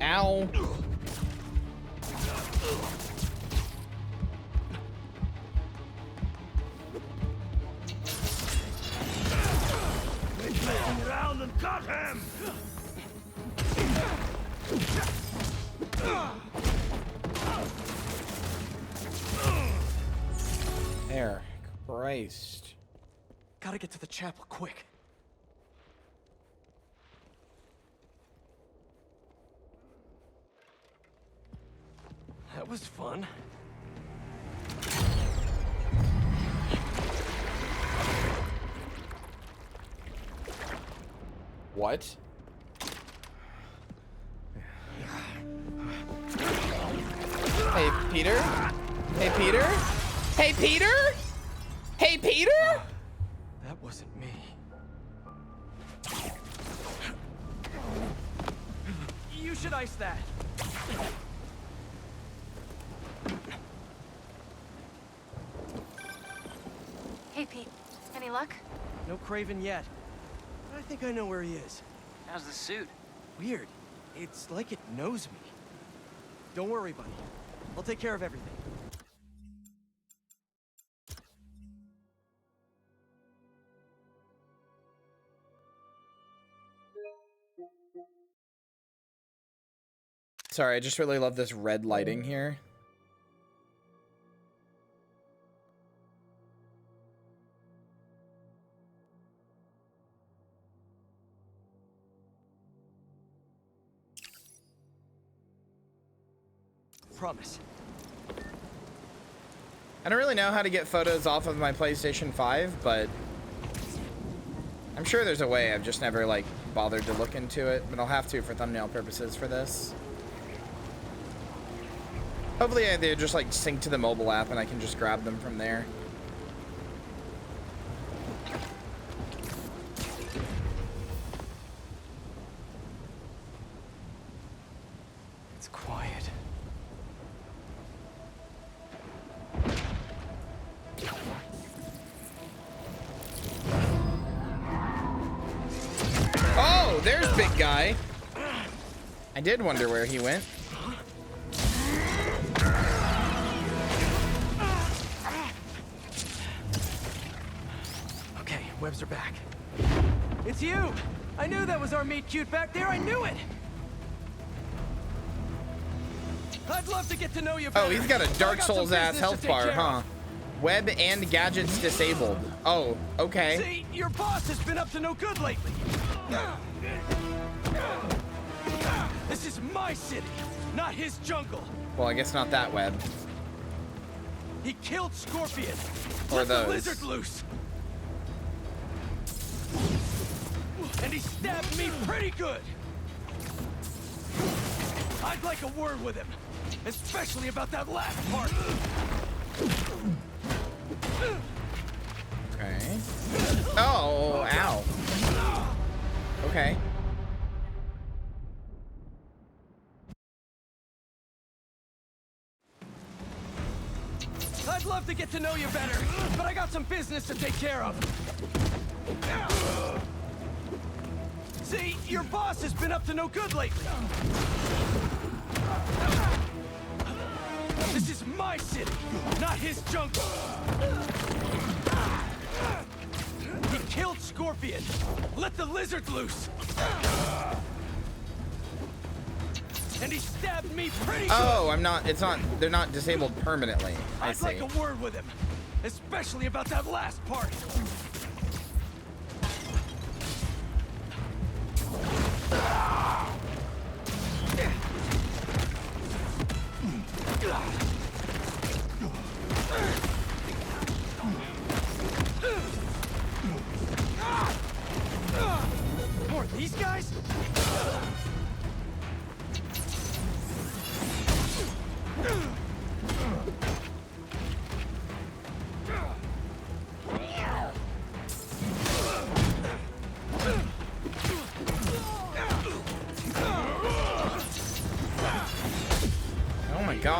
Ow. Around and cut him! There. Christ. Gotta get to the chapel quick. That was fun. What? Hey, Peter? Hey, Peter? Hey, Peter? Hey, Peter? That wasn't me. You should ice that. Hey, Pete. Any luck? No Craven yet. But I think I know where he is. How's the suit? Weird. It's like it knows me. Don't worry, buddy. I'll take care of everything. Sorry, I just really love this red lighting here. Promise. I don't really know how to get photos off of my PlayStation 5, but I'm sure there's a way. I've just never, like, bothered to look into it, but I'll have to for thumbnail purposes for this. Hopefully they just, like, sync to the mobile app and I can just grab them from there. It's quiet. Oh, there's big guy. I did wonder where he went. Okay, webs are back. It's you! I knew that was our meet cute back there. I knew it! I'd love to get to know you better. Oh, he's got a Dark Souls ass health bar, huh? Web and gadgets disabled. Oh, okay. See, your boss has been up to no good lately. This is my city, not his jungle. Well, I guess not that Web. He killed Scorpion. Or Let the those. lizard loose. And he stabbed me pretty good. I'd like a word with him, especially about that last part. Okay. Oh, ow. Okay. I'd love to get to know you better, but I got some business to take care of. See, your boss has been up to no good lately. This is my city, not his jungle. He killed Scorpion. Let the lizard loose. And he stabbed me pretty good. Oh, I'm not, it's not, they're not disabled permanently. I see. I'd like a word with him, especially about that last part. More of these guys?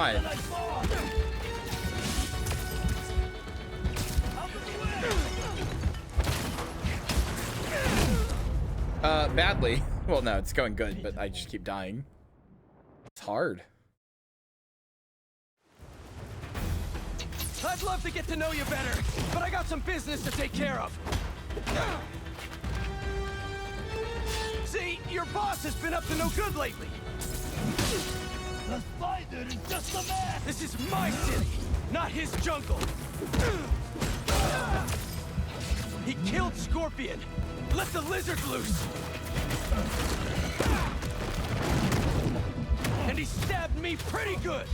god. Badly. Well, no, it's going good, but I just keep dying. It's hard. I'd love to get to know you better, but I got some business to take care of. See, your boss has been up to no good lately. The spider is just a man! This is my city, not his jungle. He killed Scorpion. Let the lizard loose. And he stabbed me pretty good.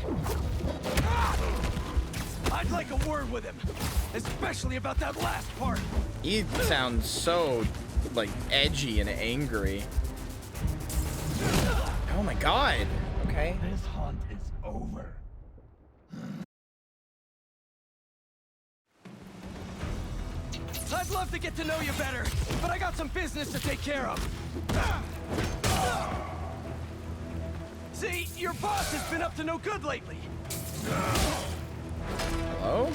I'd like a word with him, especially about that last part. He sounds so, like, edgy and angry. Oh my god. Okay. This hunt is over. I'd love to get to know you better, but I got some business to take care of. See, your boss has been up to no good lately. Hello?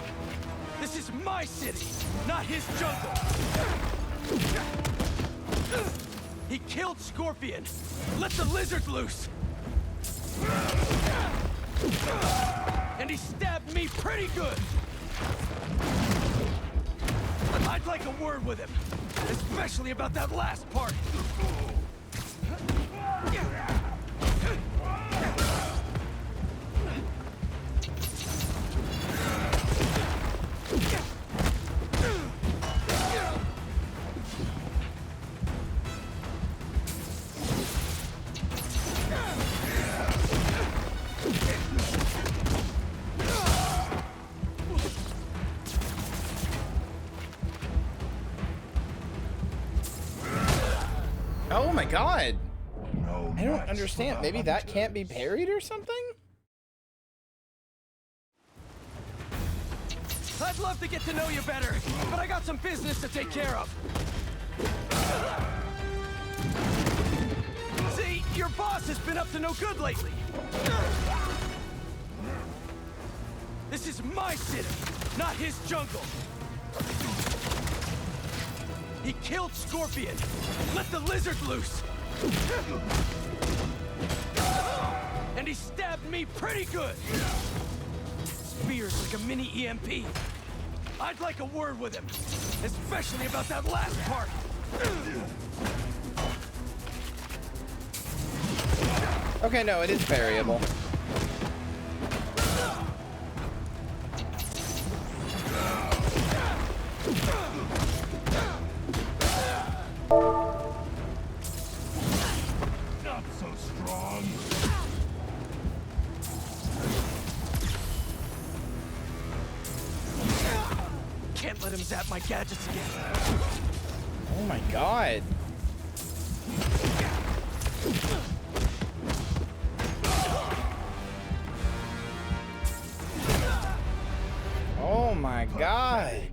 This is my city, not his jungle. He killed Scorpion. Let the lizard loose. And he stabbed me pretty good. I'd like a word with him, especially about that last part. Oh my god. I don't understand. Maybe that can't be parried or something? I'd love to get to know you better, but I got some business to take care of. See, your boss has been up to no good lately. This is my city, not his jungle. He killed Scorpion. Let the lizard loose. And he stabbed me pretty good. Spears like a mini EMP. I'd like a word with him, especially about that last part. Okay, no, it is variable. Not so strong. Can't let him zap my gadgets again. Oh my god. Oh my god.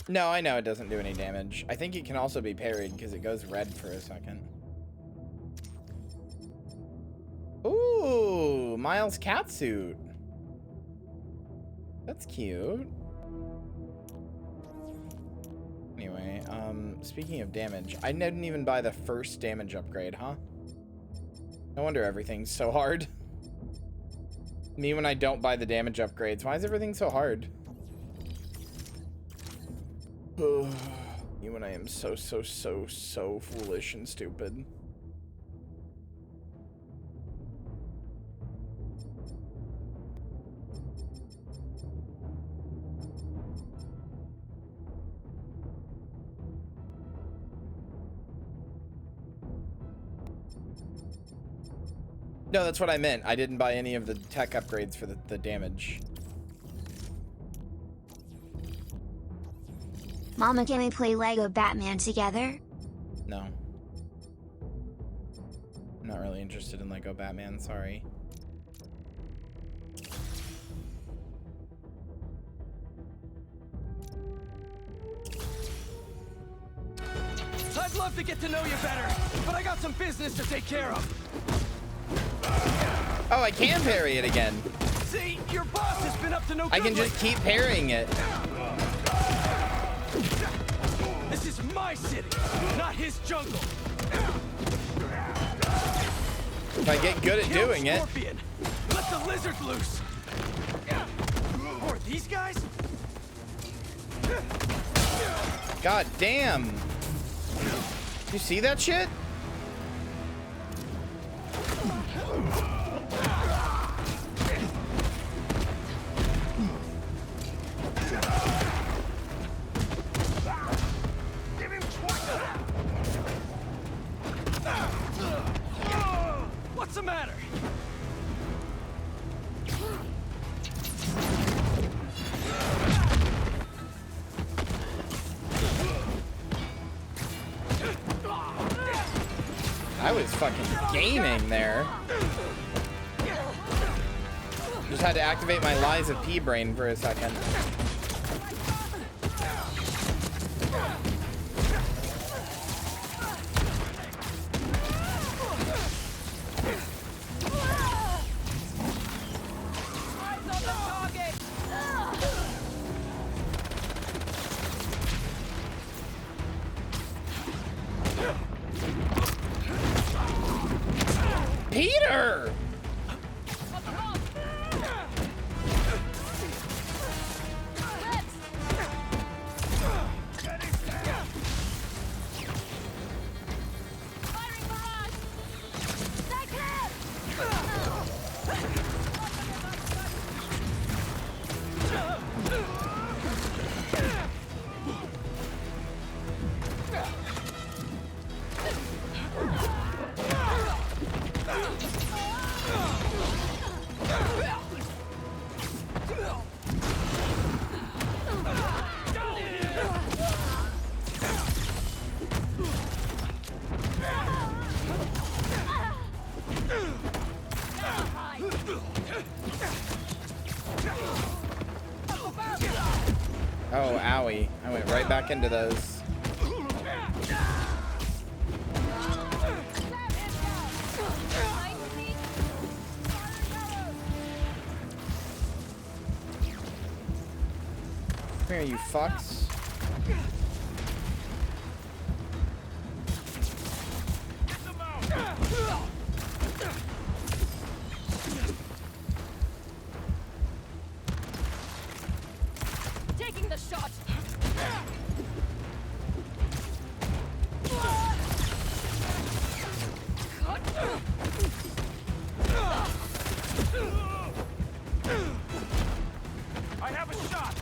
No, I know it doesn't do any damage. I think it can also be parried because it goes red for a second. Ooh, Miles' catsuit. That's cute. Anyway, speaking of damage, I didn't even buy the first damage upgrade, huh? No wonder everything's so hard. Me when I don't buy the damage upgrades. Why is everything so hard? Me when I am so foolish and stupid. No, that's what I meant. I didn't buy any of the tech upgrades for the damage. Mama, can we play Lego Batman together? No. I'm not really interested in Lego Batman, sorry. I'd love love to get to know you better, but I got some business to take care of. Oh, I can parry it again. See, your boss has been up to no good. I can just keep parrying it. This is my city, not his jungle. If I get good at doing it. Let the lizards loose. Or these guys? God damn. You see that shit? What's the matter? I was fucking gaming there. Just had to activate my Liza P brain for a second. Peter! Oh, owie. I went right back into those. Come here, you fucks. Taking the shot. I have a shot.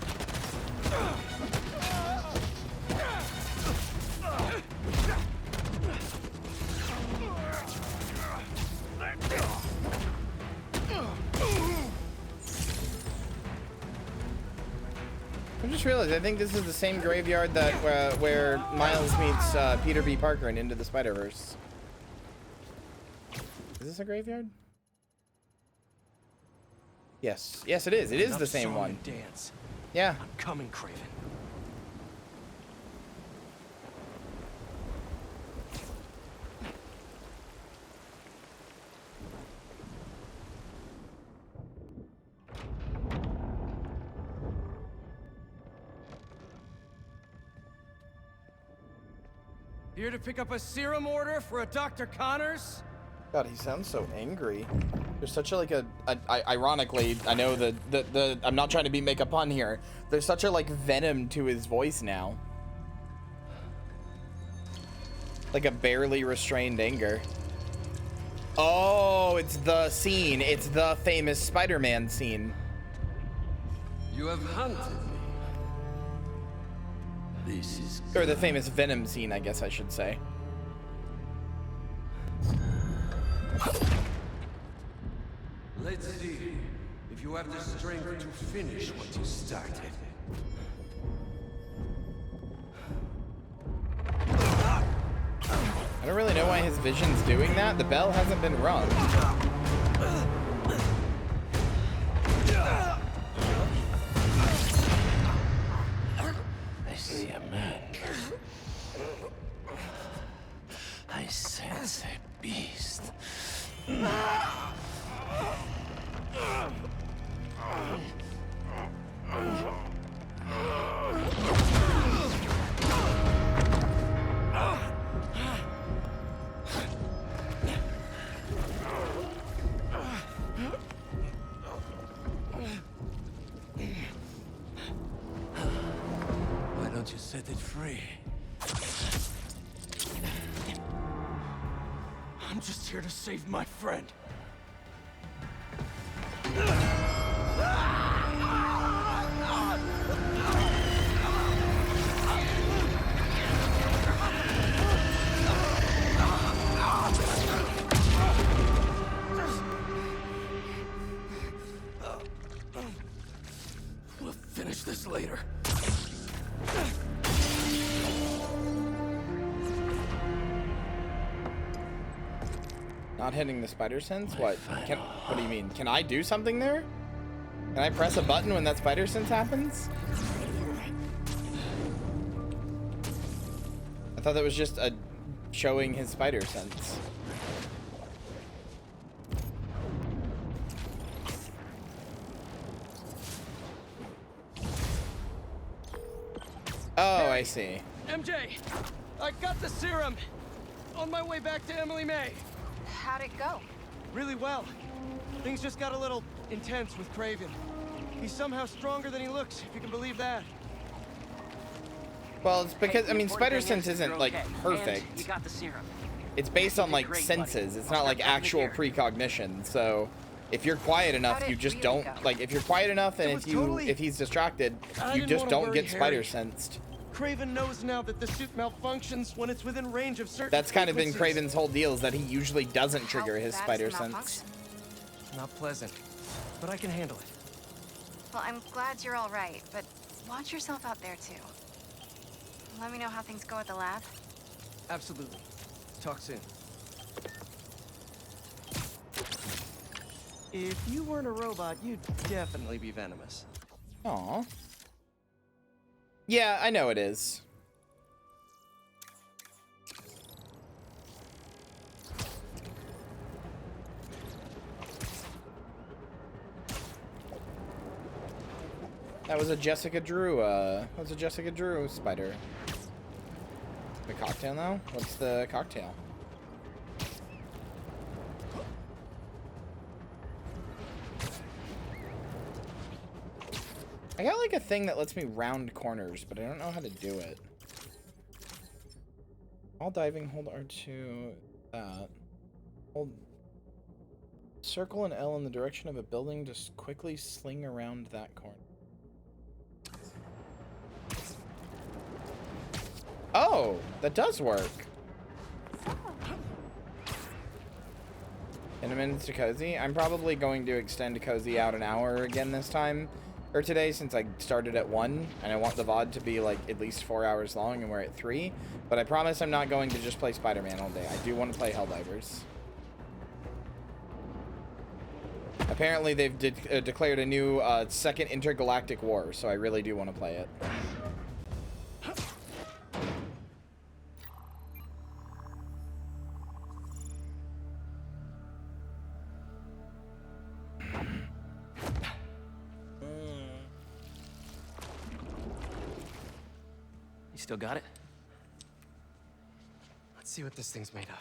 I just realized I think this is the same graveyard that where Miles meets Peter B. Parker in Into the Spider-Verse. Is this a graveyard? Yes. Yes, it is. It is the same one. Dance. Yeah. I'm coming, Craven. Here to pick up a serum order for a Dr. Connors? God, he sounds so angry. There's such a ironically, I know the I'm not trying to make a pun here. There's such a like venom to his voice now. Like a barely restrained anger. Oh, it's the scene. It's the famous Spider-Man scene. You have hunted me. This is Or the famous Venom scene, I guess I should say. Let's see if you have the strength to finish what you started. I don't really know why his vision's doing that. The bell hasn't been rung. I see a man. That's a beast. Why don't you set it free? I'm just here to save my friend. We'll finish this later. Not hitting the spider sense? What? What do you mean? Can I do something there? Can I press a button when that spider sense happens? I thought that was just a showing his spider sense. Oh, I see. MJ, I got the serum. On my way back to Emily May. How'd it go? Really well. Things just got a little intense with Craven. He's somehow stronger than he looks, if you can believe that. Well, it's because, I mean, spider sense isn't, like, perfect. You got the serum. It's based on, like, senses. It's not, like, actual precognition. So, if you're quiet enough, you just don't, like, if you're quiet enough and if he's distracted, you just don't get spider sensed. Craven knows now that the suit malfunctions when it's within range of certain That's kind of been frequencies. Craven's whole deal, is that he usually doesn't trigger his spider sense. Not pleasant, but I can handle it. Well, I'm glad you're all right, but watch yourself out there too. Let me know how things go at the lab. Absolutely. Talk soon. If you weren't a robot, you'd definitely be venomous. Aw. Yeah, I know it is. That was a Jessica Drew, spider. The cocktail now? What's the cocktail? I got like a thing that lets me round corners, but I don't know how to do it. While diving, hold R2, that. Hold circle and L in the direction of a building, just quickly sling around that corner. Oh, that does work. 10 minutes to cozy. I'm probably going to extend cozy out an hour again this time. Or today, since I started at 1, and I want the VOD to be like at least 4 hours long, and we're at 3. But I promise I'm not going to just play Spider-Man all day. I do want to play Helldivers. Apparently, they've declared a new second intergalactic war, so I really do want to play it. Still got it? Let's see what this thing's made of.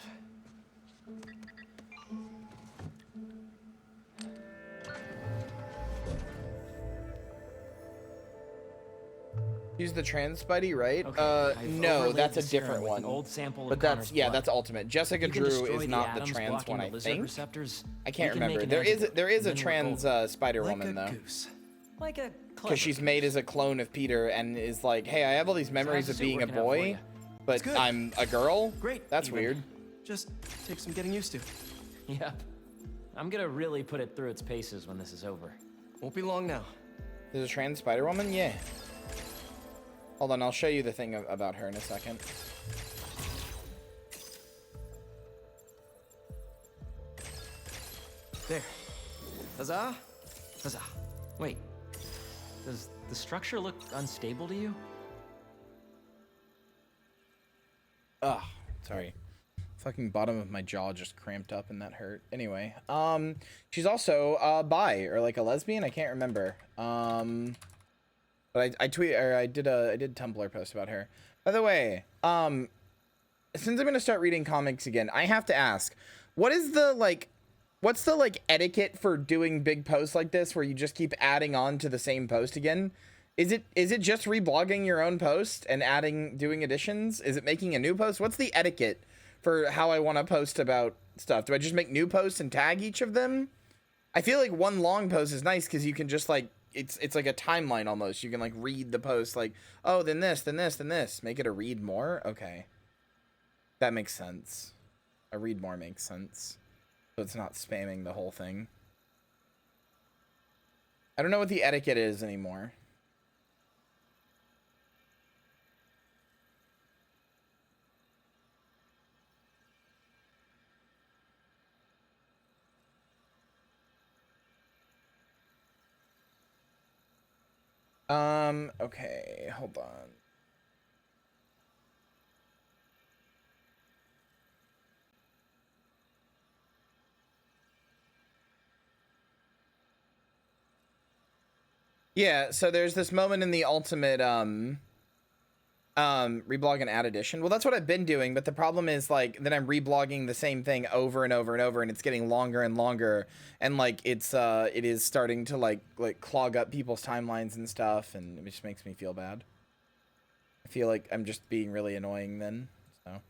Use the trans Spidey, right? Okay, no, that's a different one. An old sample but of that's Connor's yeah, blood. that's Ultimate. Jessica You can Drew destroy is the not the atoms trans blocking one, the I lizard think. receptors. I can't We can make remember. an antidote, There is a and then trans we're Spider like Woman a though. goose. Like a Because she's made as a clone of Peter and is like, hey, I have all these memories of being a boy, but I'm a girl. Great. That's even. weird. Just takes some getting used to. Yep. I'm gonna really put it through its paces when this is over. Won't be long now. There's a trans Spider Woman? Yeah. Hold on, I'll show you the thing about her in a second. There. Huzzah! Huzzah. Wait. Does the structure look unstable to you? Ugh, sorry. Fucking bottom of my jaw just cramped up and that hurt. Anyway, she's also bi or like a lesbian. I can't remember. But I tweet or I did a Tumblr post about her. By the way, since I'm gonna start reading comics again, I have to ask, what's the etiquette for doing big posts like this where you just keep adding on to the same post again? Is it just reblogging your own post and doing additions? Is it making a new post? What's the etiquette for how I want to post about stuff? Do I just make new posts and tag each of them? I feel like one long post is nice because you can just like, it's like a timeline almost. You can like read the post like, oh, then this, then this, then this. Make it a read more? Okay. That makes sense. A read more makes sense. So it's not spamming the whole thing. I don't know what the etiquette is anymore. Okay, hold on. Yeah, so there's this moment in the ultimate reblog and add edition. Well, that's what I've been doing, but the problem is like then I'm reblogging the same thing over and over and over, and it's getting longer and longer, and like it is starting to like clog up people's timelines and stuff, and it just makes me feel bad. I feel like I'm just being really annoying then. So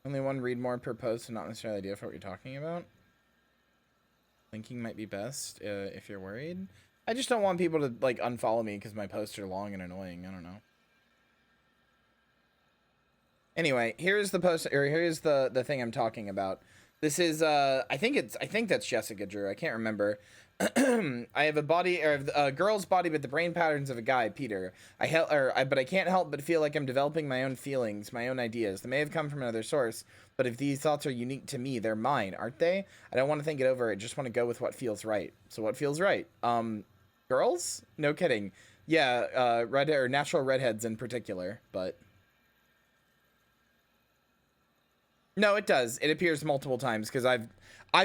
only one read more per post and not necessarily idea for what you're talking about. Linking might be best if you're worried. I just don't want people to like unfollow me because my posts are long and annoying. I don't know. Anyway, here's the post, or here's the thing I'm talking about. This is I think that's Jessica Drew. I can't remember. I have a body, or a girl's body, but the brain patterns of a guy, Peter. But I can't help but feel like I'm developing my own feelings, my own ideas. They may have come from another source, but if these thoughts are unique to me, they're mine, aren't they? I don't want to think it over. I just want to go with what feels right. So what feels right? Girls? No kidding. Yeah, red or natural redheads in particular, but no, it does. It appears multiple times because I've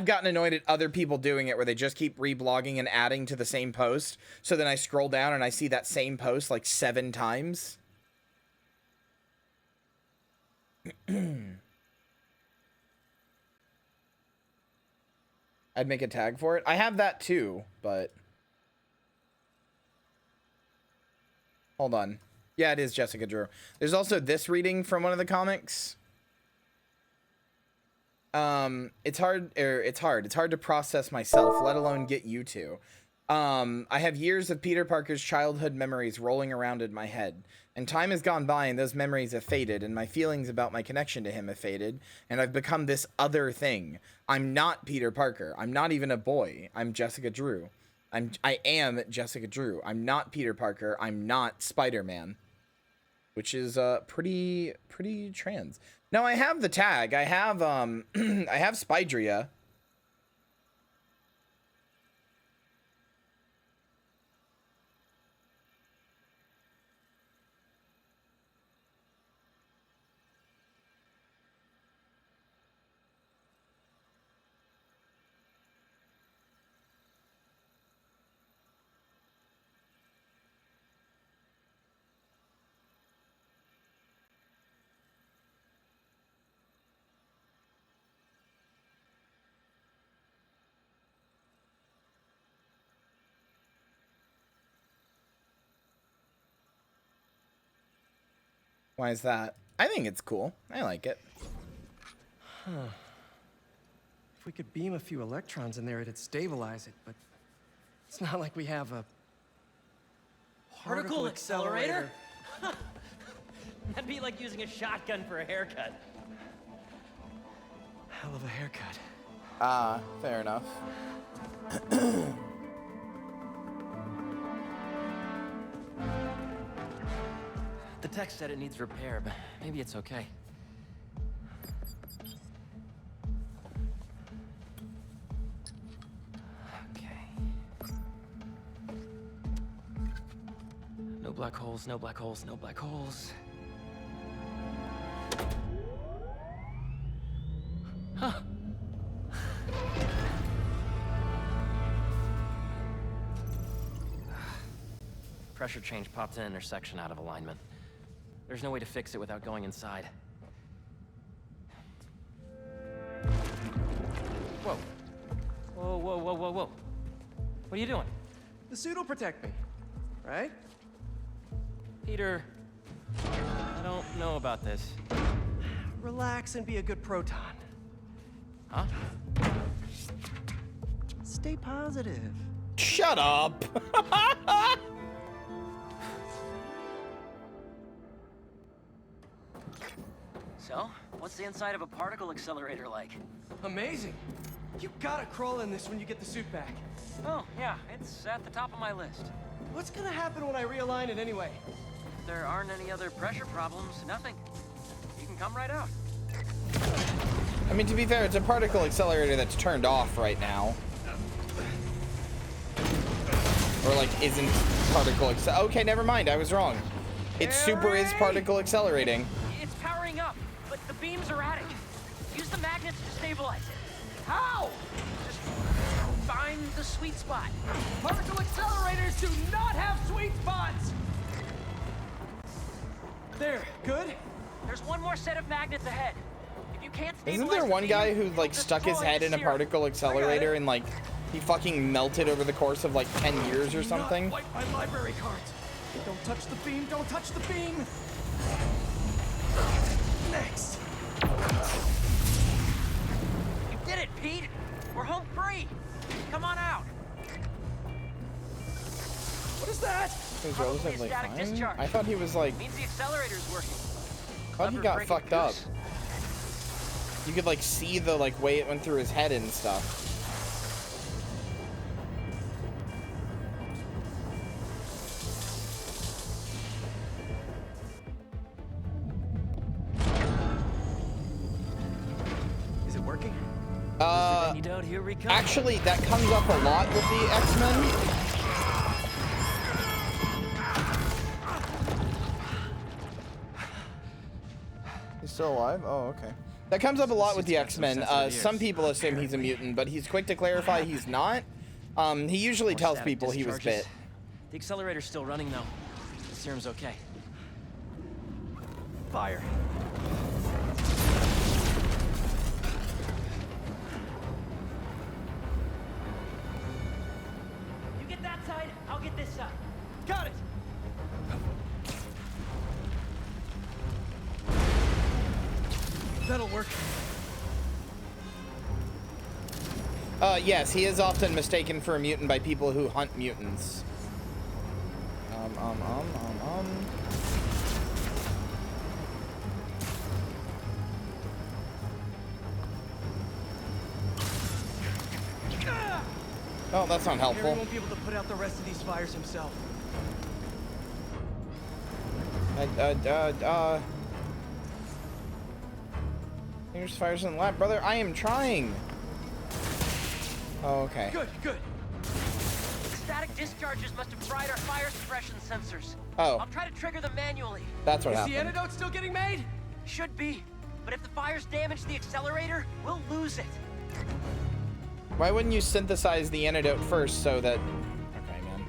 gotten annoyed at other people doing it where they just keep reblogging and adding to the same post. So then I scroll down and I see that same post like 7 times. I'd make a tag for it. I have that too, but hold on. Yeah, it is Jessica Drew. There's also this reading from one of the comics. It's hard to process myself, let alone get you to. I have years of Peter Parker's childhood memories rolling around in my head, and time has gone by and those memories have faded, and my feelings about my connection to him have faded, and I've become this other thing. I'm not Peter Parker. I'm not even a boy. I'm Jessica Drew. I am Jessica Drew. I'm not Peter Parker. I'm not Spider-Man, which is pretty trans. No, I have the tag. I have I have Spydria. Why is that? I think it's cool. I like it. Huh. If we could beam a few electrons in there, it'd stabilize it, but it's not like we have a particle accelerator? That'd be like using a shotgun for a haircut. Hell of a haircut. Ah, fair enough. The text said it needs repair, but maybe it's okay. black holes, no black holes, no black holes. Huh. Pressure change popped an intersection out of alignment. There's no way to fix it without going inside. Whoa. Whoa, whoa, whoa, whoa, whoa. What are you doing? The suit will protect me, right? Peter, I don't know about this. Relax and be a good proton. Huh? Stay positive. Shut up. So, what's the inside of a particle accelerator like? Amazing. You gotta crawl in this when you get the suit back. Oh, yeah, it's at the top of my list. What's gonna happen when I realign it anyway? If there aren't any other pressure problems, nothing. You can come right out. I mean, to be fair, it's a particle accelerator that's turned off right now. Or like isn't particle okay, never mind, I was wrong. It super is particle accelerating. It's powering up, but the beam's erratic. Use the magnets to stabilize it. How? Just find the sweet spot. Particle accelerators do not have sweet spots! There, good? There's one more set of magnets ahead. If you can't stabilize Isn't there one the guy beam, who like stuck his head in a particle accelerator and like he fucking melted over the course of like 10 years or something? Wipe my library cards. Don't touch the beam, don't touch the beam! Next. You did it, Pete! We're home free! Come on out! What is that? He was relatively fine. Discharge. I thought he was like, Means the accelerator's working. I thought he got fucked up. You could like see the like way it went through his head and stuff. Is it working? Actually, that comes up a lot with the X-Men. He's still alive? Oh, okay. That comes up a lot with the X-Men. Some people assume he's a mutant, but he's quick to clarify he's not. He usually tells people he was bit. The accelerator's still running, though. The serum's okay. Fire. You get that side, I'll get this side. Got it! That'll work. Yes, he is often mistaken for a mutant by people who hunt mutants. Oh, that's not helpful. Harry won't be able to put out the rest of these fires himself. There's fires in the lab, brother. I am trying. Oh, okay. Good, good. Static discharges must have fried our fire suppression sensors. Oh. I'll try to trigger them manually. That's what happened. Is the antidote still getting made? Should be. But if the fires damage the accelerator, we'll lose it. Why wouldn't you synthesize the antidote first so that... Okay, man.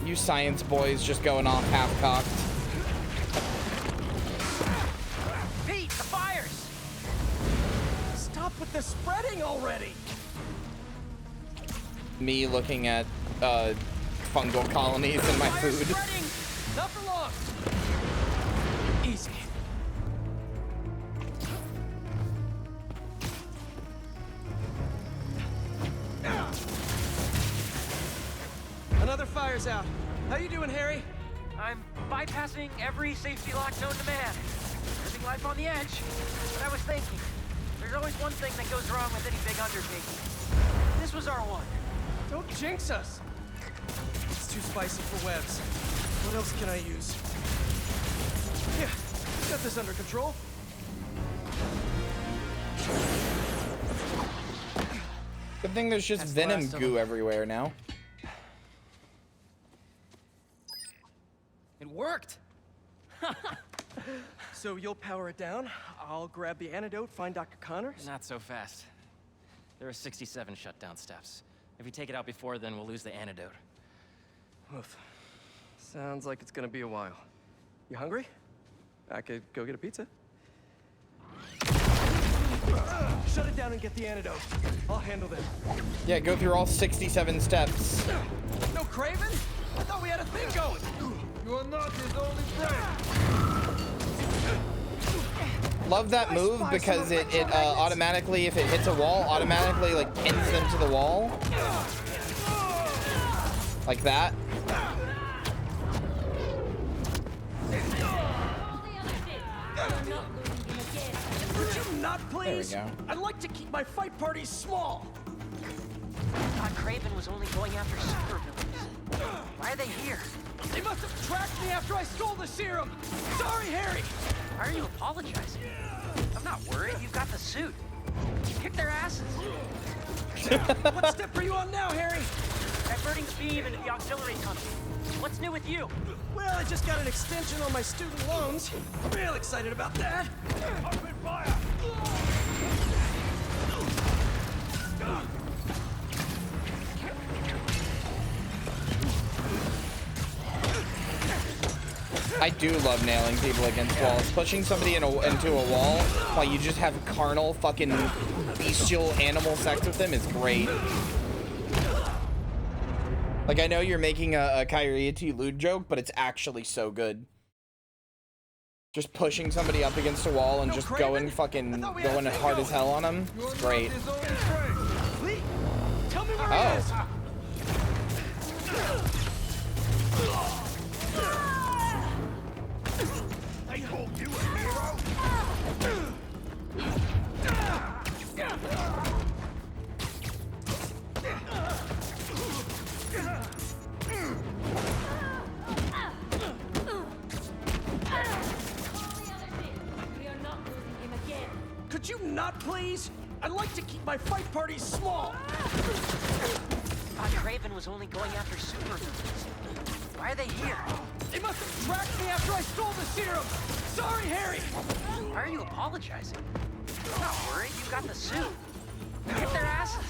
You science boys just going off half-cocked. Pete, the fires! Stop with the spreading already! Me looking at fungal colonies in my food. Spreading! Not for long! Easy. Another fire's out. How you doing, Harry? I'm bypassing every safety lock known to man. Living life on the edge. But I was thinking, there's always one thing that goes wrong with any big undertaking. This was our one. Don't jinx us. It's too spicy for webs. What else can I use? Yeah, got this under control. Good thing there's just venom goo everywhere now. So you'll power it down, I'll grab the antidote, find Dr. Connors? Not so fast. There are 67 shutdown steps. If we take it out before then, we'll lose the antidote. Oof. Sounds like it's gonna be a while. You hungry? I could go get a pizza. Shut it down and get the antidote. I'll handle this. Yeah, go through all 67 steps. No Craven? I thought we had a thing going. You're not his only friend. Love that move because it automatically, if it hits a wall, automatically like pins them to the wall. Like that. Would you not, please? There we go. I'd like to keep my fight parties small. Craven was only going after supervillains. Why are they here? They must have tracked me after I stole the serum. Sorry, Harry. Why are you apologizing? I'm not worried. You've got the suit. Kick their asses. What step are you on now, Harry? Diverting the beam into the auxiliary tunnel. What's new with you? Well, I just got an extension on my student loans. Real excited about that. Open fire! I do love nailing people against walls. Pushing somebody into a wall while you just have carnal fucking bestial animal sex with them is great. Like, I know you're making a Kyria Thanatos joke, but it's actually so good. Just pushing somebody up against a wall and just going fucking going hard as hell on them. It's great. Tell me where he is. They call you a hero? Could you not, please? I'd like to keep my fight parties small. Craven was only going after supervillains. Why are they here? They must have tracked me after I stole the serum. Sorry, Harry. Why are you apologizing? I'm not worried. You've got the suit. Kick their asses.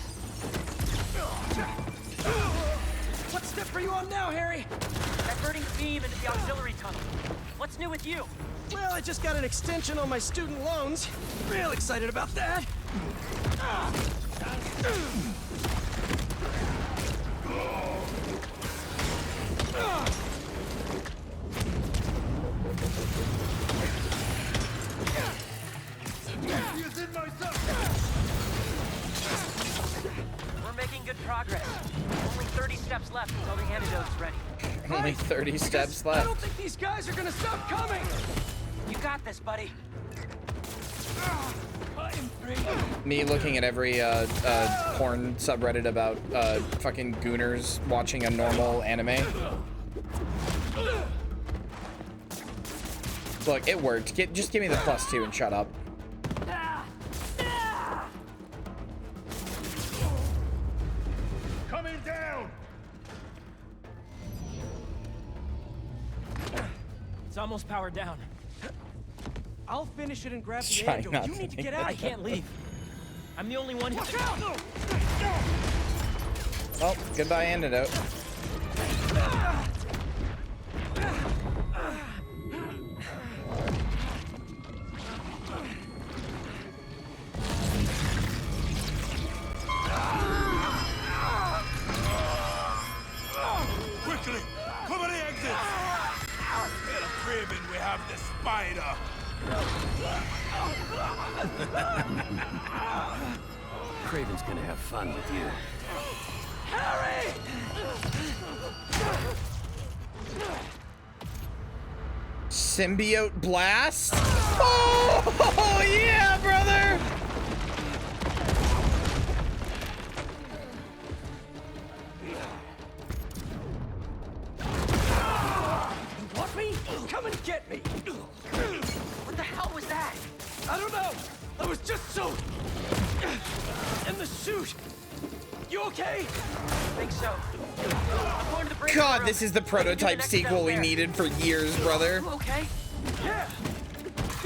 What step are you on now, Harry? Diverting the beam into the auxiliary tunnel. What's new with you? Well, I just got an extension on my student loans. Real excited about that. We're making good progress. Only 30 steps left until the antidote's ready. Only 30 steps left. I don't think these guys are gonna stop coming. You got this, buddy. Me looking at every porn subreddit about fucking gooners watching a normal anime. Look, it worked. Just give me the +2 and shut up. Coming down! It's almost powered down. I'll finish it and grab the Try antidote. not You to need to think get that. out I can't leave. I'm the only one who... Watch out! Well, goodbye antidote. Quickly! Cover the exit! Instead of Craven, we have the spider! Craven's gonna have fun with you. Harry! Symbiote blast? Oh yeah, brother! You want me? Come and get me! What the hell was that? I don't know! I was just so... in the suit! You okay? I think so. I'm going to the break God, room. this is the prototype sequel we needed for years, brother. You okay? Yeah!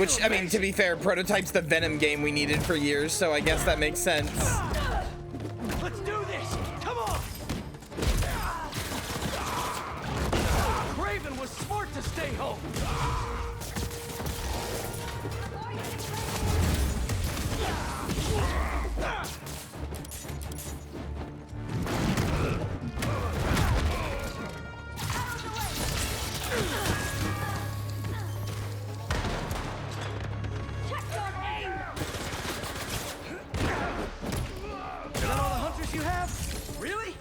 Which, I mean, to be fair, Prototype's the Venom game we needed for years, so I guess that makes sense. Let's do this! Come on! Craven was smart to stay home! Is that all the hunters you have? Really?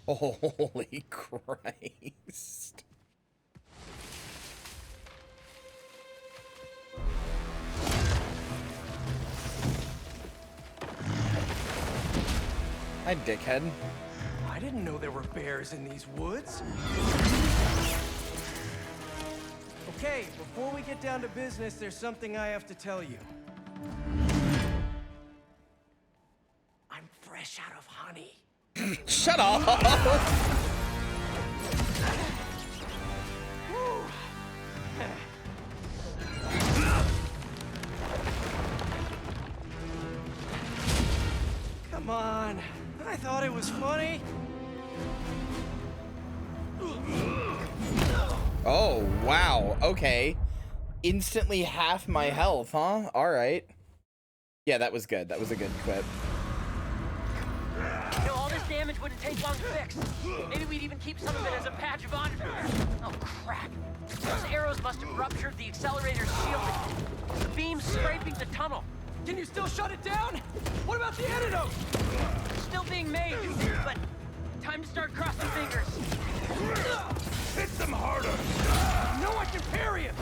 Holy Christ. Hi, dickhead. I didn't know there were bears in these woods. Okay, before we get down to business, there's something I have to tell you. I'm fresh out of honey. Shut up! Come on, I thought it was funny. Oh, wow. Okay. Instantly half my health, huh? All right. Yeah, that was good. That was a good quip. You know, all this damage wouldn't take long to fix. Maybe we'd even keep some of it as a patch of honor. Oh, crap. Those arrows must have ruptured the accelerator's shielding. The beam's scraping the tunnel. Can you still shut it down? What about the antidote? Still being made, but time to start crossing fingers. Hit them harder! No, I can parry him!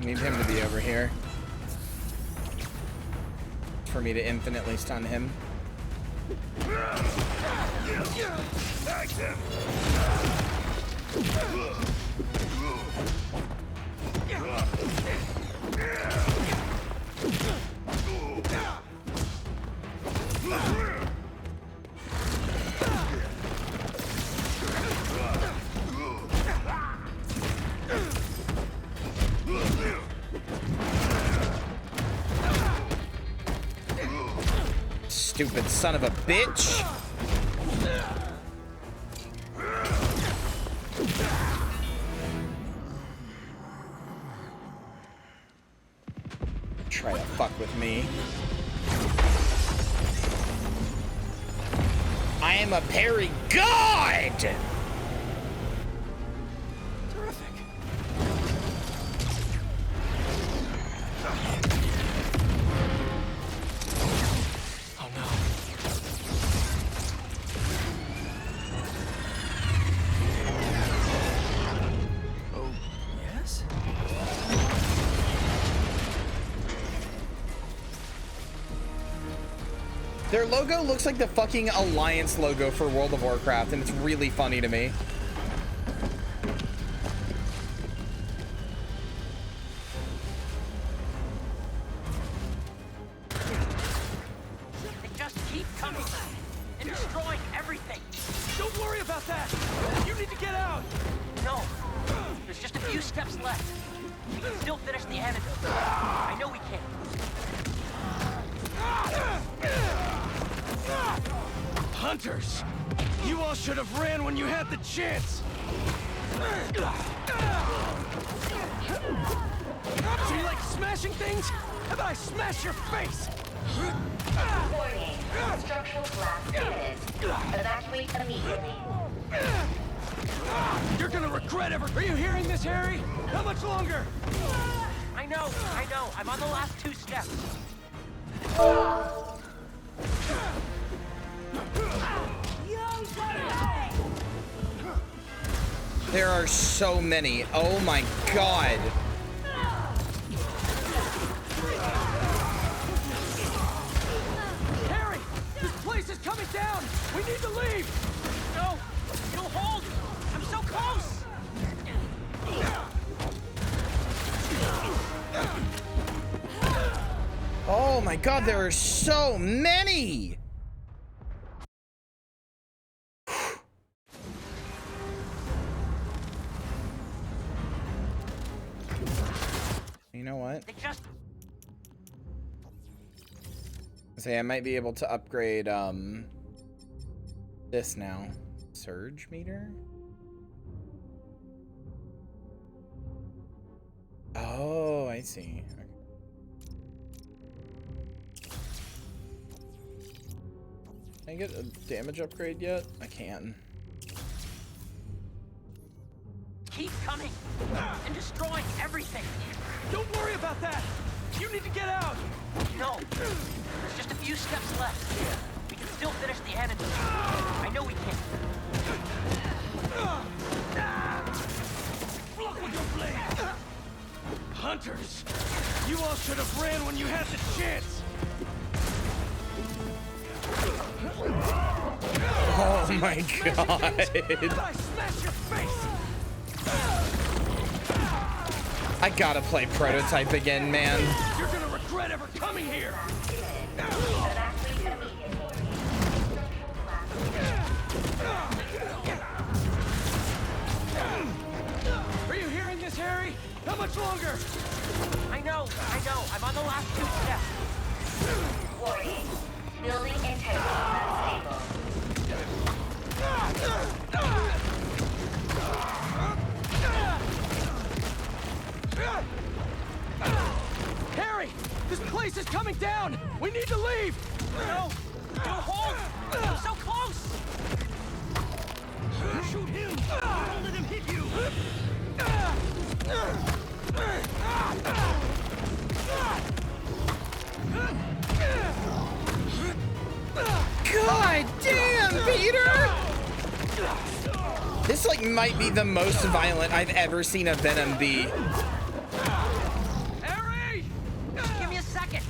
Need him to be over here for me to infinitely stun him. Stupid son of a bitch. Try to fuck with me. I am a parry god! Terrific. Oh no. Oh, yes? Their logo looks like the fucking Alliance logo for World of Warcraft, and it's really funny to me. They just keep coming and destroying everything. Don't worry about that! You need to get out! No, there's just a few steps left. We can still finish the antidote. I know we can. Hunters! You all should have ran when you had the chance! So you like smashing things? How about I smash your face? Warning. Structural glass imminent. Evacuate immediately. You're gonna regret ever... Are you hearing this, Harry? How much longer? I know. I'm on the last 2 steps. There are so many. Oh my god. We need to leave! No! It'll hold! I'm so close! Oh my god, there are so many! You know what? Say I might be able to upgrade this now. Surge meter? Oh, I see. Okay. Can I get a damage upgrade yet? I can. Keep coming and destroying everything. Don't worry about that. You need to get out. No, there's just a few steps left. We can still finish the enemy. I know we can. Block with your blade. Hunters, you all should have ran when you had the chance. Oh my god. I smash your face. I gotta play Prototype again, man. You're gonna regret ever coming here. Are you hearing this, Harry? How much longer? I know. I'm on the last 2 steps. Warning. Building integrity unstable. Harry! This place is coming down! We need to leave! No! Don't hold! I'm so close! Shoot him! Don't let him hit you! God damn, Peter! This like might be the most violent I've ever seen a Venom be. Harry! Give me a second.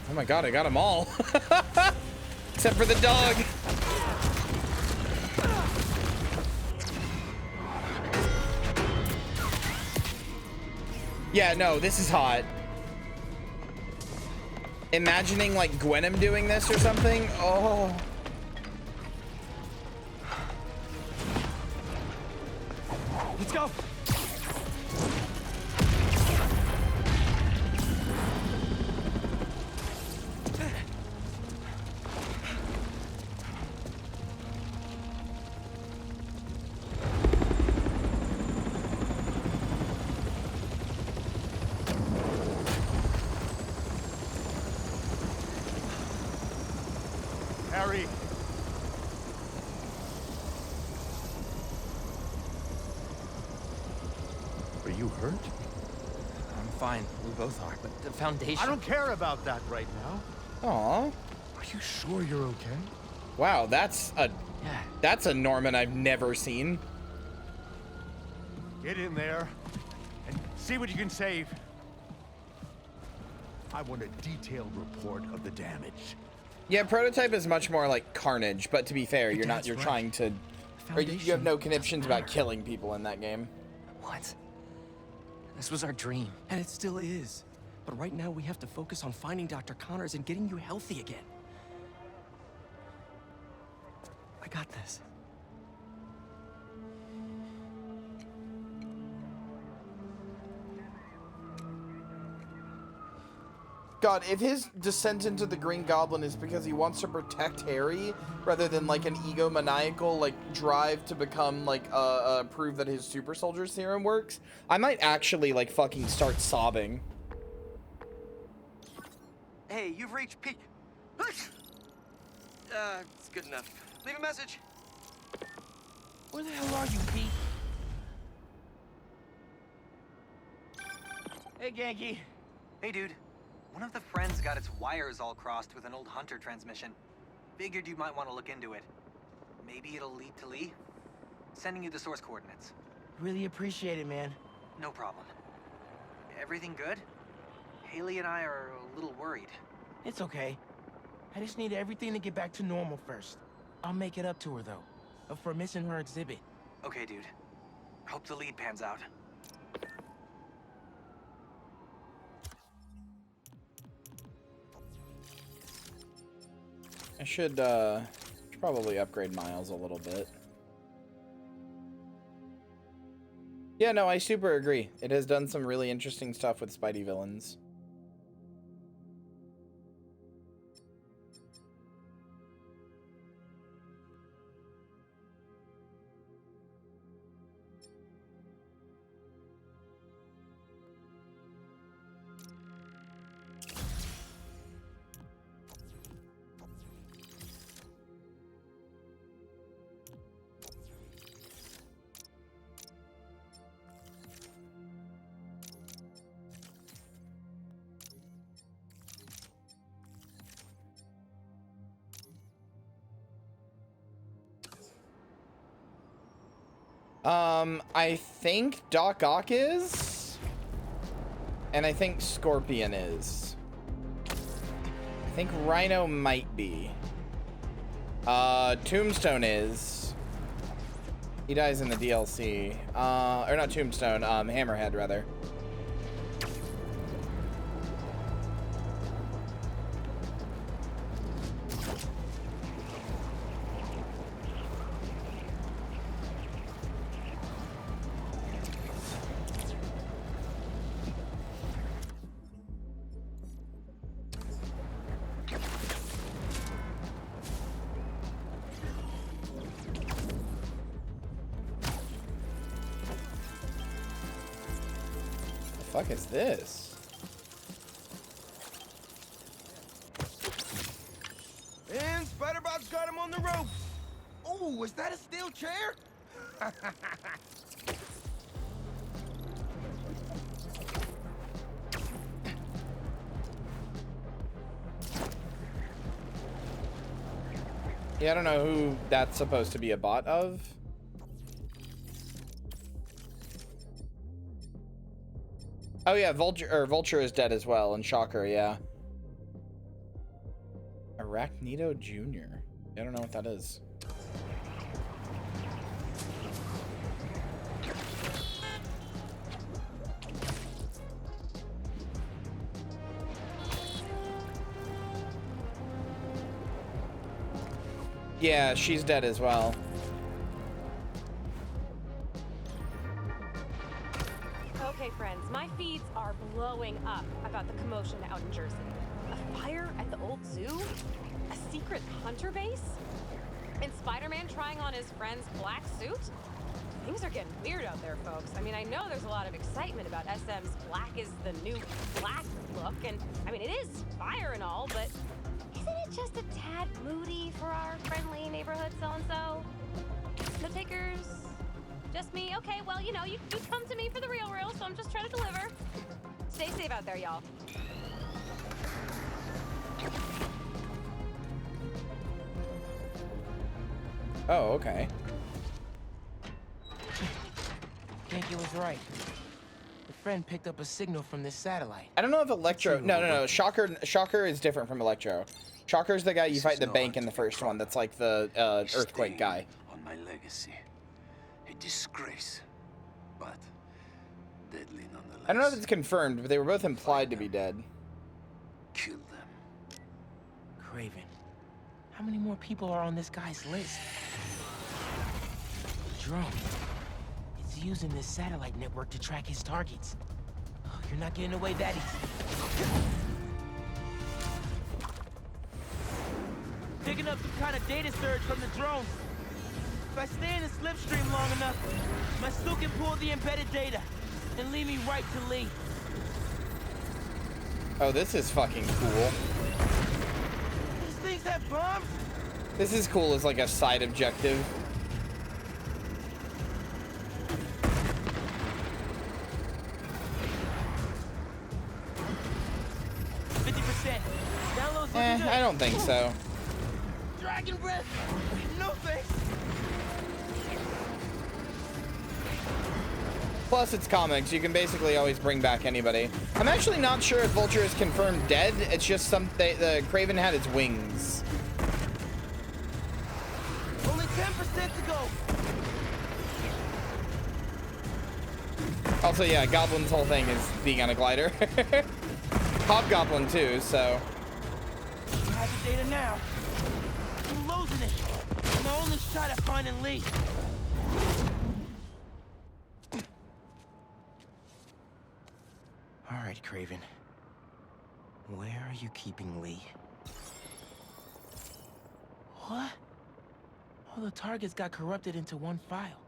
Oh my god, I got them all. Except for the dog. Yeah, no, this is hot. Imagining like Gwenom doing this or something. Oh. Let's go. Harry! Are you hurt? I'm fine. We both are, but the Foundation... I don't care about that right now. Aw. Are you sure you're okay? Wow, that's a Norman I've never seen. Get in there and see what you can save. I want a detailed report of the damage. Yeah, Prototype is much more like Carnage, but to be fair, you're not. You're trying to. Or you have no conniptions about killing people in that game. What? This was our dream. And it still is. But right now we have to focus on finding Dr. Connors and getting you healthy again. I got this. God, if his descent into the Green Goblin is because he wants to protect Harry, rather than like an egomaniacal like drive to become like prove that his super soldier serum works, I might actually like fucking start sobbing. Hey, you've reached peak. It's good enough. Leave a message. Where the hell are you, Pete? Hey, Genki. Hey, dude. One of the friends got its wires all crossed with an old Hunter transmission. Figured you might want to look into it. Maybe it'll lead to Lee? Sending you the source coordinates. Really appreciate it, man. No problem. Everything good? Haley and I are a little worried. It's okay. I just need everything to get back to normal first. I'll make it up to her, though, for missing her exhibit. Okay, dude. Hope the lead pans out. I should probably upgrade Miles a little bit. Yeah, no, I super agree. It has done some really interesting stuff with Spidey villains. I think Doc Ock is, and I think Scorpion is. I think Rhino might be. Tombstone is. He dies in the DLC. Or not Tombstone, Hammerhead, rather. Fuck is this? And Spider-Bot's got him on the ropes. Oh, is that a steel chair? Yeah, I don't know who that's supposed to be a bot of. Oh yeah, Vulture is dead as well, and Shocker, yeah. Arachnito Jr. I don't know what that is. Yeah, she's dead as well. Okay, friends, my feeds are blowing up about the commotion out in Jersey. A fire at the old zoo? A secret hunter base? And Spider-Man trying on his friend's black suit? Things are getting weird out there, folks. I mean, I know there's a lot of excitement about SM's black is the new black look, and I mean, it is fire and all, but isn't it just a tad moody for our friendly neighborhood so-and-so? No takers? Just me? Okay, well, you know, you come to me for the real, so I'm just trying to deliver. Stay safe out there, y'all. Oh, okay. I think it was right. The friend picked up a signal from this satellite. I don't know if Electro... No. Shocker is different from Electro. Shocker's the guy you fight in the bank in the first one. That's like the earthquake guy. On my legacy. A disgrace. But deadly nonetheless. I don't know if it's confirmed, but they were both implied to be dead. Kill them. Craven. How many more people are on this guy's list? The drone. It's using this satellite network to track his targets. Oh, you're not getting away that easy. Picking up some kind of data surge from the drone. If I stay in the slipstream long enough, my suit can pull the embedded data and lead me right to Lee. Oh, this is fucking cool. These things have bombs? This is cool as like a side objective. I don't think so. Dragon breath! No thanks! Plus, it's comics. You can basically always bring back anybody. I'm actually not sure if Vulture is confirmed dead. It's just something. The Kraven had his wings. Only 10% to go. Also, yeah, Goblin's whole thing is being on a glider. Hobgoblin too. So. You have the data now. I'm losing it. My only shot at finding Lee. All right, Kraven. Where are you keeping Lee? What? All the targets got corrupted into one file.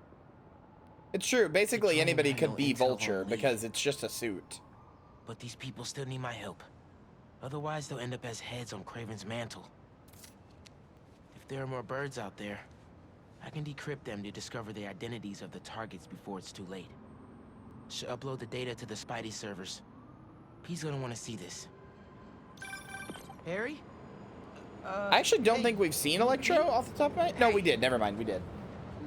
It's true. Basically, anybody could be Vulture because it's just a suit. But these people still need my help. Otherwise, they'll end up as heads on Kraven's mantle. If there are more birds out there, I can decrypt them to discover the identities of the targets before it's too late. Should upload the data to the Spidey servers. He's gonna want to see this. Harry? I actually don't think we've seen Electro off the top of my head. No, we did. Never mind. We did.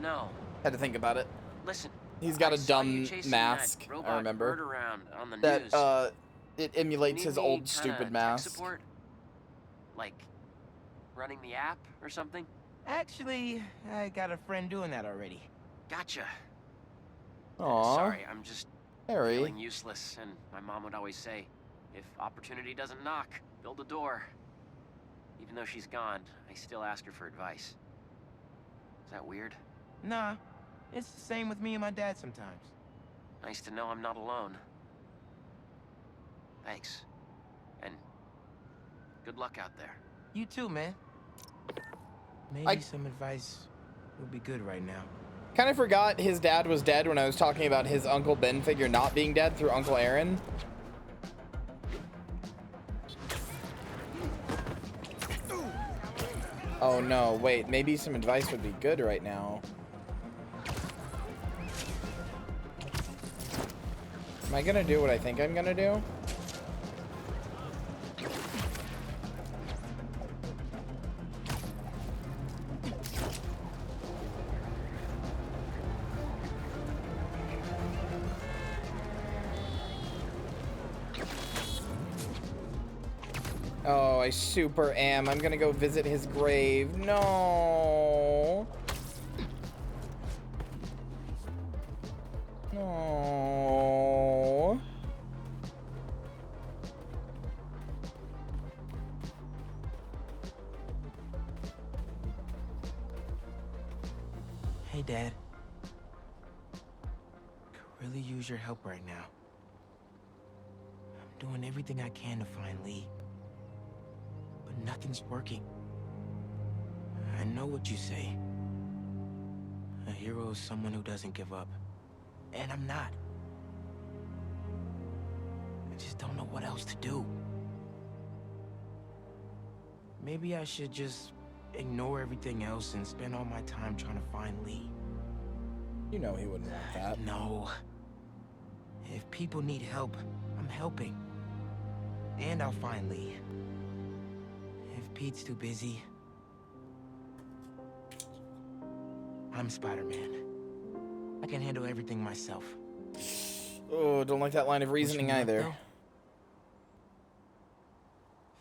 No. Had to think about it. Listen. He's got a dumb mask, I remember. That, it emulates his old stupid mask. Support? Like, running the app or something? Actually, I got a friend doing that already. Gotcha. Aww. Sorry, I'm just Harry. feeling useless, and my mom would always say, if opportunity doesn't knock, build a door. Even though she's gone, I still ask her for advice. Is that weird? Nah, it's the same with me and my dad sometimes. Nice to know I'm not alone. Thanks. And good luck out there. You too, man. Maybe some advice would be good right now. Kind of forgot his dad was dead when I was talking about his Uncle Ben figure not being dead through Uncle Aaron. Oh no, wait, maybe some advice would be good right now. Am I gonna do what I think I'm gonna do? Oh, I super am. I'm gonna go visit his grave. No. No. Hey, Dad. Could really use your help right now. I'm doing everything I can to find Lee. But nothing's working. I know what you say. A hero is someone who doesn't give up. And I'm not. I just don't know what else to do. Maybe I should just ignore everything else and spend all my time trying to find Lee. You know he wouldn't want that. No. If people need help, I'm helping. And I'll find Lee. If Pete's too busy, I'm Spider-Man. I can handle everything myself. Oh, don't like that line of reasoning either.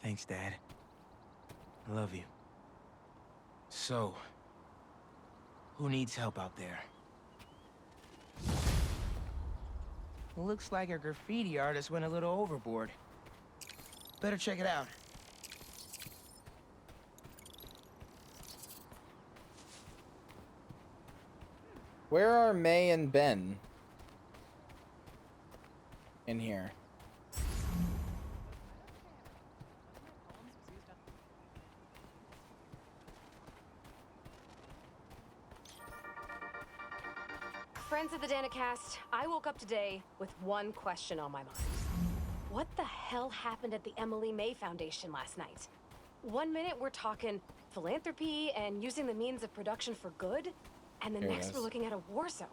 Thanks, Dad. I love you. So, who needs help out there? Looks like a graffiti artist went a little overboard. Better check it out. Where are May and Ben? In here. Friends of the Danicast, I woke up today with one question on my mind. What the hell happened at the Emily May Foundation last night? 1 minute we're talking philanthropy and using the means of production for good, and the next we're looking at a war zone.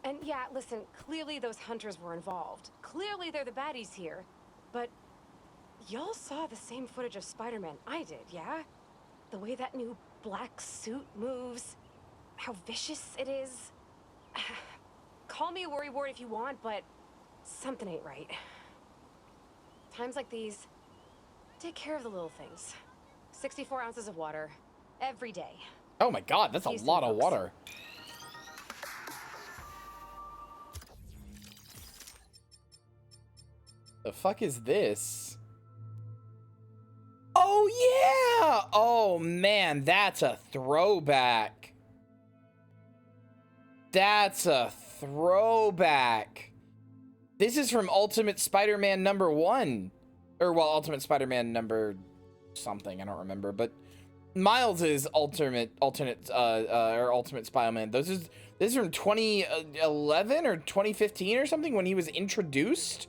And yeah, listen, clearly those hunters were involved. Clearly they're the baddies here. But y'all saw the same footage of Spider-Man I did, yeah? The way that new black suit moves, how vicious it is. Call me a worrywart if you want, but something ain't right. Times like these, take care of the little things. 64 ounces of water every day. Oh my god, that's a lot of water. The fuck is this? Oh yeah! Oh man, that's a throwback. That's a throwback. This is from Ultimate Spider-Man #1. Or well, Ultimate Spider-Man number something, I don't remember, but Miles is Ultimate Spider-Man. This is from 2011 or 2015 or something when he was introduced.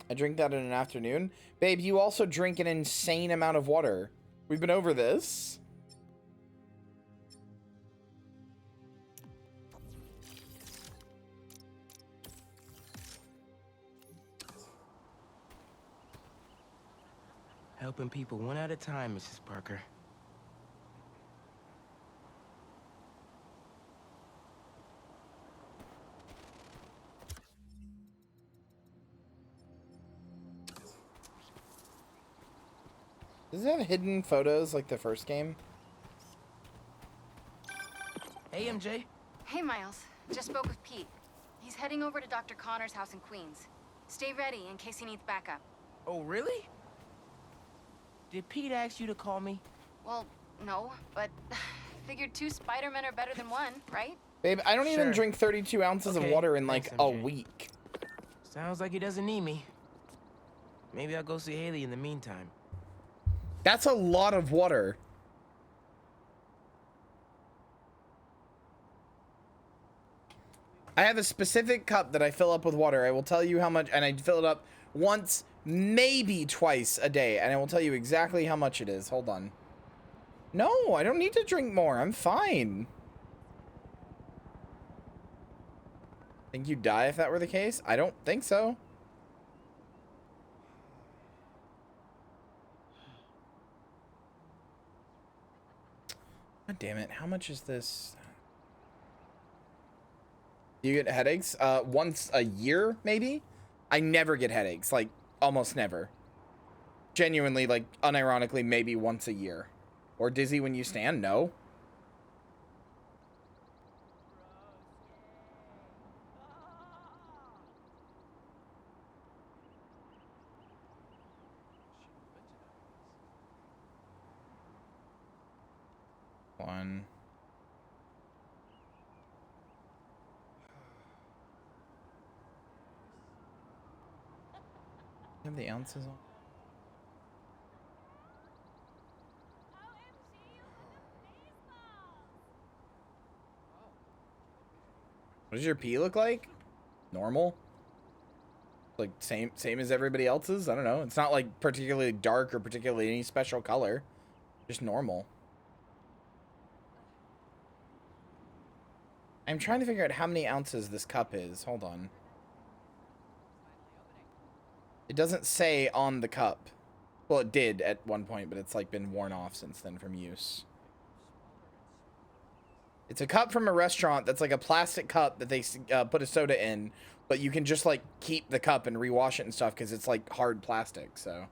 I drink that in an afternoon. Babe, you also drink an insane amount of water. We've been over this. Helping people one at a time, Mrs. Parker. Does it have hidden photos like the first game? Hey, MJ. Hey, Miles. Just spoke with Pete. He's heading over to Dr. Connor's house in Queens. Stay ready in case he needs backup. Oh, really? Did Pete ask you to call me? Well, no, but figured 2 Spider-Men are better than 1, right? Babe, I don't even drink 32 ounces of water in like Thanks, a MJ. week. Sounds like he doesn't need me. Maybe I'll go see Haley in the meantime. That's a lot of water. I have a specific cup that I fill up with water. I will tell you how much, and I fill it up once, maybe twice a day, and I will tell you exactly how much it is. Hold on. No, I don't need to drink more. I'm fine. Think you'd die if that were the case? I don't think so. God damn it. How much is this? Do you get headaches? Once a year, maybe? I never get headaches. Like, almost never. Genuinely, like, unironically, maybe once a year. Or dizzy when you stand? No. One. You have the ounces on? What does your pee look like? Normal? Like same as everybody else's? I don't know. It's not like particularly dark or particularly any special color. Just normal. I'm trying to figure out how many ounces this cup is. Hold on. It doesn't say on the cup. Well, it did at one point, but it's like been worn off since then from use. It's a cup from a restaurant that's like a plastic cup that they put a soda in, but you can just like keep the cup and rewash it and stuff because it's like hard plastic, so.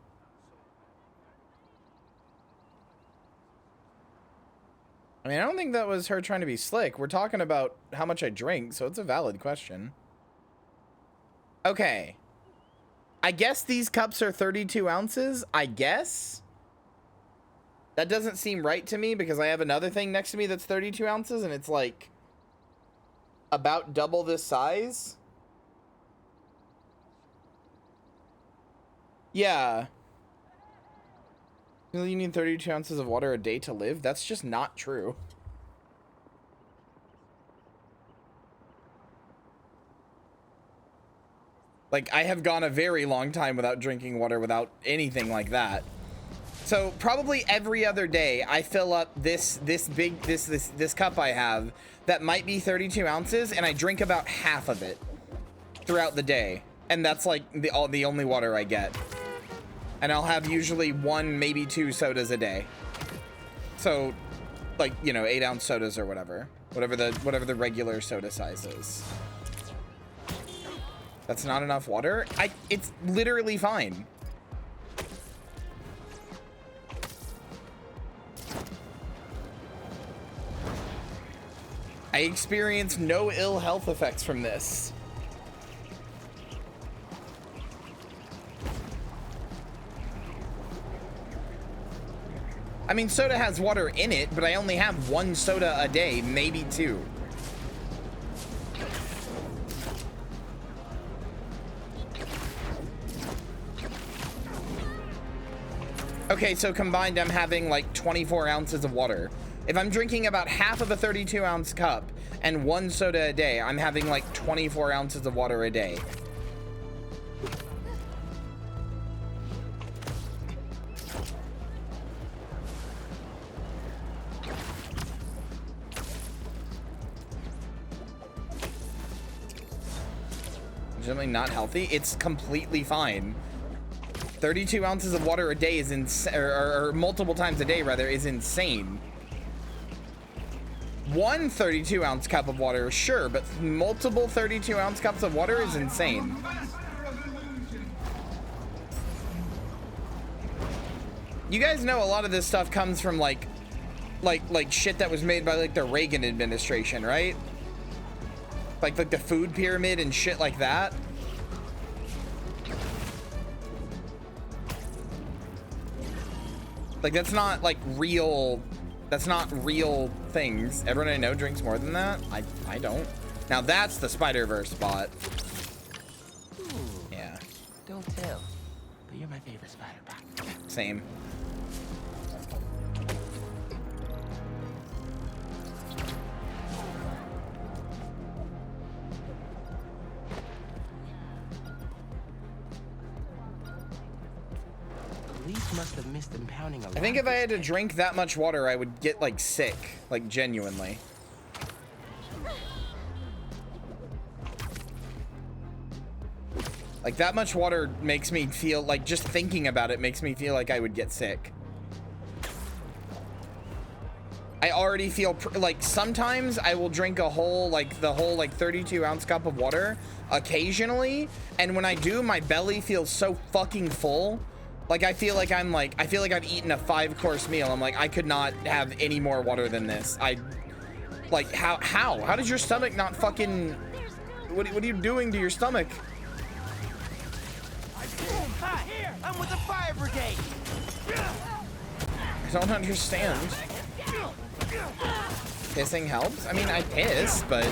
I mean, I don't think that was her trying to be slick. We're talking about how much I drink, so it's a valid question. Okay. I guess these cups are 32 ounces, I guess. That doesn't seem right to me because I have another thing next to me that's 32 ounces and it's like about double this size. Yeah. You need 32 ounces of water a day to live? That's just not true. Like, I have gone a very long time without drinking water without anything like that. So probably every other day I fill up this cup I have that might be 32 ounces and I drink about half of it throughout the day. And that's like the only water I get. And I'll have usually 1, maybe 2 sodas a day. So like, you know, 8-ounce sodas or whatever the regular soda size is. That's not enough water. It's literally fine. I experience no ill health effects from this. I mean, soda has water in it, but I only have 1 soda a day, maybe 2. Okay, so combined, I'm having like 24 ounces of water. If I'm drinking about half of a 32-ounce cup and 1 soda a day, I'm having like 24 ounces of water a day. Generally not healthy. It's completely fine. 32 ounces of water a day is insane, or multiple times a day rather, is insane. 1 32-ounce cup of water, sure, but multiple 32-ounce cups of water is insane. You guys know a lot of this stuff comes from like shit that was made by like the Reagan administration, right? Like the food pyramid and shit like that. Like that's not like real. That's not real things. Everyone I know drinks more than that. I don't. Now that's the Spider-Verse spot. Yeah. Don't tell. But you're my favorite Spider-Bot. Same. Police must have missed them pounding a lot. I think if I had to drink that much water, I would get like sick, like genuinely. Like that much water makes me feel like, just thinking about it makes me feel like I would get sick. I already feel like sometimes I will drink a whole, like the whole like 32-ounce cup of water occasionally. And when I do, my belly feels so fucking full. Like I feel like I've eaten a 5-course meal. I'm like, I could not have any more water than this. Like how does your stomach not fucking, what are you doing to your stomach? Here, I'm with the fire brigade. I don't understand. Pissing helps? I mean, I piss, but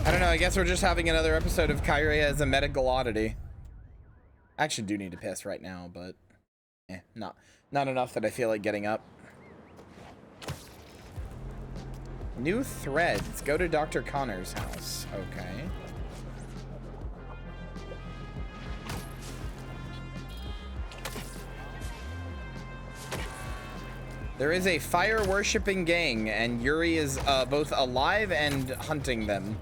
I don't know, I guess we're just having another episode of Kyria as a medical oddity. I actually do need to piss right now, but not enough that I feel like getting up. New threads. Go to Dr. Connor's house. Okay. There is a fire worshipping gang, and Yuri is both alive and hunting them.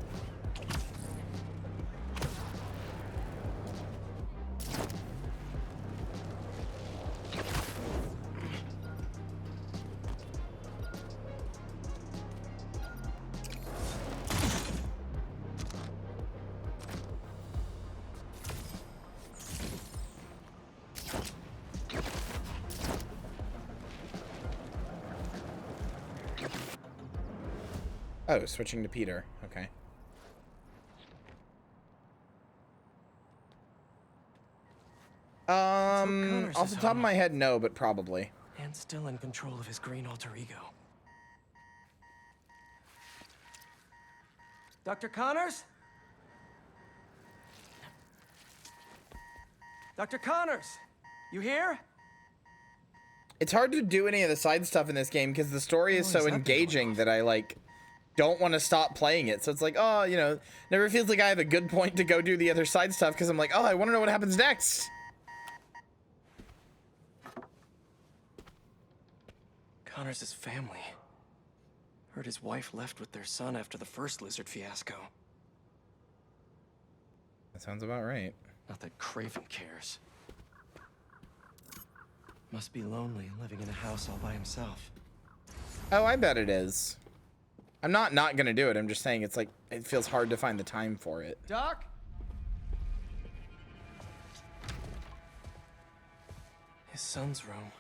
Oh, switching to Peter. Okay. Off the top of my head, no, but probably. And still in control of his green alter ego. Dr. Connors? Dr. Connors, you here? It's hard to do any of the side stuff in this game because the story is so engaging that I like don't want to stop playing it. So it's like, oh, you know, never feels like I have a good point to go do the other side stuff because I'm like, oh, I want to know what happens next. Connors' family. Heard his wife left with their son after the first lizard fiasco. That sounds about right. Not that Craven cares. Must be lonely living in a house all by himself. Oh, I bet it is. I'm not gonna do it. I'm just saying it's like, it feels hard to find the time for it. Doc? His son's room.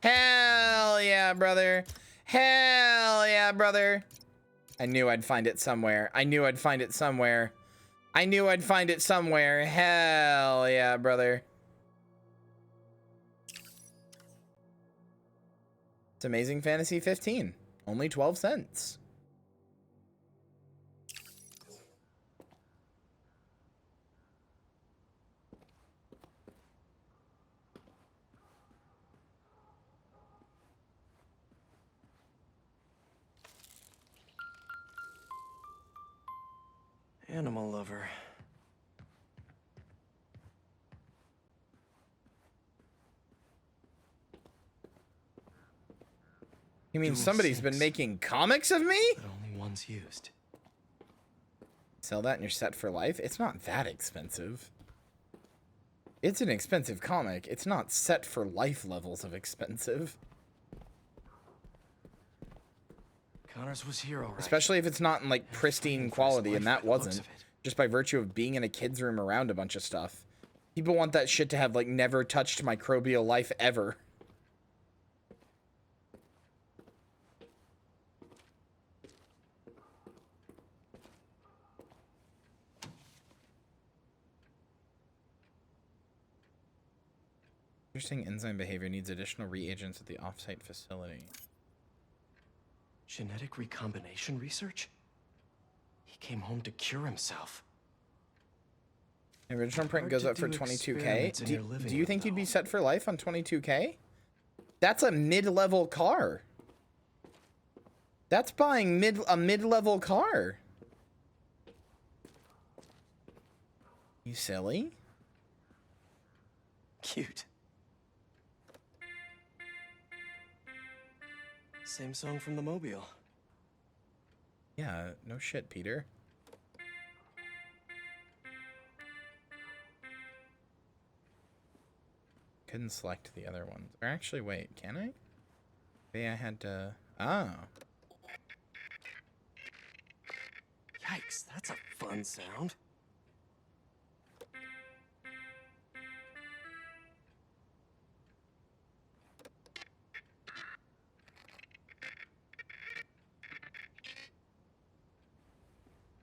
Hell yeah, brother. Hell yeah, brother. I knew I'd find it somewhere. I knew I'd find it somewhere. I knew I'd find it somewhere. Hell yeah, brother. It's Amazing Fantasy 15. Only 12 cents. Animal lover. You mean Dual somebody's sinks, been making comics of me? but only one's used. Sell that and you're set for life? It's not that expensive. It's an expensive comic. It's not set for life levels of expensive. Connors was here, all right. Especially if it's not in like pristine quality, and that wasn't. Just by virtue of being in a kid's room around a bunch of stuff. People want that shit to have like never touched microbial life ever. Interesting enzyme behavior needs additional reagents at the off-site facility. Genetic recombination research? He came home to cure himself. The original print Hard goes to up for do 22K. experiments in your living Do you room, think you'd be though. set for life on 22K? That's a mid-level car. That's buying a mid-level car. You silly? Cute. Same song from the Mobile. Yeah, no shit, Peter. Couldn't select the other ones. Or actually, wait, can I? Maybe I had to... Oh. Yikes, that's a fun sound.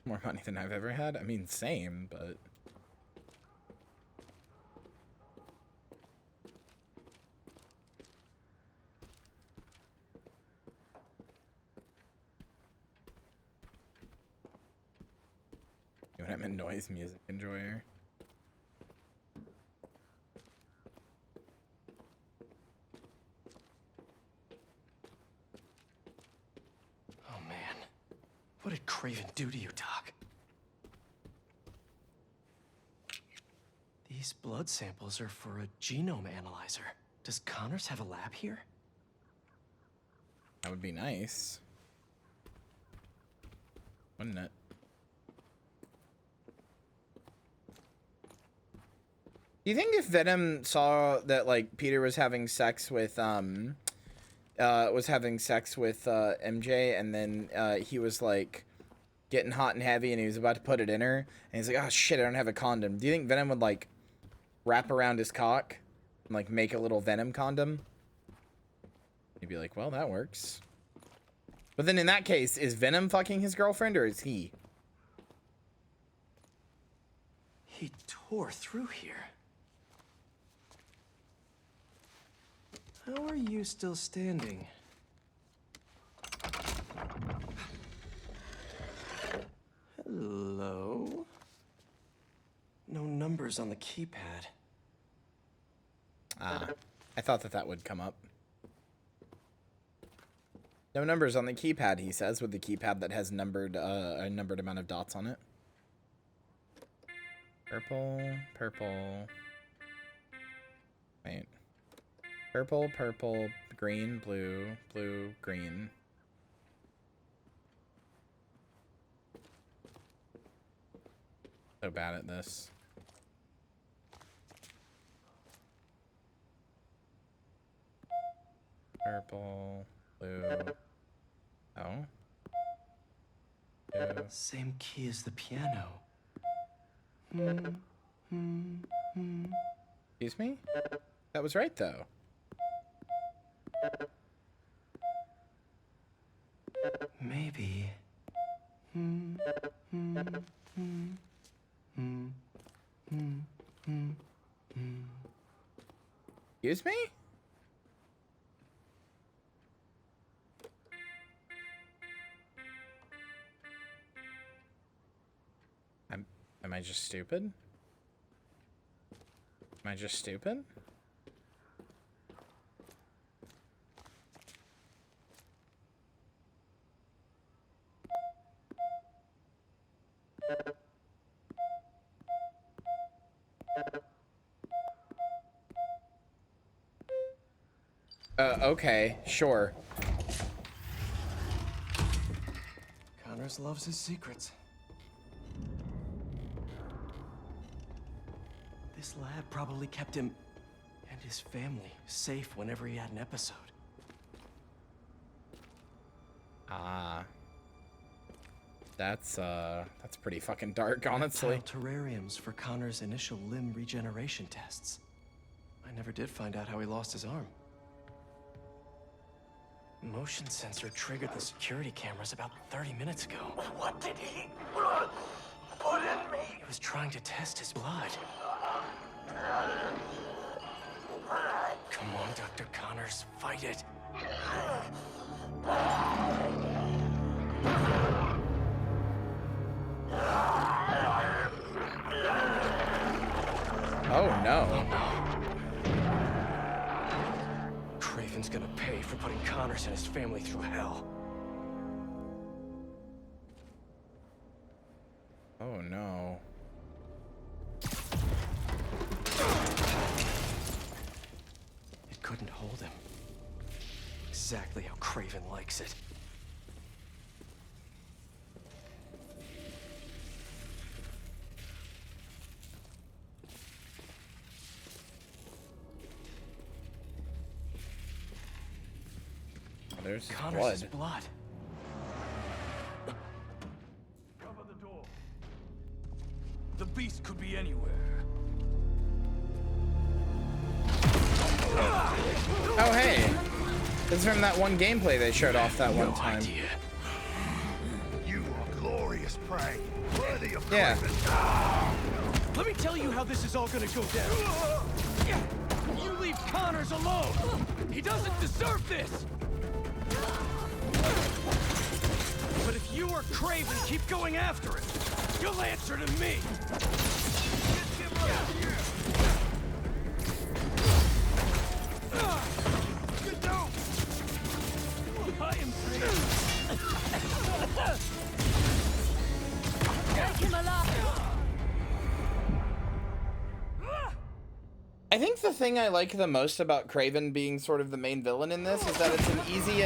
More money than I've ever had? I mean, same, but... You know, I'm a noise music enjoyer. Oh man, what did Craven do to you, Doc? These blood samples are for a genome analyzer. Does Connors have a lab here? That would be nice. Wouldn't it? Do you think if Venom saw that like Peter was having sex with MJ, and then he was like getting hot and heavy and he was about to put it in her and he's like, oh shit, I don't have a condom. Do you think Venom would like wrap around his cock and like make a little Venom condom? He'd be like, well, that works. But then in that case, is Venom fucking his girlfriend or is he? He tore through here. How are you still standing? Hello? No numbers on the keypad. Ah, I thought that would come up. No numbers on the keypad, he says, with the keypad that has numbered a numbered amount of dots on it. Purple, purple. Wait. Purple, purple, green, blue, blue, green. So bad at this. Purple, blue. Oh. Blue. Same key as the piano. Excuse me? That was right, though. Maybe. Excuse me? Am I just stupid? Am I just stupid? Okay, sure. Connors loves his secrets. This lab probably kept him and his family safe whenever he had an episode. Ah. That's pretty fucking dark, honestly. Reptile terrariums for Connor's initial limb regeneration tests. I never did find out how he lost his arm. Motion sensor triggered the security cameras about 30 minutes ago. What did he put in me? He was trying to test his blood. Come on, Dr. Connors, fight it. Oh no. Craven's gonna pay for putting Connors and his family through hell. Oh no. It couldn't hold him. Exactly how Craven likes it. There's his Connors' blood. blood. Cover the door. The beast could be anywhere. Oh hey, this is from that one gameplay they showed off that one time. You are glorious prey, worthy of Yeah. Craven. Let me tell you how this is all gonna go down. You leave Connors alone. He doesn't deserve this. But if you or Craven keep going after him, you'll answer to me. I am Take him alive. I think the thing I like the most about Craven being sort of the main villain in this is that it's an easy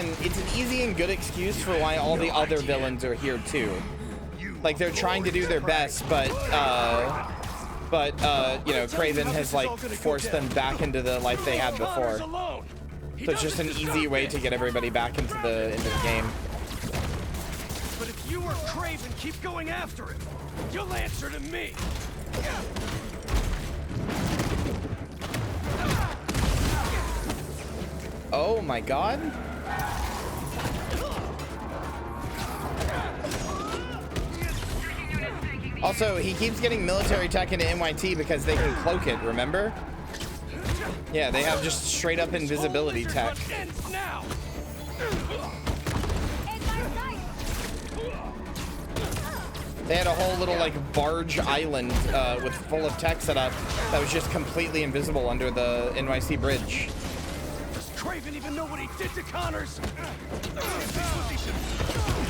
and good excuse for why all the other villains are here too. Like they're trying to do their best, but you know, Craven has like forced them back into the life they had before. So it's just an easy way to get everybody back into the game. But if you or Craven keep going after him, you'll answer to me. Oh my god. Also, he keeps getting military tech into NYT because they can cloak it, remember? Yeah, they have just straight up invisibility tech. They had a whole little like barge island with full of tech set up that was just completely invisible under the NYC bridge. Does Craven even know what he did to Connors?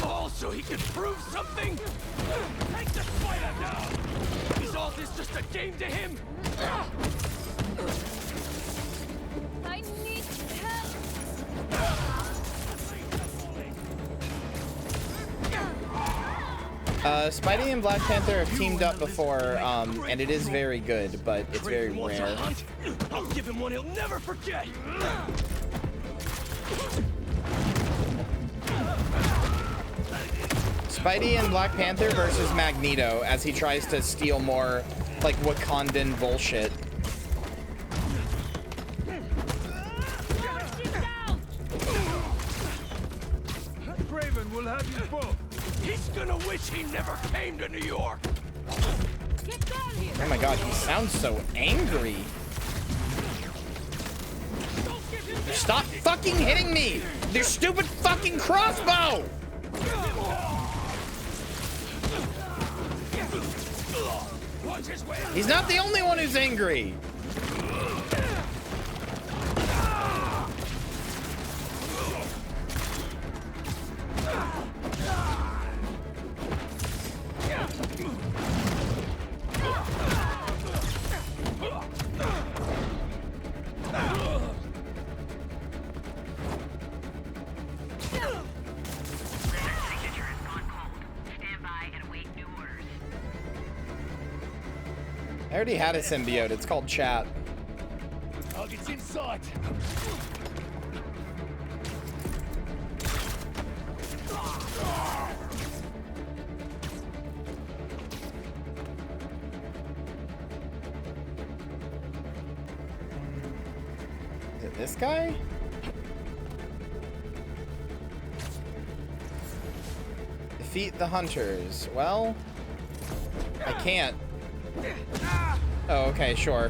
Also, he could prove something. Take the spider down. Is all this just a game to him? I need help. Spidey and Black Panther have teamed up before, and it is very good, but it's very rare. I'll give him one he'll never forget. Spidey and Black Panther versus Magneto as he tries to steal more, like, Wakandan bullshit. Craven will have you both. He's gonna wish he never came to New York. Oh my god, he sounds so angry. Stop fucking hitting me! Your stupid fucking crossbow! He's not the only one who's angry. I already had a symbiote. It's called Chat. Target's in sight. Is it this guy? Defeat the hunters. Well, I can't. Oh, okay, sure.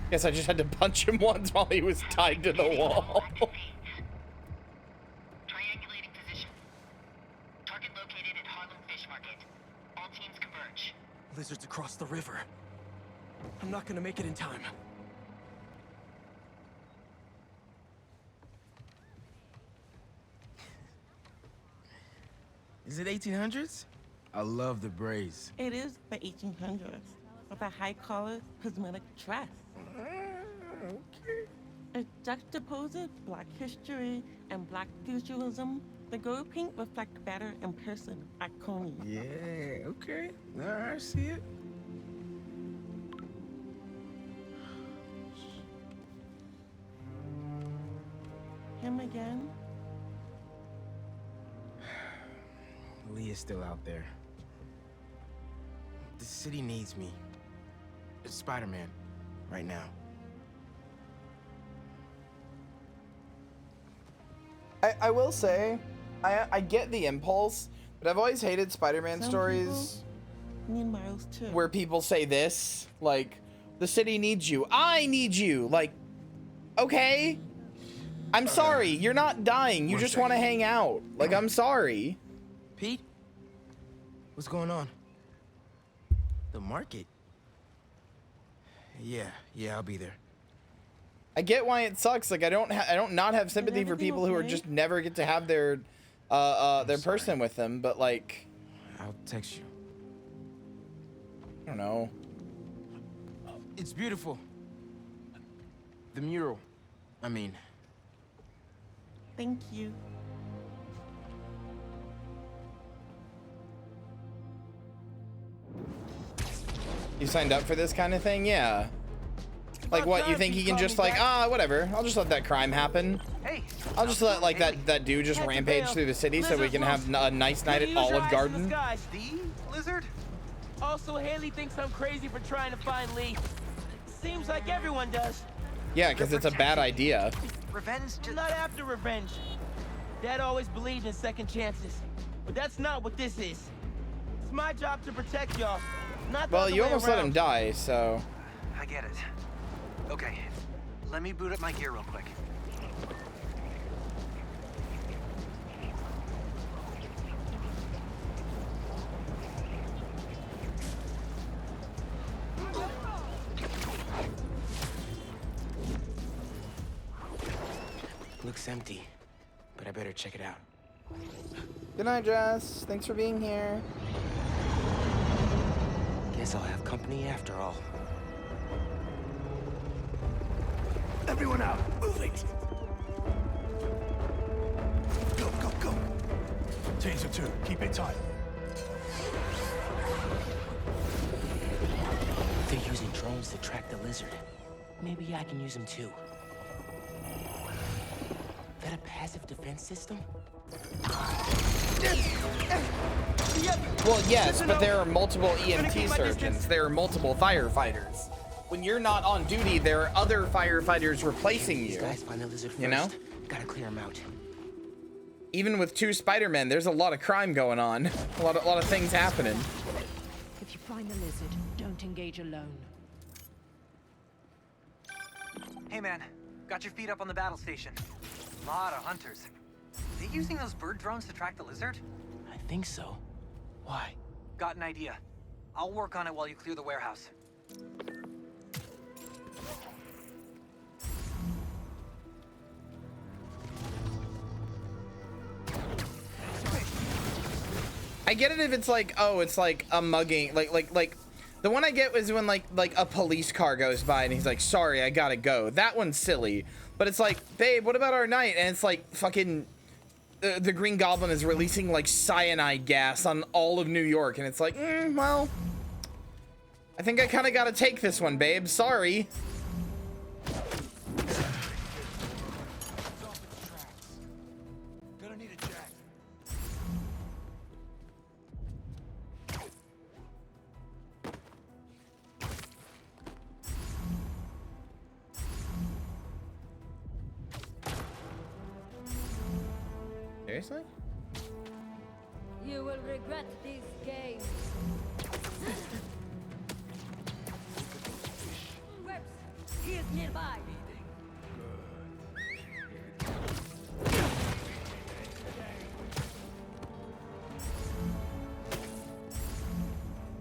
Guess I just had to punch him once while he was tied to the wall. Triangulating position. Target located at Harlem Fish Market. All teams converge. Lizards across the river. I'm not gonna make it in time. Is it 1800s? I love the braids. It is the 1800s, with a high-collar cosmetic dress. It juxtaposes Black history and Black futurism. The gold paint reflects better in person at Coney. Yeah, okay. I see it. Him again? Lee is still out there. The city needs me. It's Spider-Man, right now. I will say, I get the impulse, but I've always hated Spider-Man stories need Miles too. where people say this, like, the city needs you. I need you. Like, okay. I'm sorry. You're not dying. You just want to hang out. Like, I'm sorry. Pete? What's going on? The market? Yeah, I'll be there. I get why it sucks. Like, I don't not have sympathy for people who are just never get to have their person with them, but like, I'll text you. I don't know. It's beautiful. The mural. I mean. Thank you. You signed up for this kind of thing? Yeah. Like, what, you think he can just like, whatever, I'll just let that crime happen. Hey, I'll just let like that dude just rampage through the city so we can have a nice night at Olive Garden. The lizard? Also, Haley thinks I'm crazy for trying to find Lee. Seems like everyone does. Yeah, because it's a bad idea. Revenge? Not after revenge. Dad always believed in second chances, but that's not what this is. It's my job to protect y'all. Not the Well, other you way almost let him around. die, so. I get it. Okay, let me boot up my gear real quick. Looks empty, but I better check it out. Good night, Jess. Thanks for being here. Guess I'll have company after all. Everyone out! Move it! Go, go, go! Teams of two, keep it tight. drones to track the lizard. Maybe I can use them too. That a passive defense system? Well, yes, but there are multiple EMT surgeons. There are multiple firefighters. When you're not on duty, there are other firefighters replacing you. These guys find the lizard first. You know? Gotta clear them out. Even with 2 Spider-Men, there's a lot of crime going on. A lot of things happening. If you find the lizard, don't engage alone. Hey man, got your feet up on the battle station. Lot of hunters. Are they using those bird drones to track the lizard? I think so. Why? Got an idea. I'll work on it while you clear the warehouse. I get it if it's like, oh, it's like a mugging, like the one I get was when like a police car goes by and he's like, sorry, I gotta go. That one's silly. But it's like, babe, what about our night? And it's like fucking the Green Goblin is releasing like cyanide gas on all of New York, and it's like, well, I think I kind of gotta take this one, babe. Sorry. Gonna need a jack. Seriously? You will regret these games. Reps, he is nearby.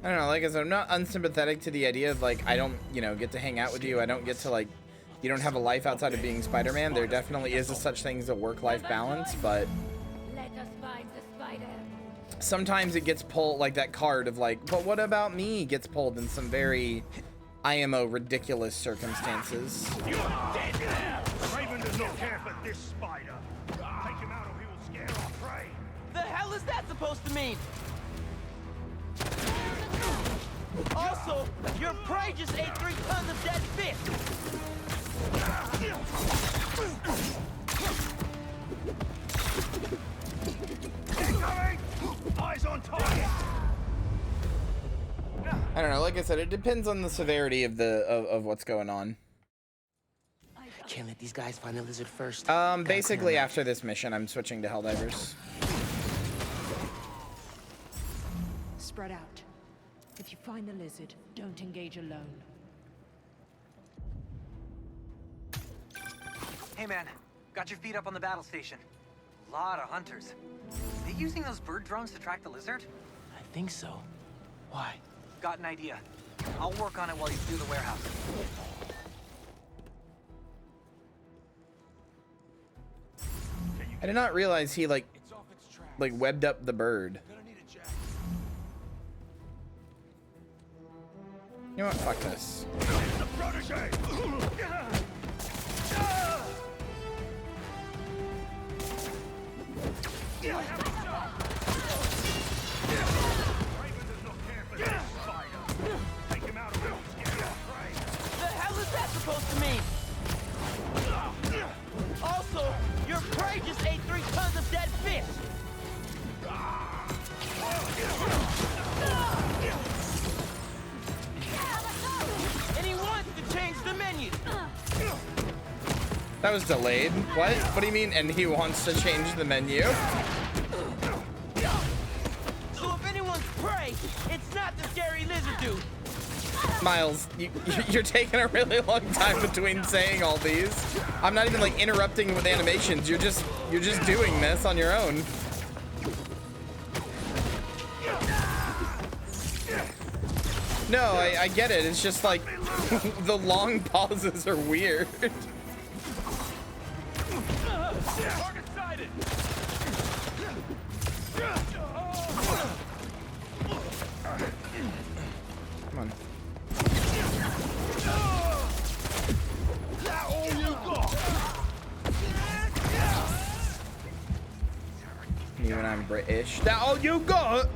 I don't know, like I said, I'm not unsympathetic to the idea of like, I don't, you know, get to hang out with you. I don't get to like, you don't have a life outside of being Spider-Man. There definitely is a such thing as a work-life balance, but Let us find the spider. sometimes it gets pulled, like that card of like, but what about me gets pulled in some very IMO ridiculous circumstances. You are dead now! Raven does not care for this spider. Take him out or he will scare our prey. The hell is that supposed to mean? Also, your prey just ate 3 tons of dead fish. Incoming! Eyes on target! I don't know, like I said, it depends on the severity of of what's going on. Can't let these guys find the lizard first. Basically after this mission, I'm switching to Helldivers. Spread out. If you find the lizard, don't engage alone. Hey man, got your feet up on the battle station. Lot of hunters. Are they using those bird drones to track the lizard? I think so. Why? Got an idea. I'll work on it while you clear the warehouse. I did not realize he like webbed up the bird. You know what? Fuck this. The protege! The hell is that supposed to mean? Also, your prey just ate 3 tons of dead fish. And he wants to change the menu. That was delayed. What? What do you mean? And he wants to change the menu? So if anyone's prey, it's not the scary lizard dude. Miles, you're taking a really long time between saying all these. I'm not even like interrupting with animations. You're just doing this on your own. No, I get it. It's just like the long pauses are weird. Target sighted. Come on. That all you got? Even I'm British. That all you got?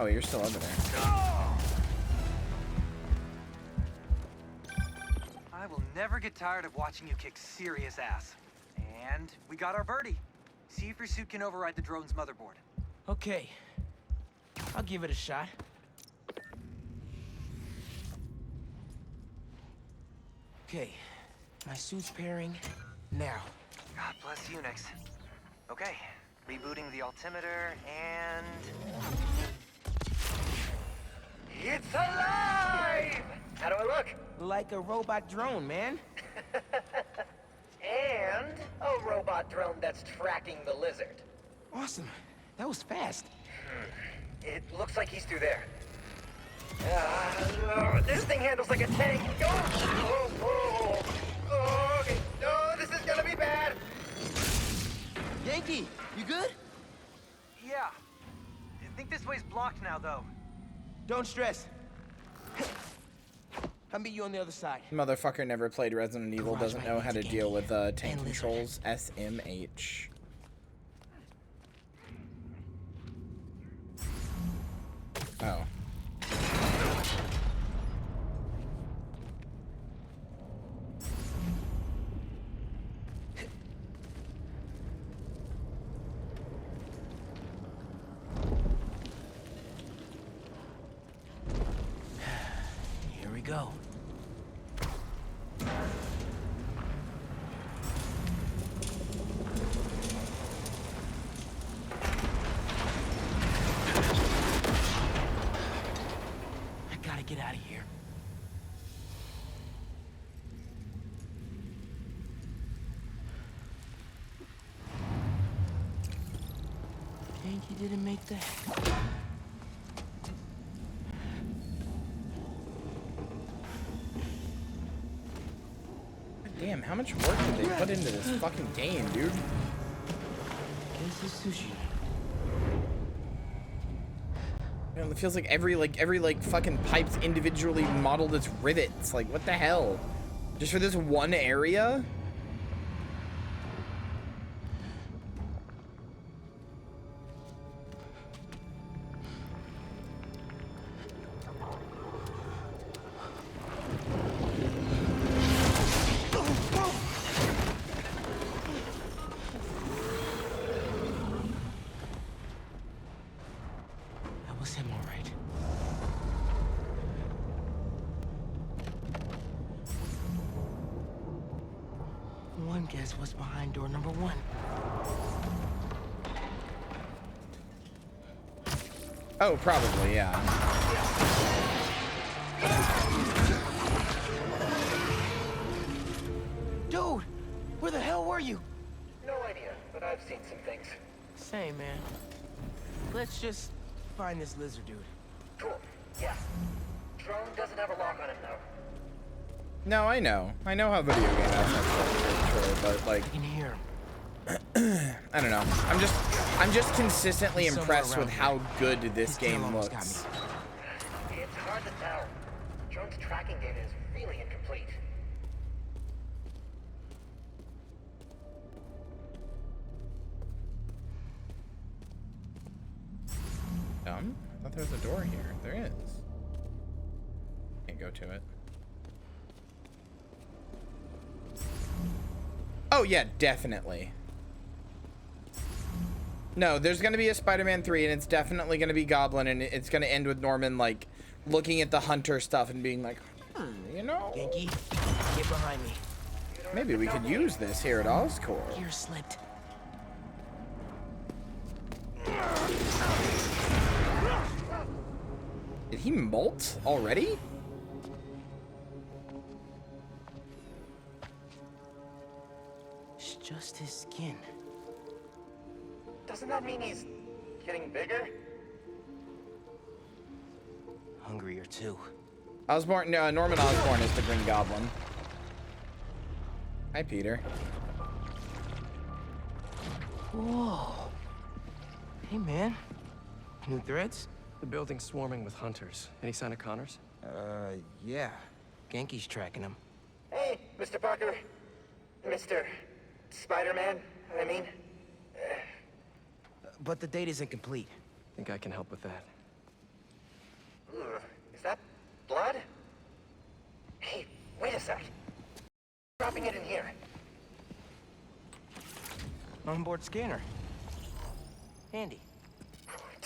Oh, you're still over there. I will never get tired of watching you kick serious ass. And we got our birdie. See if your suit can override the drone's motherboard. Okay. I'll give it a shot. Okay. My suit's pairing now. God bless Unix. Okay. Rebooting the altimeter and... It's alive! How do I look? Like a robot drone, man. And a robot drone that's tracking the lizard. Awesome. That was fast. It looks like he's through there. This thing handles like a tank. Okay. No, this is gonna be bad. Yankee, you good? Yeah. I think this way's blocked now, though. Don't stress. I'll meet you on the other side. Motherfucker never played Resident Evil, doesn't know how to deal with tank controls. SMH. Oh. Here we go. Get out of here. Yankee didn't make that. Damn, how much work did they put into this fucking game, dude? This is sushi. It feels like every fucking pipe's individually modeled as rivets. Like, what the hell? Just for this one area? Guess what's behind door number 1? Oh, probably, yeah. Dude, where the hell were you? No idea, but I've seen some things. Same, man. Let's just find this lizard dude. Cool. Yeah. Drone doesn't have a lock on him, though. No, I know. I know how video game assets work, but like, I can hear him. I don't know. I'm just consistently impressed with how good this game looks. It's hard to tell. Drone's tracking data is really incomplete. Dumb? I thought there was a door here. There is. Can't go to it. Oh, yeah, definitely. No, there's going to be a Spider-Man 3, and it's definitely going to be Goblin, and it's going to end with Norman, like, looking at the Hunter stuff and being like, you know. Yankee, get behind me. Maybe we could use this here at Oscorp. Gear slipped. Did he molt already? It's just his skin. Doesn't that mean he's getting bigger? Hungrier too. Norman Osborn is the Green Goblin. Hi, Peter. Whoa. Hey, man. New threads? The building's swarming with hunters. Any sign of Connors? Yeah. Genki's tracking him. Hey, Mr. Parker. Mr. Spider-Man, I mean. But the data's incomplete. Think I can help with that. Is that blood? Hey, wait a sec. Dropping it in here. Onboard scanner. Handy.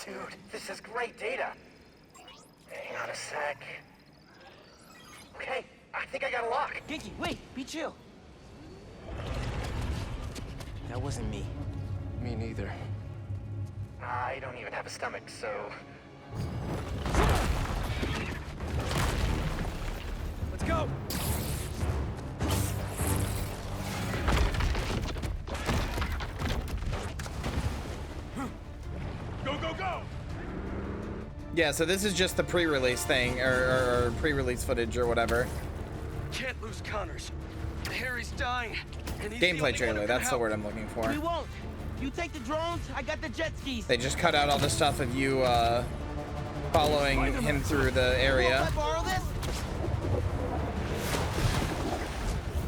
Dude, this is great data. Hang on a sec. Okay, I think I got a lock. Genki, wait, be chill. That wasn't me. Me neither. I don't even have a stomach, so... Let's go! Go, go, go! Yeah, so this is just the pre-release thing, or pre-release footage or whatever. Can't lose Connors. Harry's dying. And he's Gameplay trailer, that's the word I'm looking for. We won't. You take the drones, I got the jet skis. They just cut out all the stuff of you following him through the area. Can I borrow this?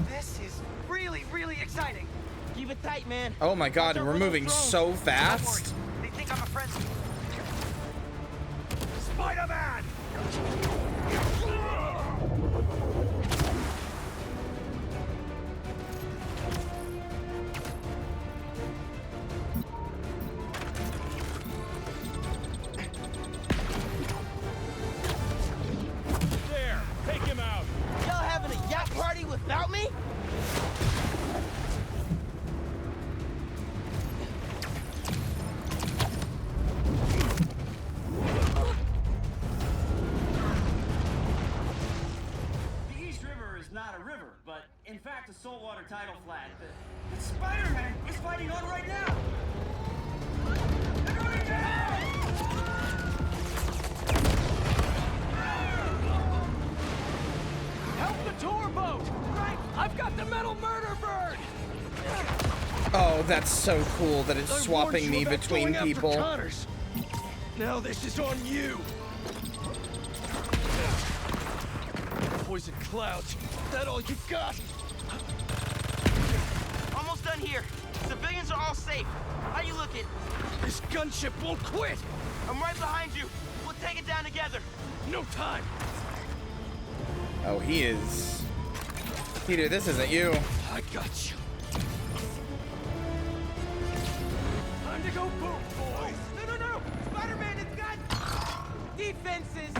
This is really, really exciting. Keep it tight, man. Oh my god, and we're moving so fast. They think I'm a frenzy. Spider-Man! There, take him out. Y'all having a yacht party without me? The East River is not a river, but in fact a saltwater tidal flat. But Spider-Man is fighting on right now. They're going down! Help the tour boat! Right! I've got the metal murder bird! Oh, that's so cool that it's swapping me between people. Now this is on you! Poison clouds, that all you got? Almost done here. Civilians are all safe. How you looking? This gunship won't quit! I'm right behind you. We'll take it down together. No time! Oh, he is. Peter, this isn't you. I got you. Time to go boom, boys! No, no, no! Spider-Man has got defenses.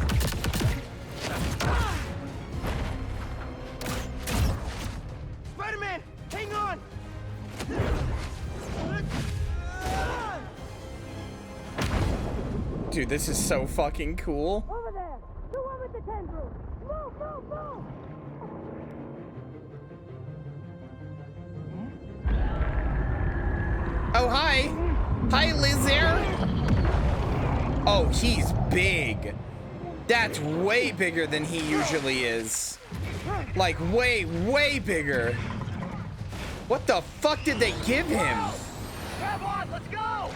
Spider-Man, hang on! Dude, this is so fucking cool. Over there! The one with the tendrils! Move, move, move! Oh, hi. Hi, Lizard. Oh, he's big. That's way bigger than he usually is. Like, way, way bigger. What the fuck did they give him? Grab on, let's go!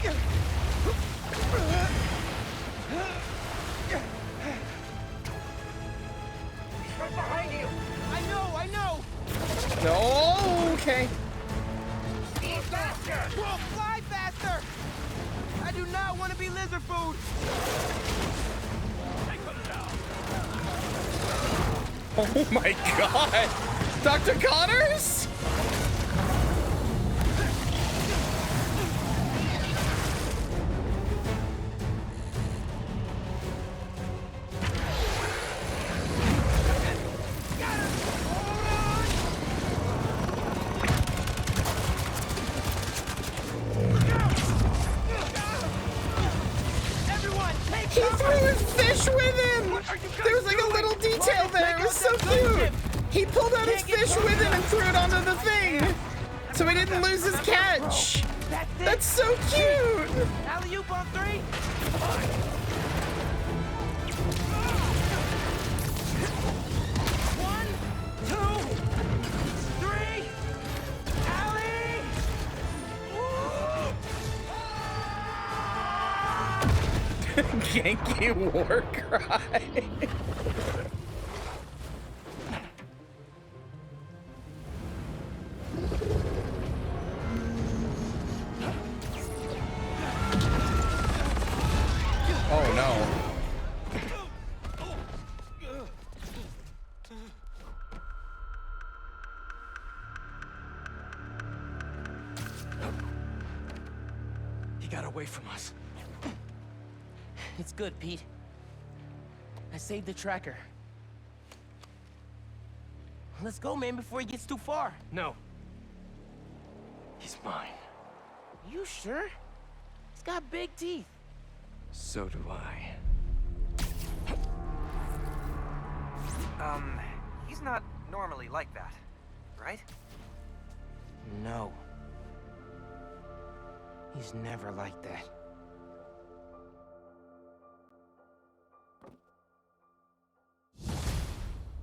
He's right behind you. I know. Oh, okay. Speed faster. Whoa, fly faster! I do not want to be lizard food. Oh my god. Dr. Connors? He threw his fish with him! There was like a little detail there, it was so cute! He pulled out his fish with him and threw it onto the thing! So he didn't lose his catch! That's so cute! Alley-oop on 3? One, two, three, alley! Yankee war cry. away from us. It's good, Pete. I saved the tracker. Let's go, man, before he gets too far. No. He's mine. You sure? He's got big teeth. So do I. He's not normally like that, right? No. He's never like that.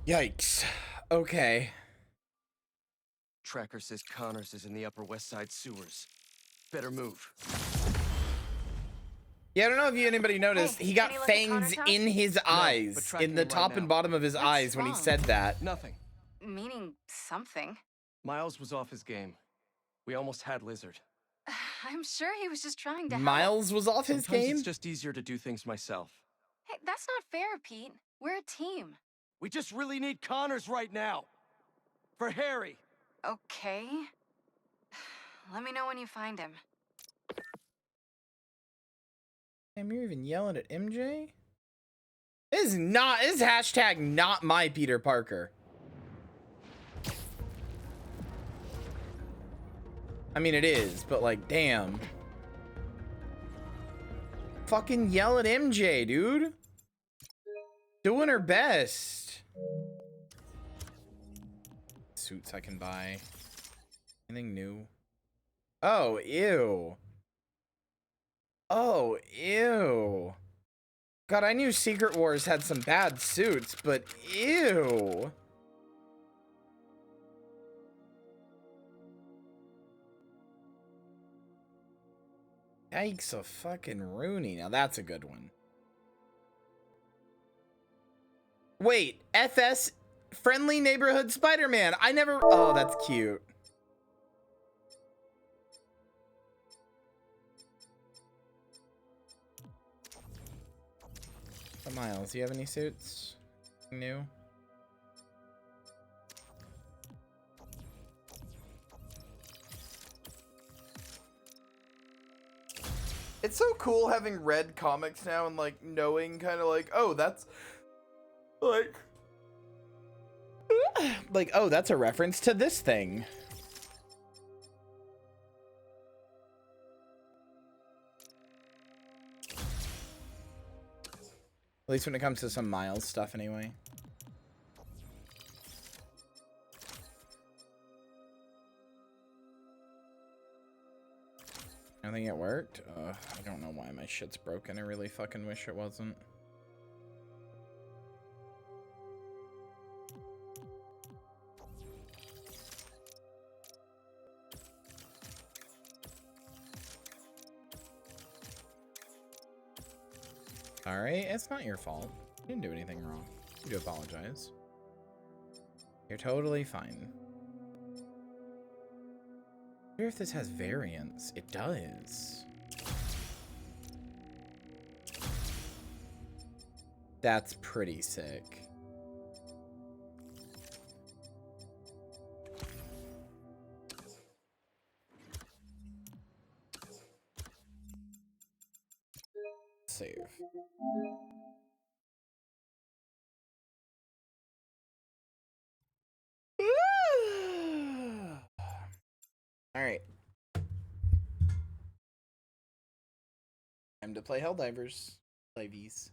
Yikes. Okay. Tracker says Connors is in the Upper West Side sewers. Better move. Yeah, I don't know if anybody noticed. He got fangs in his eyes, in the top and bottom of his eyes when he said that. Nothing. Meaning something. Miles was off his game. We almost had Lizard. I'm sure he was just trying to help. Miles was off his Sometimes game? It's just easier to do things myself. Hey, that's not fair, Pete. We're a team. We just really need Connors right now. For Harry. Okay. Let me know when you find him. Damn, you're even yelling at MJ? This is hashtag not my Peter Parker. I mean, it is, but like, damn. Fucking yell at MJ, dude. Doing her best. Suits I can buy. Anything new? Oh, ew. Oh, ew. God, I knew Secret Wars had some bad suits, but ew. Yikes, a fucking Rooney. Now that's a good one. Wait, FS Friendly Neighborhood Spider-Man. I never... Oh, that's cute. So Miles, do you have any suits? New? It's so cool having read comics now and like knowing kind of like, oh, that's like, oh, that's a reference to this thing. At least when it comes to some Miles stuff anyway. I think it worked. I don't know why my shit's broken. I really fucking wish it wasn't. Alright, it's not your fault. You didn't do anything wrong. You do apologize. You're totally fine. I wonder if this has variants. It does. That's pretty sick. Save. All right. Time to play Helldivers. Play these.